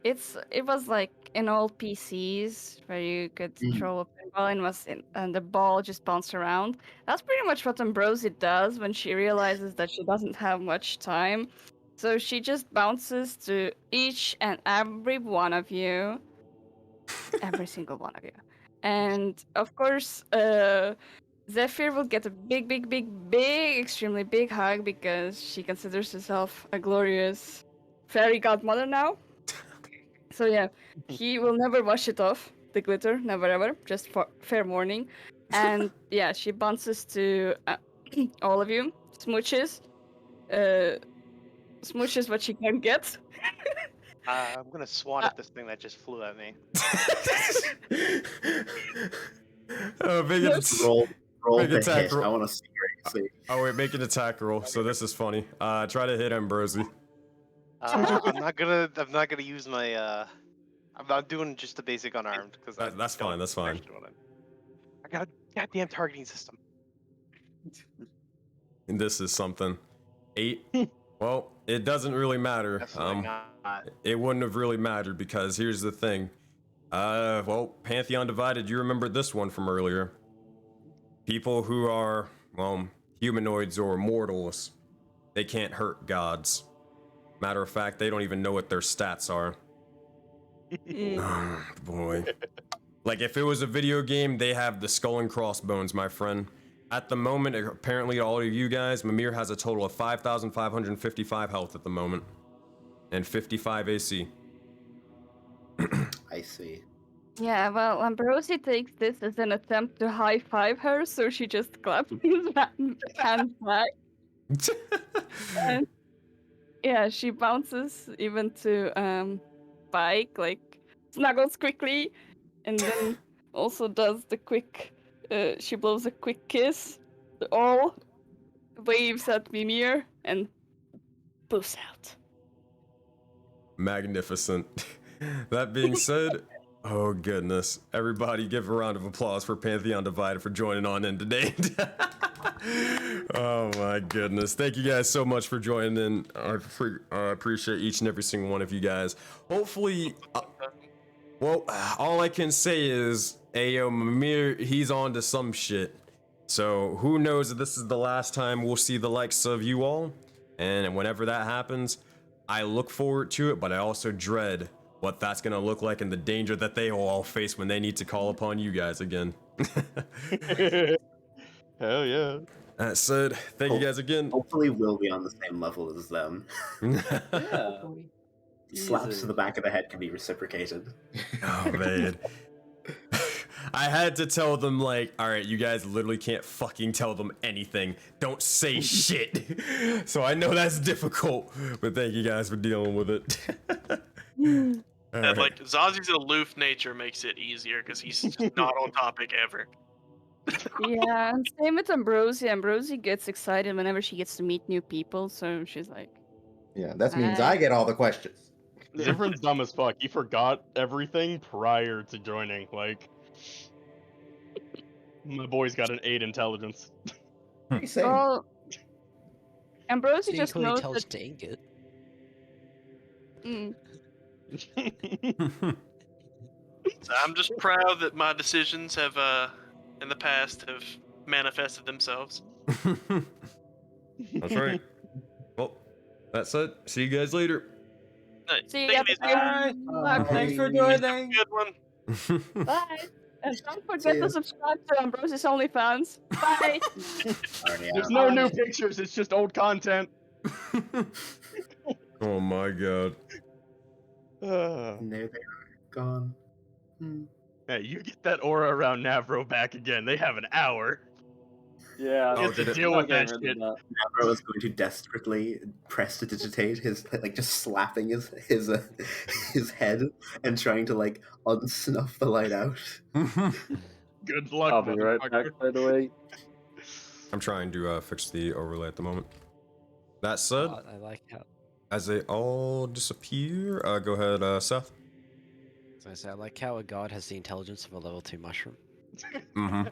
It was like in all PCs where you could throw a pinball and the ball just bounced around. That's pretty much what Ambrosie does when she realizes that she doesn't have much time. So she just bounces to each and every one of you, every single one of you, and of course, Zephyr will get a big, extremely big hug because she considers herself a glorious fairy godmother now. So yeah, he will never wash it off, the glitter, never ever, just for fair warning. And yeah, she bounces to all of you, smooches what she can get. I'm gonna swan at this thing that just flew at me. Roll make the attack hit. roll. I want to see your AC. Oh wait, make an attack roll. So this is funny. Try to hit Ambrosie. I'm not gonna use my. I'm not doing just the basic unarmed because That's fine. That's fine. I got a goddamn targeting system. And this is something. 8. Well, it doesn't really matter. Definitely not. It wouldn't have really mattered because here's the thing. Well, Pantheon Divided, you remember this one from earlier. People who are, well, humanoids or mortals, they can't hurt gods. Matter of fact, they don't even know what their stats are. Oh, boy. Like, if it was a video game, they have the skull and crossbones, my friend. At the moment, apparently all of you guys, Mimir has a total of 5,555 health at the moment. And 55 AC. I see. Yeah, well, Ambrosie takes this as an attempt to high five her, so she just claps his hands back. And yeah, she bounces even to Spike, like snuggles quickly, and then also does the quick. She blows a quick kiss to all, waves at Mimir, and poofs out. Magnificent. That being said, oh goodness. Everybody give a round of applause for Pantheon Divided for joining on in today. Oh my goodness. Thank you guys so much for joining in. I appreciate each and every single one of you guys. Hopefully, well, all I can say is, Ayo, Mimir, he's on to some shit. So who knows if this is the last time we'll see the likes of you all. And whenever that happens, I look forward to it, but I also dread what that's gonna look like and the danger that they will all face when they need to call upon you guys again. Hell yeah. That said, thank you guys again. Hopefully we'll be on the same level as them. Yeah. Hopefully. Slaps Easy. to the back of the head can be reciprocated. Oh man. I had to tell them, like, all right, you guys literally can't fucking tell them anything. Don't say shit. So I know that's difficult, but thank you guys for dealing with it. And Alright. like Zazi's aloof nature makes it easier because he's just not on topic ever. Yeah, and same with Ambrosie. Ambrosie gets excited whenever she gets to meet new people, so she's like, Yeah, that means I get all the questions. Zifrin's dumb as fuck. He forgot everything prior to joining. Like, my boy's got an 8 intelligence. Same. well, Ambrosie So just clearly knows tells that. to Ingot. Mm, So I'm just proud that my decisions have, in the past, have manifested themselves. That's right. Well, that's it. See you guys later. see Take ya. it easy. Bye. Thanks for Bye. joining. Good one. Bye. And don't See forget ya. to subscribe to Ambrosie's OnlyFans. Bye. Already There's out. no new pictures, it's just old content. Oh my god. And there they are, gone. Hey, you get that aura around Mavro back again. They have an hour. Yeah. Oh, You have did to it- deal Not with that getting rid shit. of that. Mavro is going to desperately prestidigitate his, like, just slapping his head and trying to, like, unsnuff the light out. Good luck, I'll be right back, motherfucker. by the way. I'm trying to fix the overlay at the moment. That said, I like how. as they all disappear, go ahead, Seth. So I say, I like how a god has the intelligence of a level 2 mushroom. Mm-hmm.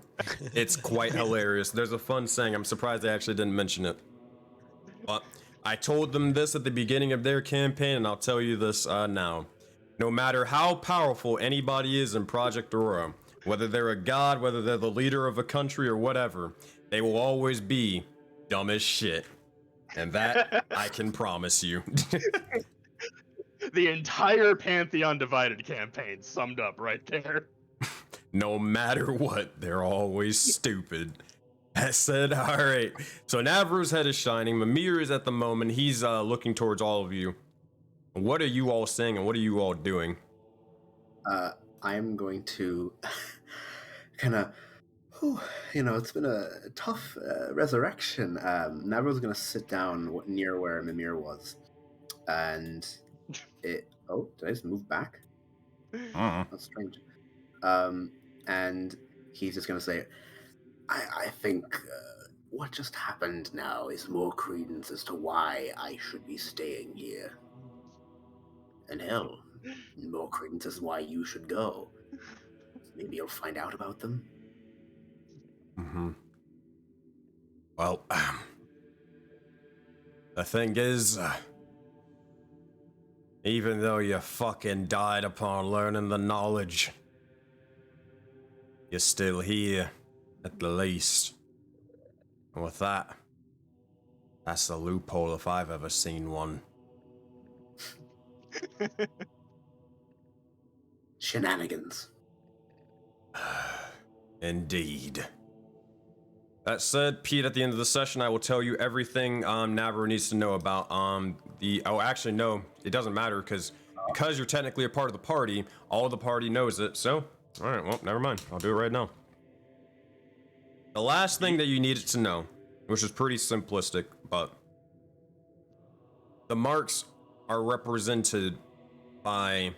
It's quite hilarious. There's a fun saying. I'm surprised they actually didn't mention it. But I told them this at the beginning of their campaign, and I'll tell you this now. No matter how powerful anybody is in Project Aurora, whether they're a god, whether they're the leader of a country or whatever, they will always be dumb as shit. And that I can promise you. The entire Pantheon Divided campaign summed up right there. No matter what, they're always stupid. That said, all right. So Navro's head is shining. Mimir is at the moment. He's looking towards all of you. What are you all saying and what are you all doing? I'm going to kind of, it's been a tough resurrection. Navro's going to sit down near where Mimir was. And did I just move back? That's strange. And he's just going to say, I think what just happened now is more credence as to why I should be staying here. And hell, more credence as why you should go. Maybe you'll find out about them. Mm-hmm. Well, the thing is, even though you fucking died upon learning the knowledge, you're still here, at the least. And with that, that's the loophole if I've ever seen one. Shenanigans. Indeed. That said, Pete, at the end of the session, I will tell you everything Mavro needs to know about oh, actually, no, it doesn't matter because you're technically a part of the party, all the party knows it. So, all right, well, never mind. I'll do it right now. The last thing that you needed to know, which is pretty simplistic, but the marks are represented by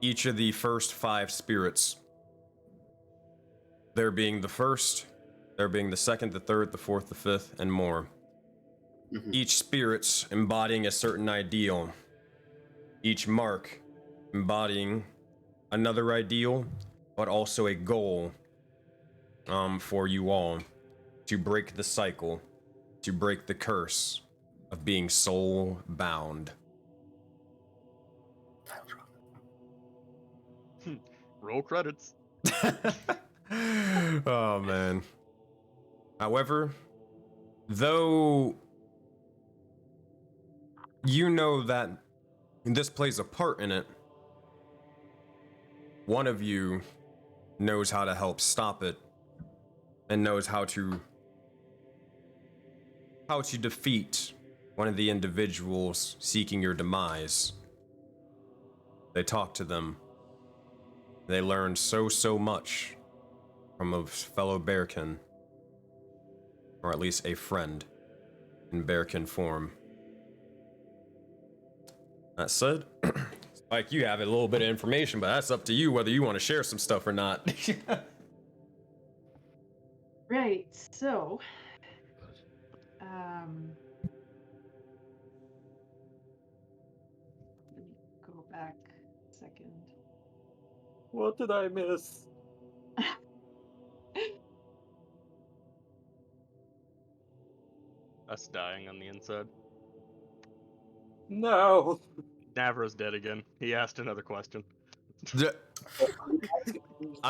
each of the first 5 spirits. There being the first, there being the second, the third, the fourth, the fifth, and more. Each spirit's embodying a certain ideal. Each mark embodying another ideal, but also a goal for you all to break the cycle, to break the curse of being soul bound. Roll credits. Oh man. However, though you know that this plays a part in it, one of you knows how to help stop it and knows how to defeat one of the individuals seeking your demise. They talked to them. They learned so much from a fellow bearkin, or at least a friend in bearkin form. That said, Spike, you have a little bit of information, but that's up to you whether you want to share some stuff or not. Right, so let me go back a second. What did I miss? Us dying on the inside. No. Navro's dead again. He asked another question. I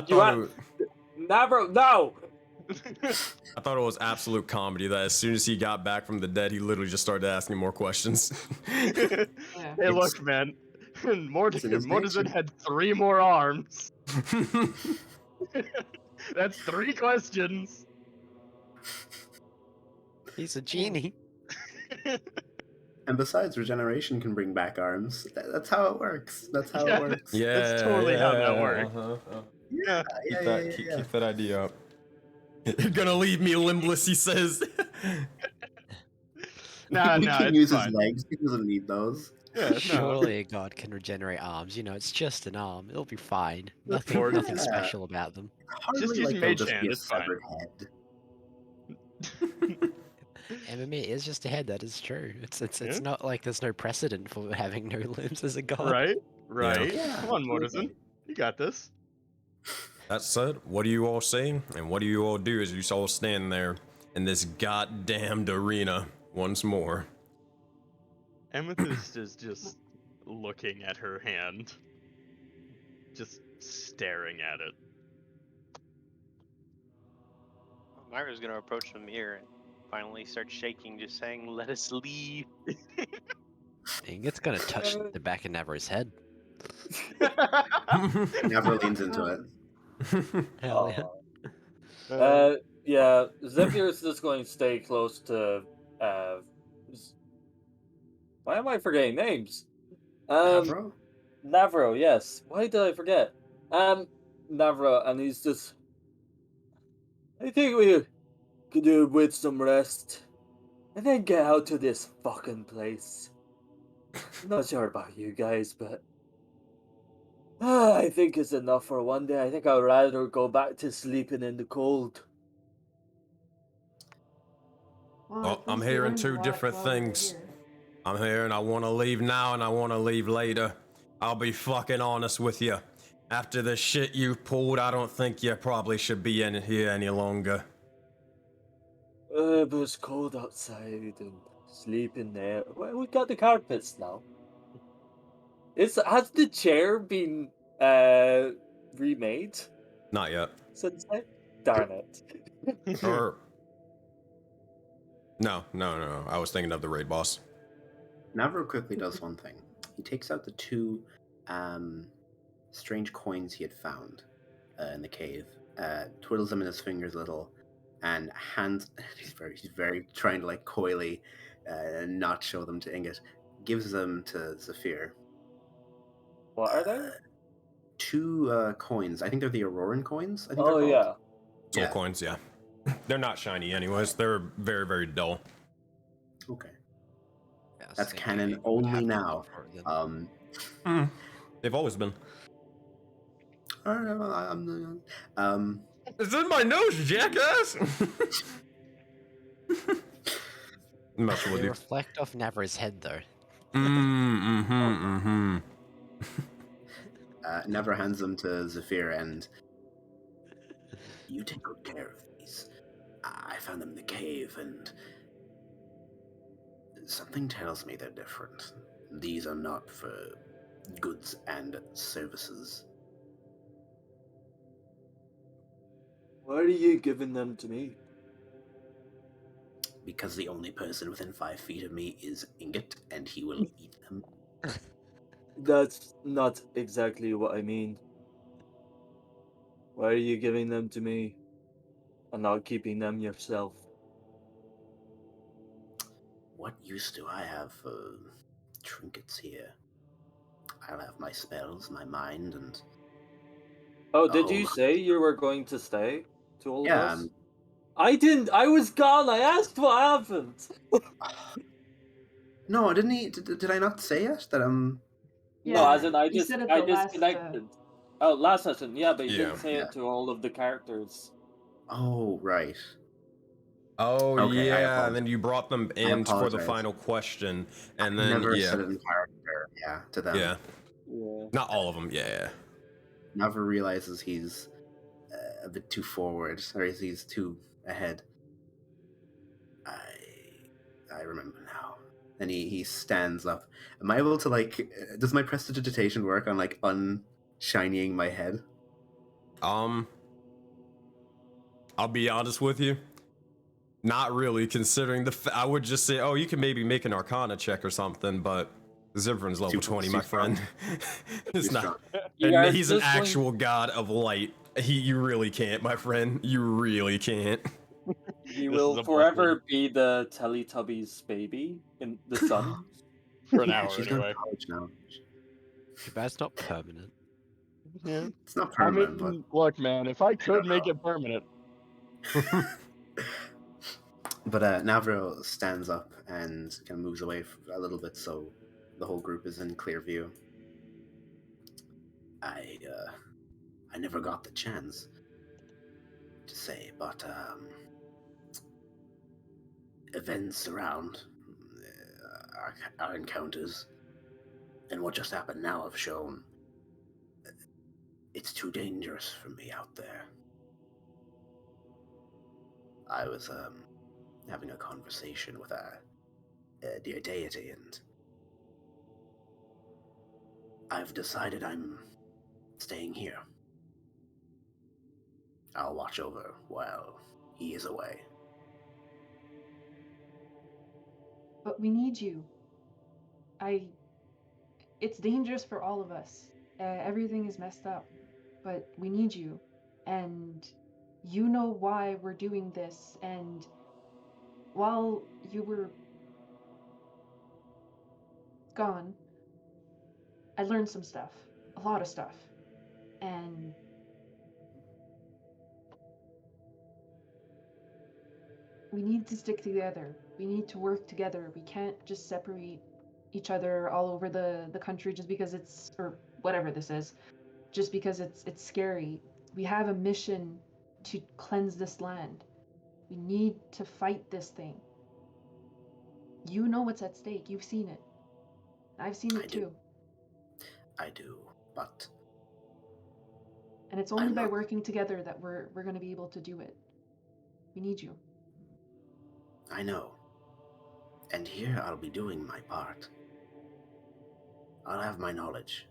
thought Mavro, no! I thought it was absolute comedy that as soon as he got back from the dead, he literally just started asking more questions. Yeah. Hey, look, man. Mortisan had 3 more arms. That's 3 questions. He's a genie. And besides, regeneration can bring back arms. That's how it works. That's how it works. Yeah, that's totally how that works. Yeah, Keep that idea up. You're gonna leave me limbless, he says. Nah, he can it's use fine. his legs. He doesn't need those. Yeah, Surely a god can regenerate arms. You know, it's just an arm. It'll be fine. That's Nothing Yeah. special about them. Hardly Just use like they'll mage just hand, be a it's fine. severed head. MMA is just a head. That is true. It's Yeah. not like there's no precedent for having no limbs as a god. Right. Yeah, Come on, absolutely. Mortisan. You got this. That said, what do you all say? And what do you all do as you all stand there in this goddamned arena once more? Amethyst is just looking at her hand. Just staring at it. Myra's gonna approach the mirror and finally start shaking, just saying, "Let us leave." It's gonna touch the back of Navro's head. Never leans into it. Hell yeah. Yeah, Zephyr is just going to stay close to. Why am I forgetting names? Mavro? Mavro, yes. Why did I forget? Mavro, and he's just. I think we could do with some rest, and then get out of this fucking place. I'm not sure about you guys, but I think it's enough for one day. I think I'd rather go back to sleeping in the cold. Well, I'm hearing 2 different things. I'm hearing I want to leave now and I want to leave later. I'll be fucking honest with you. After the shit you've pulled, I don't think you probably should be in here any longer. But it's cold outside and sleeping there. Well, we got the carpets now. Has the chair been remade? Not yet. Sensei? Darn it. Or... No. I was thinking of the raid boss. Mavro quickly does one thing. he takes out the two strange coins he had found in the cave, twiddles them in his fingers a little, and hands. He's very trying to like coyly not show them to Ingot. Gives them to Zephyr. What are they? Two coins. I think they're the Auroran coins. I think Oh they're called. yeah. Soul coins, yeah. They're not shiny anyways. They're very, very dull. Okay. Yeah, I was That's thinking canon it would have only to be now. for it then. They've always been. Um, It's in my nose, jackass! Messing with They you. reflect off Navra's head though. Never hands them to Zephyr, and you take good care of these. I found them in the cave, and something tells me they're different. These are not for goods and services. Why are you giving them to me? Because the only person within 5 feet of me is Ingot, and he will eat them. That's not exactly what I mean. Why are you giving them to me and not keeping them yourself? What use do I have for trinkets here? I'll have my spells, my mind, and... Oh, did you Oh, say you were going to stay to all of yeah, us? I didn't. I was gone. I asked what happened. No, didn't he? Did I not say it? That No, Yeah, as in I you said it I the last, disconnected. Oh, last session, yeah, but you Yeah. didn't say it to all of the characters. Oh, right. Oh, Okay, I yeah, and then apologize. you brought them in for the apologize. final question, I and then, never yeah. said it in character, yeah, to them. Yeah. Yeah. Not all of them, yeah. Never realizes he's a bit too forward, or he's too ahead. I remember now. And he stands up. Am I able to, like, does my prestidigitation work on, like, unshinying my head? I'll be honest with you. Not really, considering I would just say, oh, you can maybe make an Arcana check or something, but Zivrin's level 20, my friend. It's Too not. strong. You And guys he's an just going- actual god of light. You really can't, my friend. You really can't. He This will is a forever be the Teletubbies baby in the sun. For an Yeah, hour she's going anyway. to college now. Too bad it's not permanent. Yeah. It's not I permanent, but... mean, look, man, if I could make it permanent. But Mavro stands up and kind of moves away a little bit, so the whole group is in clear view. I never got the chance to say, but events around our encounters and what just happened now have shown it's too dangerous for me out there. I was having a conversation with a dear deity, and I've decided I'm staying here. I'll watch over while he is away. but we need you. It's dangerous for all of us. Everything is messed up, but we need you. And you know why we're doing this. And while you were gone, I learned some stuff. A lot of stuff. And we need to stick together. We need to work together. We can't just separate each other all over the country just because it's, or whatever this is, just because it's scary. We have a mission to cleanse this land. We need to fight this thing. You know what's at stake. You've seen it. I've seen it too. I do, but And it's only I'm by not- working together that we're going to be able to do it. We need you. I know. And here I'll be doing my part. I'll have my knowledge.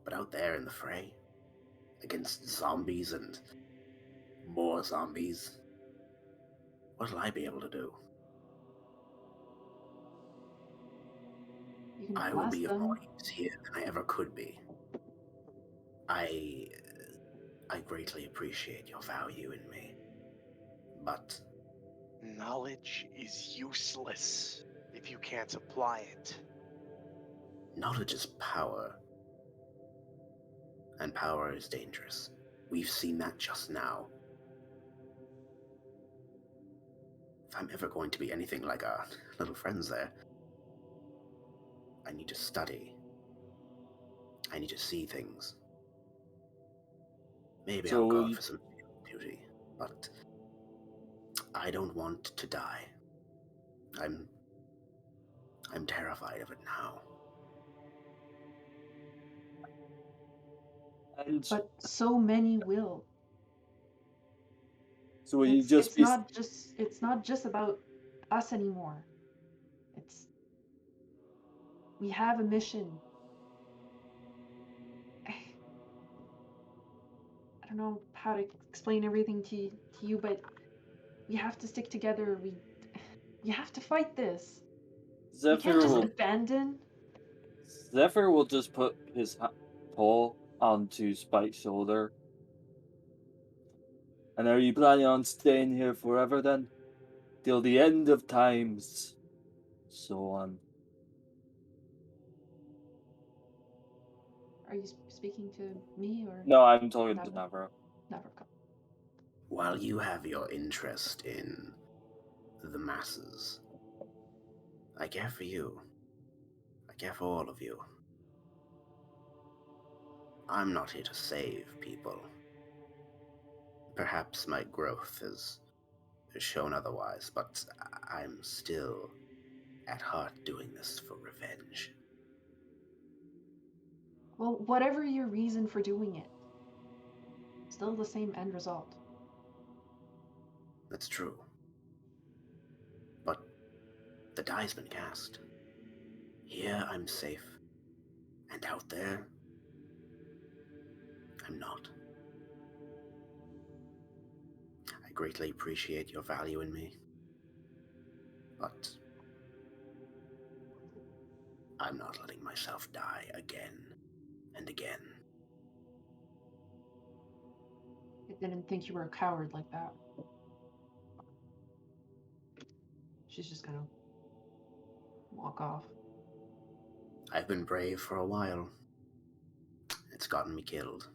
But out there in the fray, against zombies and more zombies, what'll I be able to do? You can I will blast be of them. more use here than I ever could be. I greatly appreciate your value in me, but Knowledge is useless if you can't apply it. knowledge is power, and power is dangerous. We've seen that just now. If I'm ever going to be anything like our little friends there, I need to study. I need to see things. Maybe I'll go out for some beauty, but I don't want to die. I'm terrified of it now. But so many will. So will you just be... It's not just about us anymore. We have a mission. I don't know how to explain everything to you, but we have to stick together. We have to fight this. We can't just abandon. Zephyr will just put his paw onto Spike's shoulder. And are you planning on staying here forever then? Till the end of times. So on. Are you speaking to me or? No, I'm talking to Mavro. While you have your interest in the masses, I care for you. I care for all of you. I'm not here to save people. Perhaps my growth has shown otherwise, but I'm still at heart doing this for revenge. Well, whatever your reason for doing it, still the same end result. That's true. But the die's been cast. Here I'm safe. And out there, I'm not. I greatly appreciate your value in me. But I'm not letting myself die again and again. I didn't think you were a coward like that. She's just gonna walk off. I've been brave for a while. It's gotten me killed.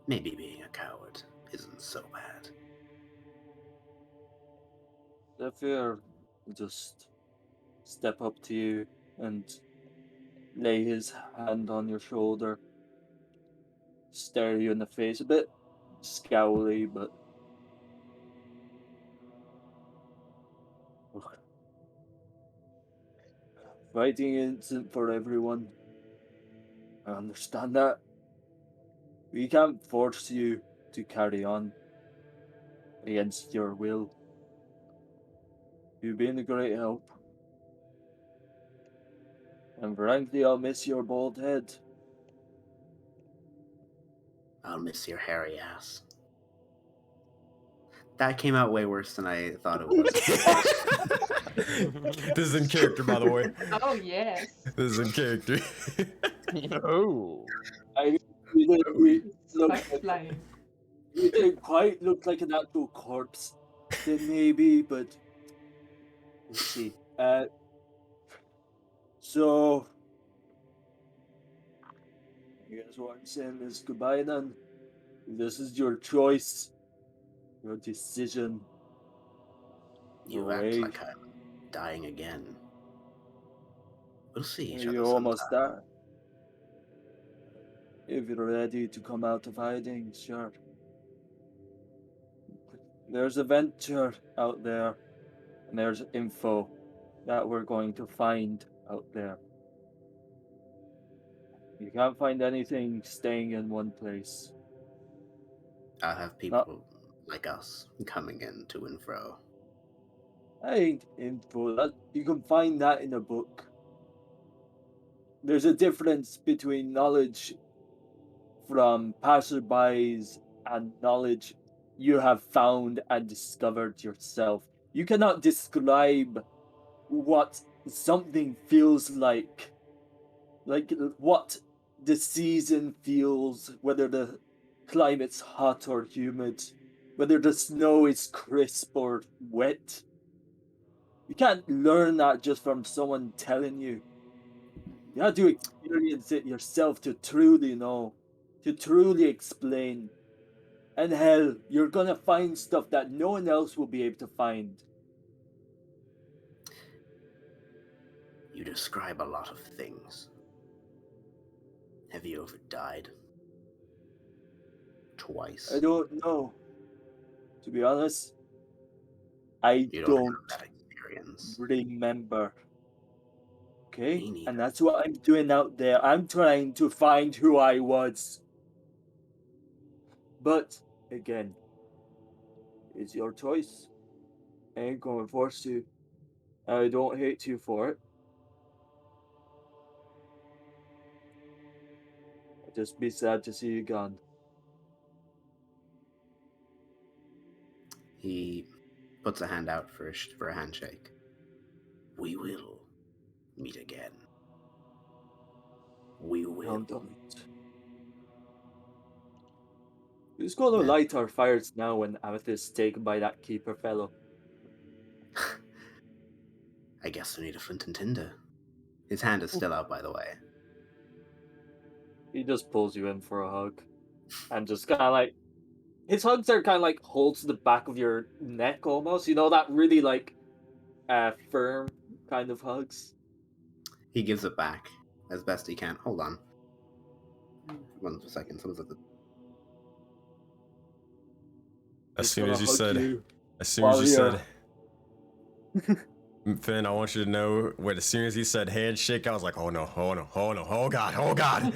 Maybe being a coward isn't so bad. Zephyr will just step up to you and lay his hand on your shoulder. Stare you in the face a bit. Scowly, but... Fighting isn't for everyone. I understand that. We can't force you to carry on against your will. You've been a great help. And frankly, I'll miss your bald head. I'll miss your hairy ass. That came out way worse than I thought it was. This is in character, by the way. Oh, yes. This is in character. Oh. I we didn't quite look like an actual corpse. Then maybe, but we'll see. So I guess what I'm saying is goodbye then. This is your choice. Your decision. You act like I'm dying again. We'll see each other You're almost sometime. there. If you're ready to come out of hiding, sure. There's a venture out there, and there's info that we're going to find out there. You can't find anything staying in one place. I'll have people like us coming in to and fro. I ain't info. That you can find that in a book. There's a difference between knowledge from passerbys and knowledge you have found and discovered yourself. You cannot describe what something feels like what the season feels, whether the climate's hot or humid, whether the snow is crisp or wet. You can't learn that just from someone telling you. You have to experience it yourself to truly know, to truly explain. And hell, you're gonna find stuff that no one else will be able to find. You describe a lot of things. Have you ever died? Twice? I don't know. To be honest, I You don't don't have that experience. remember. Okay? Me neither. And that's what I'm doing out there. I'm trying to find who I was. But, again, it's your choice. I ain't gonna force you. I don't hate you for it. I'll just be sad to see you gone. He puts a hand out for a handshake. We will meet again. We will. Count on it. Who's gonna Yeah. light our fires now when Amethyst is taken by that keeper fellow? I guess we need a flint and tinder. His hand is still out, by the way. He just pulls you in for a hug. And just kind of like... His hugs are kind of like holds the back of your neck almost. You know, that really like firm kind of hugs. He gives it back as best he can. Hold on. 1 second. Someone's at the... As He's soon gonna as you hug said, you as soon while as you you're- said, Finn, I want you to know, when as soon as he said handshake, I was like, oh no, oh no, oh no, oh god, oh god.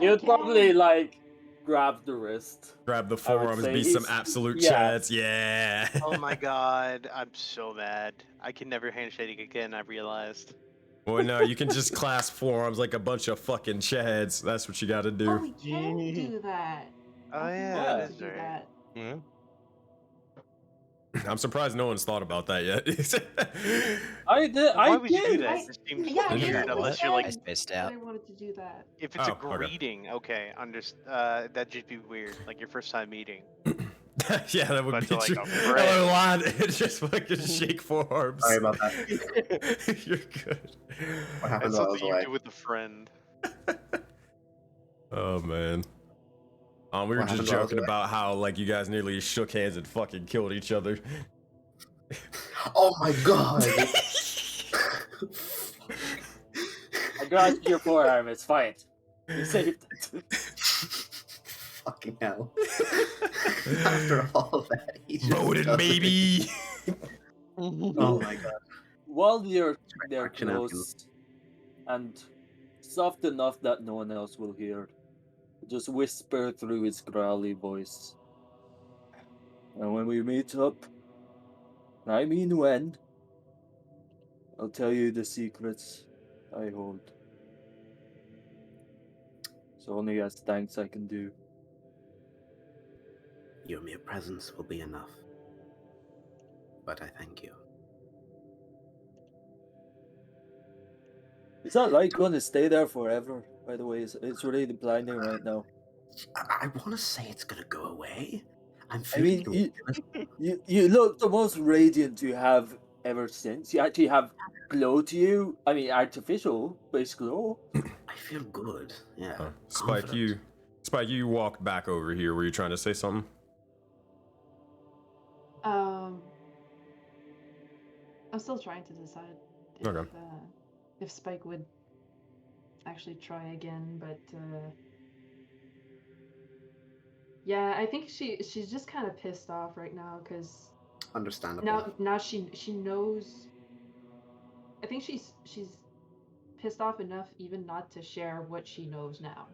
You'd probably like grab the wrist. Grab the I would forearms, say be some he's- absolute yeah. chads, yeah. Oh my god, I'm so mad. I can never handshake again, I realized. Well, no, you can just clasp forearms like a bunch of fucking chads. That's what you gotta Oh, do. we can do that. Oh I yeah, that want is to do right. that. Yeah. I'm surprised no one's thought about that yet. I did. Why I would you do did. that? I- It just seems Yeah, I Did you? weird literally unless you're like, I said spaced that out. I wanted to do that. if it's Oh, a okay. greeting, okay, that'd just be weird, like your first time meeting. Yeah, that would But be to, like, true. a friend. Oh, lad, just fucking shake forearms. Sorry about that. You're good. What happened That's while I was something you away? do with a friend. Oh man. We were What just happened while I was joking away? about how like you guys nearly shook hands and fucking killed each other. Oh my god! I grasped your forearm. It's fine. You saved it. Fucking hell. After all that, he just Voted, doesn't- baby. Oh my god. While you're there Action close and soft enough that no one else will hear, just whisper through his growly voice. And when we meet up, I mean when, I'll tell you the secrets I hold. So only as thanks I can do. Your mere presence will be enough. But I thank you. Is that light going to stay there forever? By the way, it's really blinding right now. I want to say it's gonna go away. I'm I mean, feeling you look the most radiant you have ever since. You actually have glow to you. I mean, artificial base glow. I feel good. Yeah. Spike, you walked back over here. Were you trying to say something? I'm still trying to decide if Spike would actually try again, but yeah, I think she's just kind of pissed off right now because Understandable. now she knows. I think she's pissed off enough even not to share what she knows now.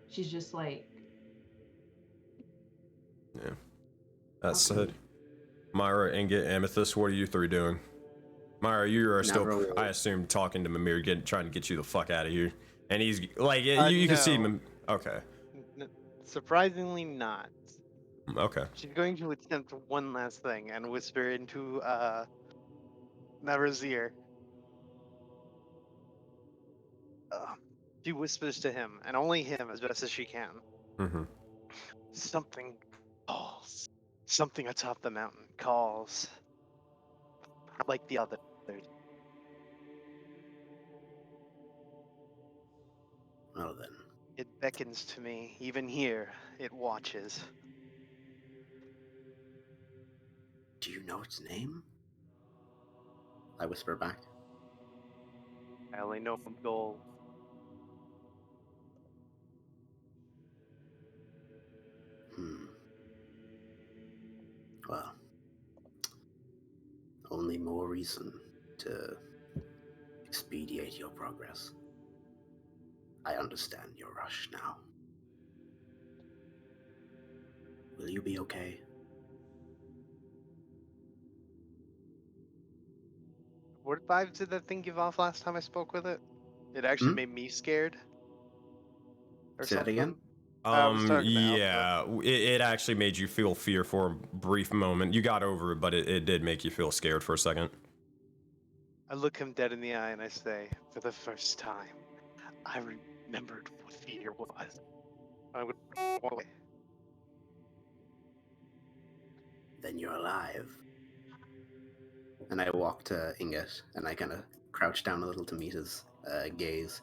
She's just like, Yeah. That said, Myra, Ingot, Amethyst, what are you three doing? Myra, you are still, Mavro. I assume, talking to Mimir, trying to get you the fuck out of here. And he's like, you can see No. him. Okay. Surprisingly not. Okay. She's going to attempt one last thing and whisper into Mavro's ear. She whispers to him, and only him, as best as she can. Mm-hmm. Something calls. Something atop the mountain calls. Like the others. Well then, It beckons to me. Even here, it watches. do you know its name? I whisper back. I only know gold. Well, only more reason to expedite your progress. I understand your rush now. Will you be okay? What vibes did that thing give off last time I spoke with it? It actually made me scared. Or Say that something. again? I was talking to Alpha. Yeah, it actually made you feel fear for a brief moment. You got over it, but it did make you feel scared for a second. I look him dead in the eye and I say, for the first time, I remembered what fear was. I would walk away. Then you're alive. And I walk to Ingot, and I kind of crouch down a little to meet his gaze.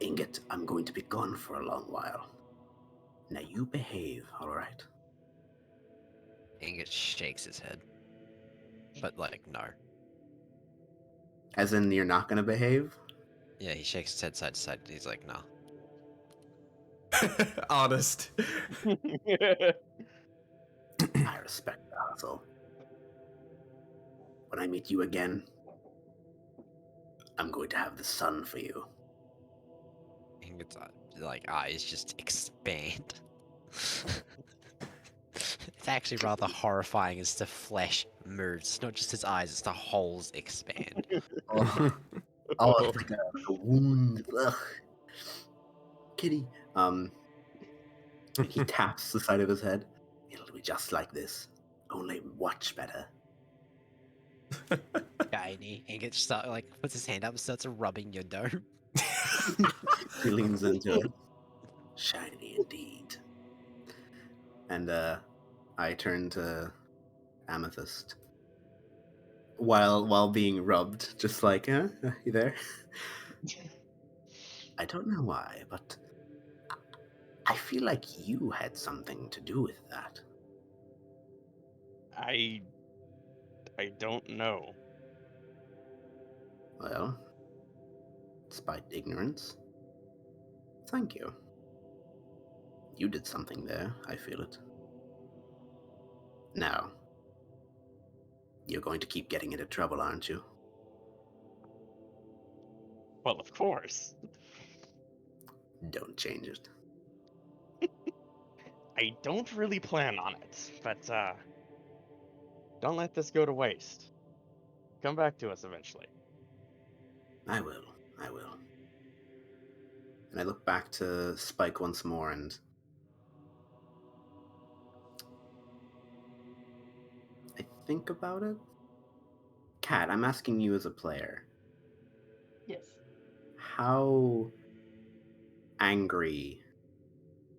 Ingot, I'm going to be gone for a long while. Now you behave, alright? Ingot shakes his head. But, like, no. As in, you're not going to behave? Yeah, he shakes his head side to side. He's like, nah. Honest. I respect the hustle. When I meet you again, I'm going to have the sun for you. Ingot's eyes just expand. It's actually rather horrifying as the flesh moves. Not just his eyes, it's the holes expand. It's like a wound. Ugh. Kitty. He taps the side of his head. It'll be just like this, only much better. Shiny. Ingot puts his hand up and starts rubbing your dome. He leans into it. Shiny indeed. And I turn to Amethyst. While being rubbed, just like, you there? I don't know why, but I feel like you had something to do with that. I don't know. Well, despite ignorance, thank you. You did something there, I feel it. Now, you're going to keep getting into trouble, aren't you? Well, of course. Don't change it. I don't really plan on it, but don't let this go to waste. Come back to us eventually. I will. And I look back to Spike once more and I think about it. Kat, I'm asking you as a player. Yes. How angry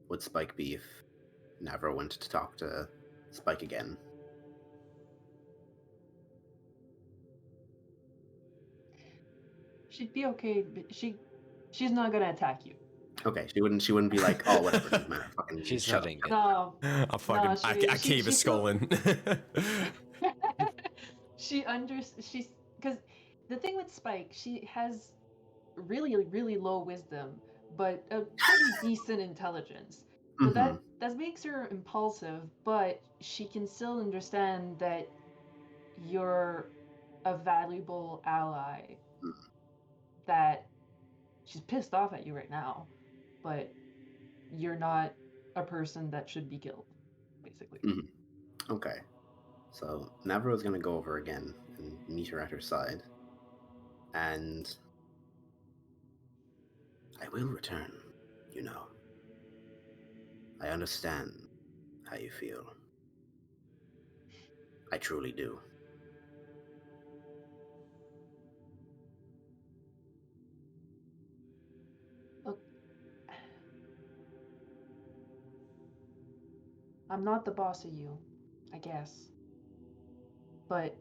would Spike be if Mavro went to talk to Spike again? She'd be okay, but she's not gonna attack you. Okay, she wouldn't be like, oh, whatever, doesn't matter. Fucking She's shut not up. Ingot. No, I'm fucking. no, I cave a skull in. she's because the thing with Spike, she has really really low wisdom, but a pretty decent intelligence. So that makes her impulsive, but she can still understand that you're a valuable ally. That she's pissed off at you right now, but you're not a person that should be killed, basically. Okay. So Mavro is going to go over again and meet her at her side. And I will return, you know. I understand how you feel. I truly do. I'm not the boss of you, I guess. But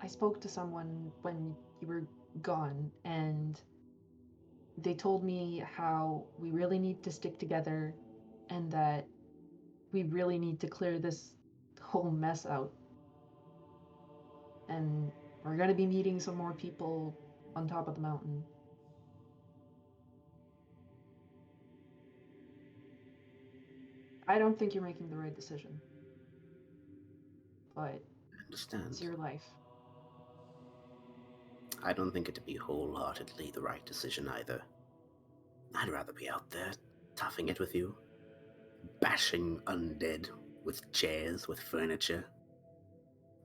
I spoke to someone when you were gone, and they told me how we really need to stick together and that we really need to clear this whole mess out. And we're gonna be meeting some more people on top of the mountain. I don't think you're making the right decision. But I understand. it's your life. I don't think it'd be wholeheartedly the right decision either. I'd rather be out there, toughing it with you, bashing undead with chairs, with furniture.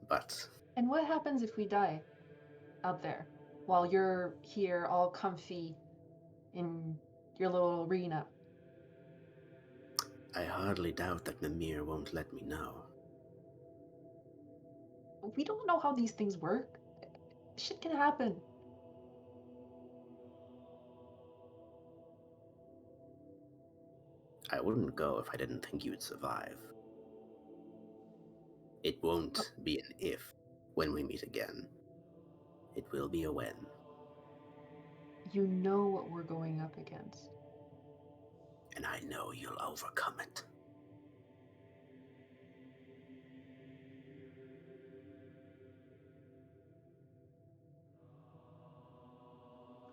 But And what happens if we die out there while you're here all comfy in your little arena? I hardly doubt that Mimir won't let me know. We don't know how these things work. Shit can happen. I wouldn't go if I didn't think you'd survive. It won't be an if when we meet again. It will be a when. You know what we're going up against. And I know you'll overcome it.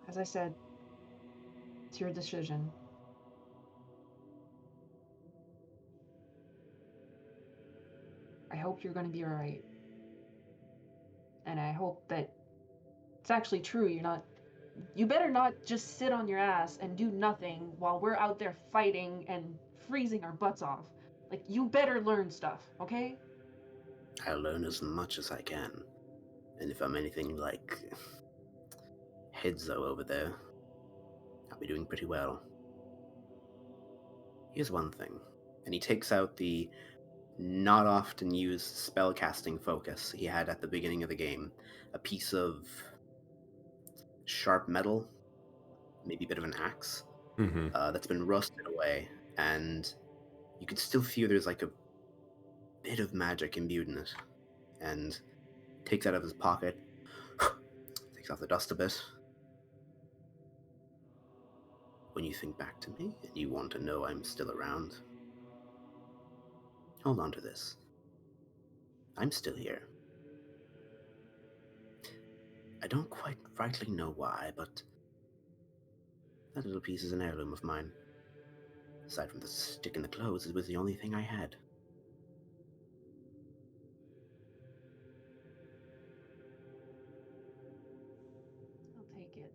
As I said, it's your decision. I hope you're going to be alright. And I hope that it's actually true. You better not just sit on your ass and do nothing while we're out there fighting and freezing our butts off. Like, you better learn stuff, okay? I'll learn as much as I can. And if I'm anything like Hedzo over there, I'll be doing pretty well. Here's one thing. And he takes out the not often used spellcasting focus he had at the beginning of the game. A piece of sharp metal, maybe a bit of an axe, that's been rusted away, and you can still feel there's like a bit of magic imbued in it. And takes out of his pocket, takes off the dust a bit. When you think back to me and you want to know I'm still around, hold on to this. I'm still here. I don't quite rightly know why, but that little piece is an heirloom of mine. Aside from the stick in the clothes, it was the only thing I had. I'll take it.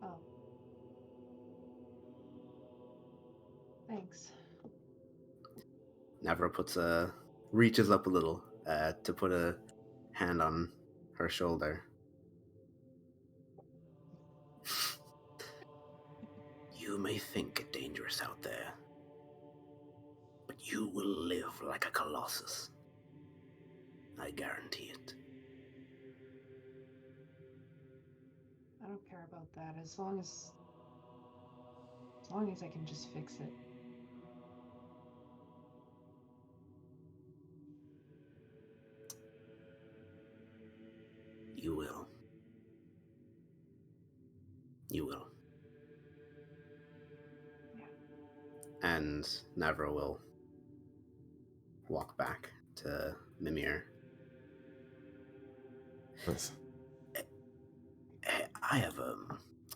Oh. Thanks. Mavro reaches up a little to put a hand on her shoulder. You may think it dangerous out there, but you will live like a colossus. I guarantee it. I don't care about that as long as I can just fix it. You will. You will. Yeah. And Mavro will walk back to Mimir. Nice. I have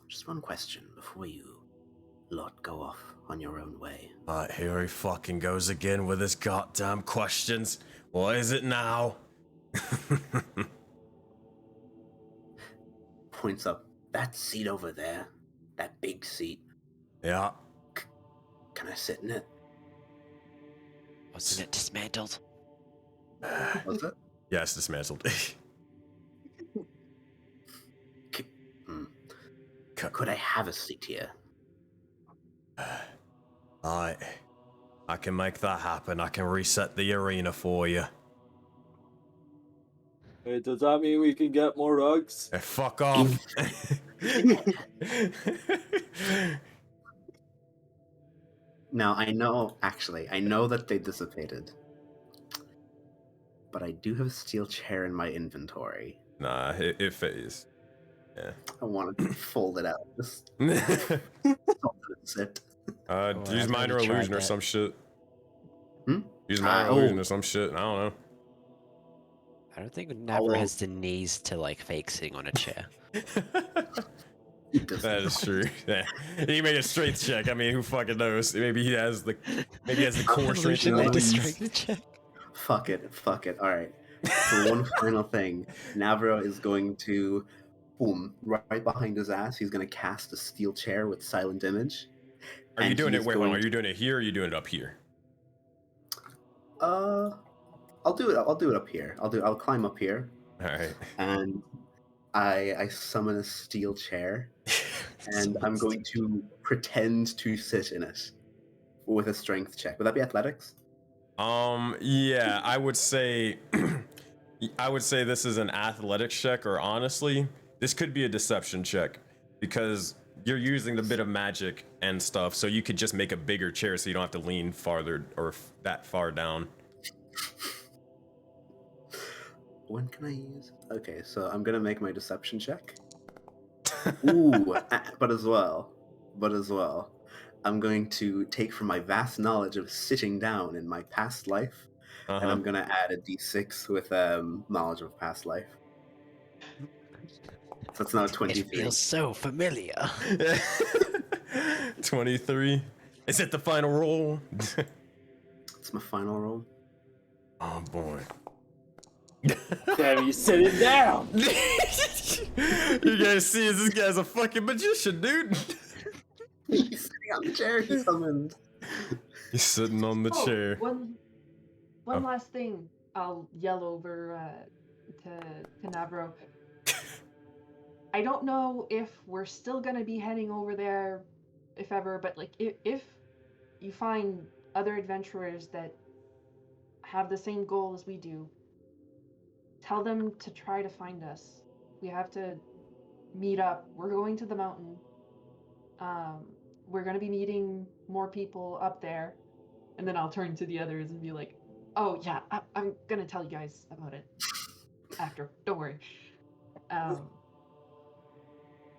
just one question before you lot go off on your own way. Here he fucking goes again with his goddamn questions. What is it now? Points up. That seat over there, that big seat. Yeah. Can I sit in it? Wasn't it dismantled? Was it? Yeah, it's dismantled. Could I have a seat here? I can make that happen. I can reset the arena for you. Hey, does that mean we can get more rugs? Fuck off. Now I know that they dissipated, but I do have a steel chair in my inventory. Nah, it phased. Yeah. I want to fold it out. Just sit. Use I've minor already tried illusion or that. some shit. Hmm? Use minor illusion or some shit. I don't know. I don't think Mavro has the knees to like fake sitting on a chair. That is true. Yeah, he made a strength check. I mean, who fucking knows? Maybe he has the core strength in the Made a knees. strength check. Fuck it. All right. For one final thing, Mavro is going to, boom, right behind his ass. He's going to cast a steel chair with silent image. Are you and doing it? he's Wait, hold on. going Are you doing it here? Or are you doing it up here? I'll do it up here. I'll climb up here. All right. And I summon a steel chair, and I'm going to pretend to sit in it with a strength check. Would that be athletics? Yeah, I would say this is an athletics check, or honestly, this could be a deception check because you're using the bit of magic and stuff, so you could just make a bigger chair so you don't have to lean farther or that far down. When can I use? Okay, so I'm gonna make my deception check. Ooh, but as well, I'm going to take from my vast knowledge of sitting down in my past life, and I'm gonna add a d6 with knowledge of past life. So it's now 23. It feels so familiar. 23. Is it the final roll? It's my final roll. Oh boy. Damn, you sitting down. You guys see, this guy's a fucking magician, dude. He's sitting on the chair he summoned. He's sitting on the chair. One last thing. I'll yell over to Mavro. I don't know if we're still gonna be heading over there, if ever, but like if you find other adventurers that have the same goal as we do, tell them to try to find us. We have to meet up. We're going to the mountain. We're gonna be meeting more people up there, and then I'll turn to the others and be like, "Oh yeah, I'm gonna tell you guys about it after. Don't worry."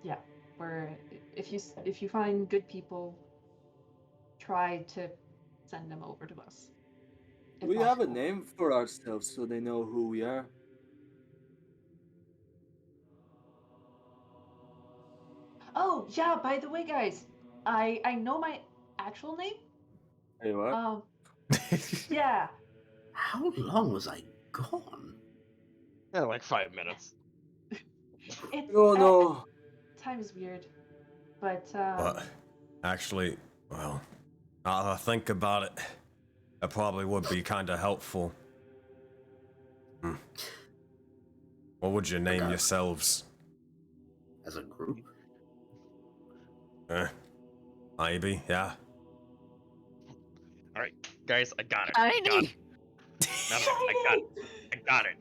Yeah, if you find good people, try to send them over to us. We have a name for ourselves so they know who we are. Oh yeah, by the way, guys, I know my actual name. Hey, what? Yeah. How long was I gone? Yeah, like 5 minutes. It's, Oh no. Time is weird, but Actually, well, I'll think about it. That probably would be kind of helpful. What would you name yourselves? As a group? Maybe, yeah. All right, guys, I got it. Tiny. I got it.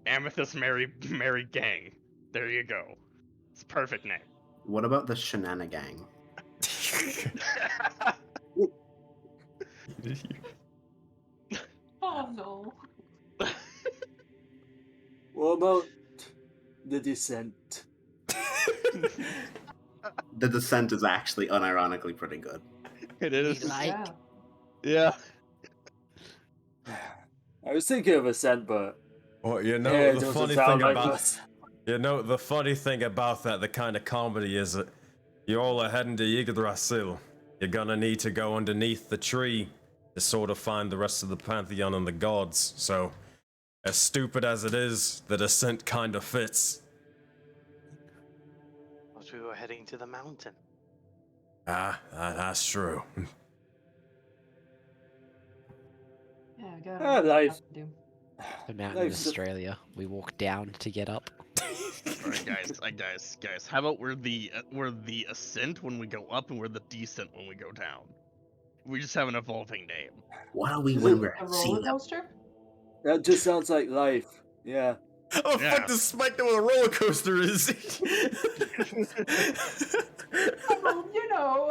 Amethyst Mary Gang. There you go. It's a perfect name. What about the Shenanigang? oh no. What about the Descent? The Descent is actually unironically pretty good. It is. Yeah. I was thinking of Ascent, but Well, you know, yeah, it the doesn't funny sound thing like about us. the funny thing about that, the kind of comedy is that you all are heading to Yggdrasil. You're gonna need to go underneath the tree to sort of find the rest of the pantheon and the gods. So, as stupid as it is, the descent kind of fits. But we were heading to the mountain. That's true. Yeah, I got life. to do. The mountain in Australia. We walk down to get up. All right, guys. How about we're the ascent when we go up, and we're the descent when we go down? We just have an evolving name. What are we when we're A roller seeing coaster? That just sounds like life. Yeah. Oh, Yeah. fuck, this Spike know what a roller coaster is. You know,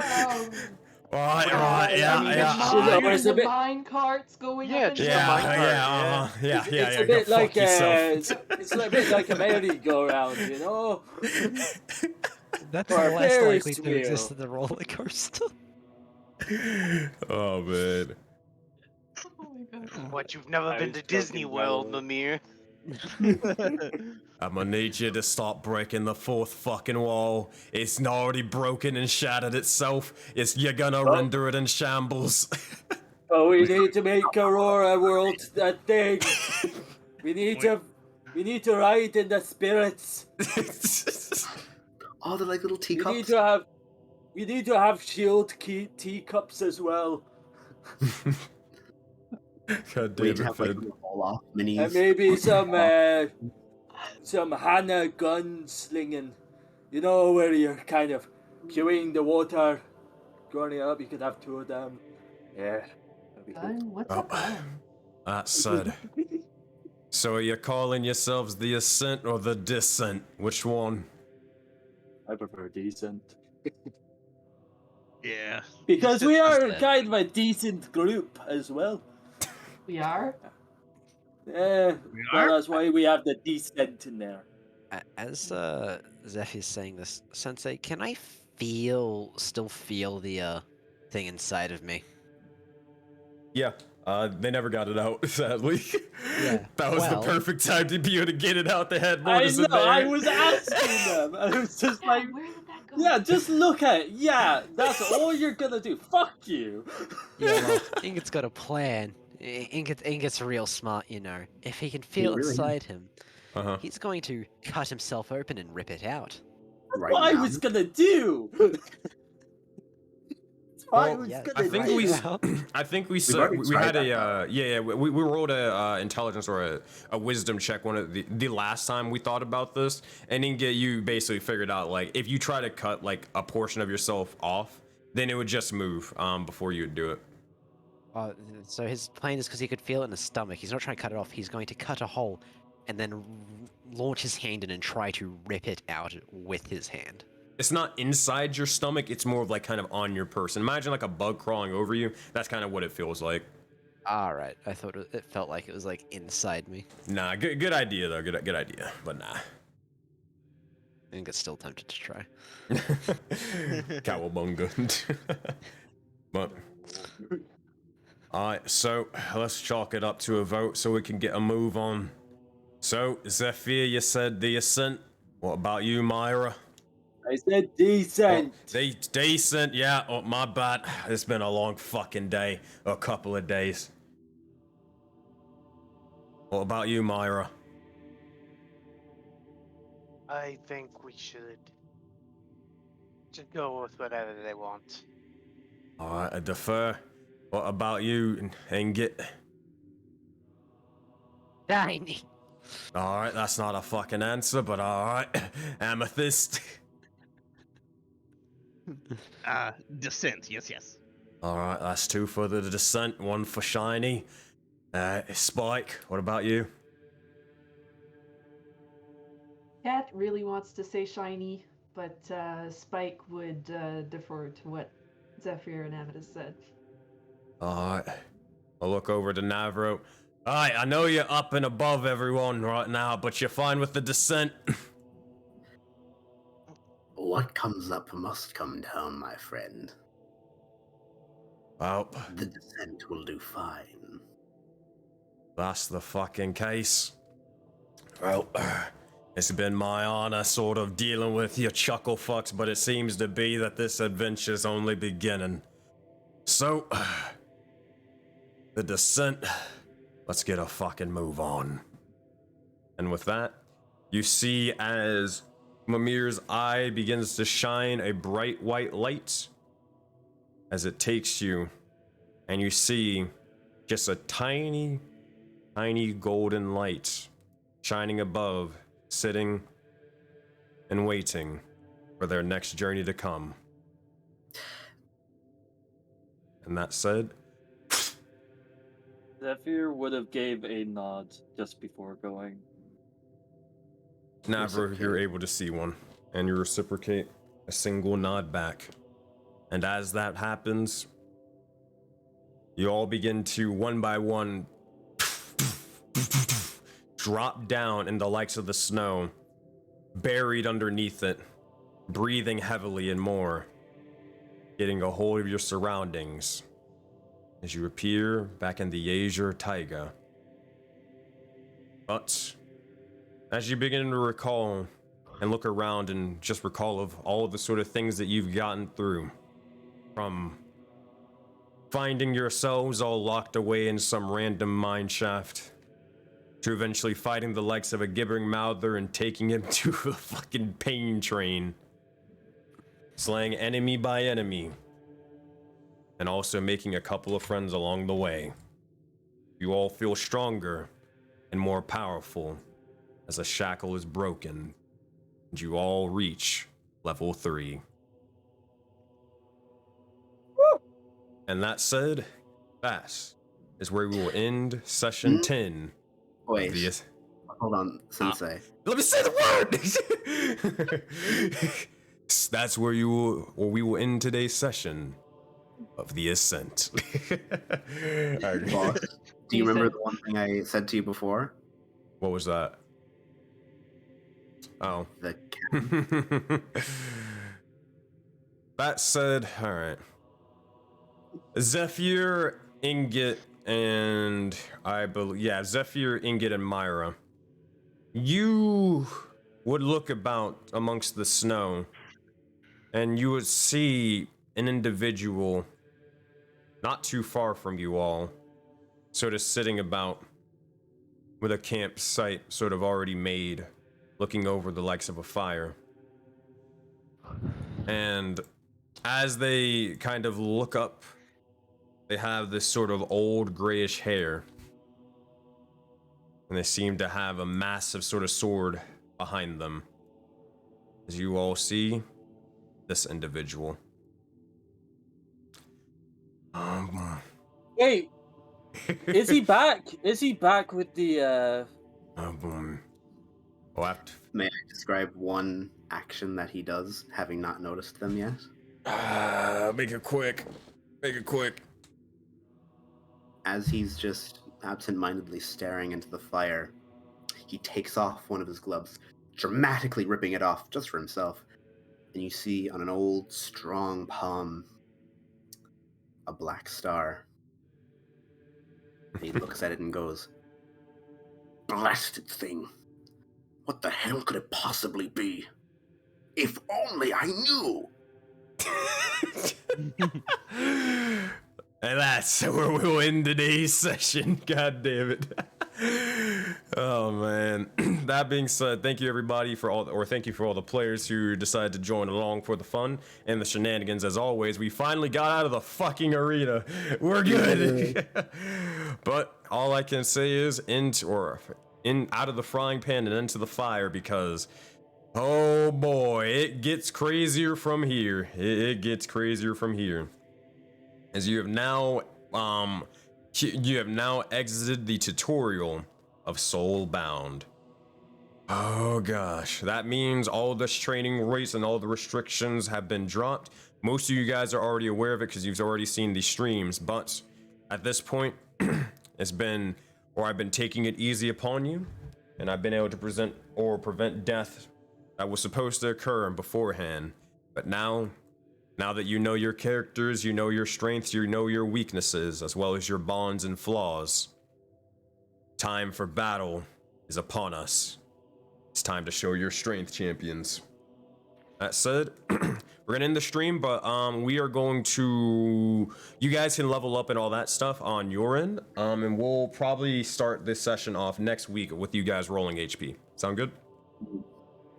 Right, yeah, I mean, yeah. you know, it's a the bit- mine carts going Yeah, up and just a down. mine Yeah, cart, yeah, yeah, yeah, It's yeah. a bit Go like fuck yourself. it's a bit like a merry-go-round, you know? That's Or a less Ferris likely to exist wheel. than the roller coaster. Oh man. Oh my god. What, you've never I been was to Disney joking, World, brother. Mimir? I'm gonna need you to stop breaking the fourth fucking wall. It's already broken and shattered itself. You're gonna Oh. render it in shambles. Oh, we need to make Aurora World that thing. We need to ride in the spirits. Oh, they're like little We teacups. need to have shield teacups as well. God We need damn to it, have like Finn. little roll-off minis. And maybe some Hana gun slinging. You know, where you're kind of queuing the water, going it up. You could have two of them. Yeah. that'd be good. Gun? What's Oh. a gun? That said. So are you calling yourselves the Ascent or the Descent? Which one? I prefer decent. Yeah. Because we Just are that. kind of a decent group as well. We are? Yeah, We well, are? that's why we have the decent in there. As Zephyr is saying this, Sensei, can I still feel the thing inside of me? Yeah. They never got it out, sadly. Yeah, That was well- the perfect time to be able to get it out. They had I mortars in know, there. I was asking them. I was just Yeah, like, where did that go? yeah, just look at it. Yeah, that's all you're gonna do. Fuck you. Yeah, well, Ingot's got a plan. Ingot's real smart, you know. If he can feel really is. inside him, Uh-huh. he's going to cut himself open and rip it out. Right What I now. was gonna do. That's what I Well, was yeah, gonna I think do. we, now. I think we We've said already we had tried a we rolled a intelligence or a wisdom check one of the last time we thought about this, and then you basically figured out like if you try to cut like a portion of yourself off, then it would just move before you would do it. So his plan is because he could feel it in his stomach. He's not trying to cut it off. He's going to cut a hole, and then launch his hand in and try to rip it out with his hand. It's not inside your stomach. It's more of like kind of on your person. Imagine like a bug crawling over you. That's kind of what it feels like. All right, I thought it felt like it was like inside me. Nah, good idea though. Good idea, but nah. Ingot's still tempted to try. Cowabunga. But alright, so let's chalk it up to a vote so we can get a move on. So, Zephyr, you said the Ascent. What about you, Myra? I said decent. Decent, yeah. Oh, my bad. It's been a long fucking day. A couple of days. What about you, Myra? I think we should just go with whatever they want. Alright, I defer. What about you, Ingot? Tiny. Alright, that's not a fucking answer, but alright. Amethyst. Descent, yes. Alright, that's 2 for the Descent, 1 for Shiny. Spike, what about you? Cat really wants to say shiny, but Spike would defer to what Zephyr and Amethyst said. Alright. I'll look over to Mavro. Alright, I know you're up and above everyone right now, but you're fine with the Descent. What comes up must come down, my friend. Well, The Descent will do fine. that's the fucking case. Well, it's been my honor sort of dealing with you chuckle fucks, but it seems to be that this adventure's only beginning. So, the Descent, let's get a fucking move on. And with that, you see as Mimir's eye begins to shine a bright white light as it takes you, and you see just a tiny golden light shining above, sitting and waiting for their next journey to come. And that said, Zephyr would have gave a nod just before going. Mavro, you're able to see one, and you reciprocate a single nod back. And as that happens, you all begin to, one by one, drop down in the likes of the snow, buried underneath it, breathing heavily and more, getting a hold of your surroundings as you appear back in the Azure Taiga. But as you begin to recall and look around and just recall of all of the sort of things that you've gotten through, from finding yourselves all locked away in some random mine shaft, to eventually fighting the likes of a gibbering mouther and taking him to a fucking pain train, slaying enemy by enemy, and also making a couple of friends along the way. You all feel stronger and more powerful as a shackle is broken, and you all reach level 3. Woo! And that said, that is where we will end session 10. Wait, hold on, Sensei. Let me say the word! That's where we will end today's session of the Ascent. Boss, do you remember the one thing I said to you before? What was that? Oh. The That said, alright. Zephyr, Ingot, and Zephyr, Ingot, and Myra. You would look about amongst the snow, and you would see an individual not too far from you all, sort of sitting about with a campsite sort of already made, looking over the likes of a fire. And as they kind of look up, they have this sort of old grayish hair. And they seem to have a massive sort of sword behind them. As you all see this individual. Wait, is he back? Is he back with the May I describe one action that he does, having not noticed them yet? Make it quick. Make it quick. As he's just absent-mindedly staring into the fire, he takes off one of his gloves, dramatically ripping it off just for himself. And you see on an old, strong palm a black star. And he looks at it and goes, "Blasted thing. What the hell could it possibly be? If only I knew!" And that's where we'll end today's session. God damn it. Oh man. That being said, thank you everybody thank you for all the players who decided to join along for the fun and the shenanigans. As always, we finally got out of the fucking arena. We're good. But all I can say is out of the frying pan and into the fire, because oh boy, it gets crazier from here. It gets crazier from here. As you have now exited the tutorial of Soulbound. Oh gosh, that means all this training rates and all the restrictions have been dropped. Most of you guys are already aware of it because you've already seen the streams, but at this point, I've been taking it easy upon you, and I've been able to prevent death that was supposed to occur beforehand. But now that you know your characters, you know your strengths, you know your weaknesses, as well as your bonds and flaws, time for battle is upon us. It's time to show your strength, champions. That said, we're gonna end the stream, but we are going to, you guys can level up and all that stuff on your end, and we'll probably start this session off next week with you guys rolling HP. Sound good?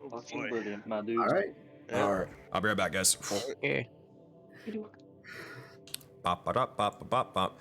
Fucking brilliant, my dude. All right. All right, I'll be right back, guys. Okay. Bop, ba-dop, bop, bop, bop.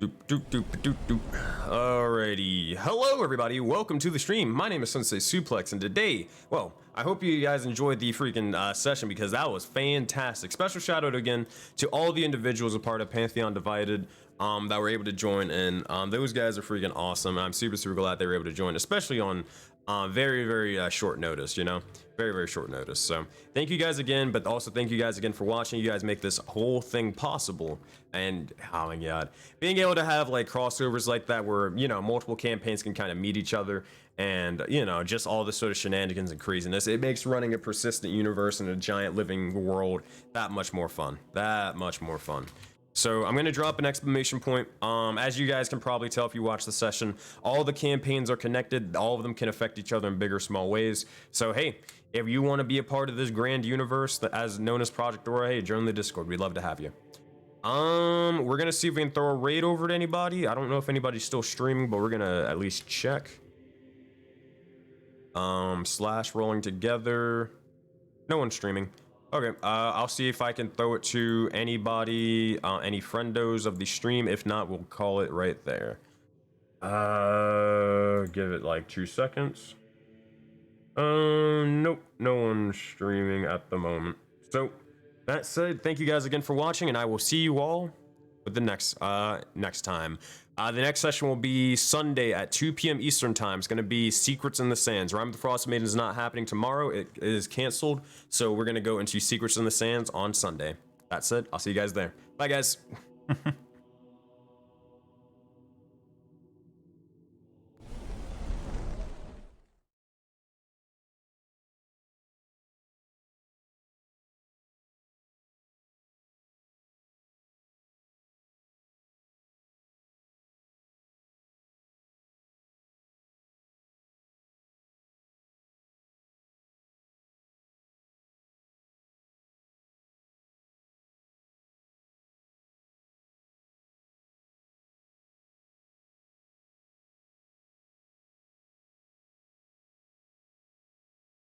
Doop, doop, doop, doop, doop. Alrighty. Hello, everybody. Welcome to the stream. My name is SenseiSuplex, and today, well, I hope you guys enjoyed the freaking session, because that was fantastic. Special shout out again to all the individuals a part of Pantheon Divided that were able to join in. Those guys are freaking awesome, and I'm super, super glad they were able to join, especially on Very, very short notice, you know? Very, very short notice. So thank you guys again, but also thank you guys again for watching. You guys make this whole thing possible. And oh my god, being able to have like crossovers like that where, you know, multiple campaigns can kind of meet each other and, you know, just all this sort of shenanigans and craziness, it makes running a persistent universe in a giant living world that much more fun. That much more fun. So I'm going to drop an exclamation point. As you guys can probably tell if you watch the session, all the campaigns are connected. All of them can affect each other in big or small ways. So hey, if you want to be a part of this grand universe that as known as Project Aurora, hey, join the Discord. We'd love to have you. We're going to see if we can throw a raid over to anybody. I don't know if anybody's still streaming, but we're going to at least check. Slash rolling together. No one's streaming. Okay, I'll see if I can throw it to anybody, any friendos of the stream. If not, we'll call it right there. Give it like 2 seconds. Nope, no one's streaming at the moment. So, that said, thank you guys again for watching, and I will see you all with the next time. The next session will be Sunday at 2 p.m. Eastern time. It's going to be Secrets in the Sands. Rime of the Frost Maiden is not happening tomorrow. It is canceled. So we're going to go into Secrets in the Sands on Sunday. That's it. I'll see you guys there. Bye, guys.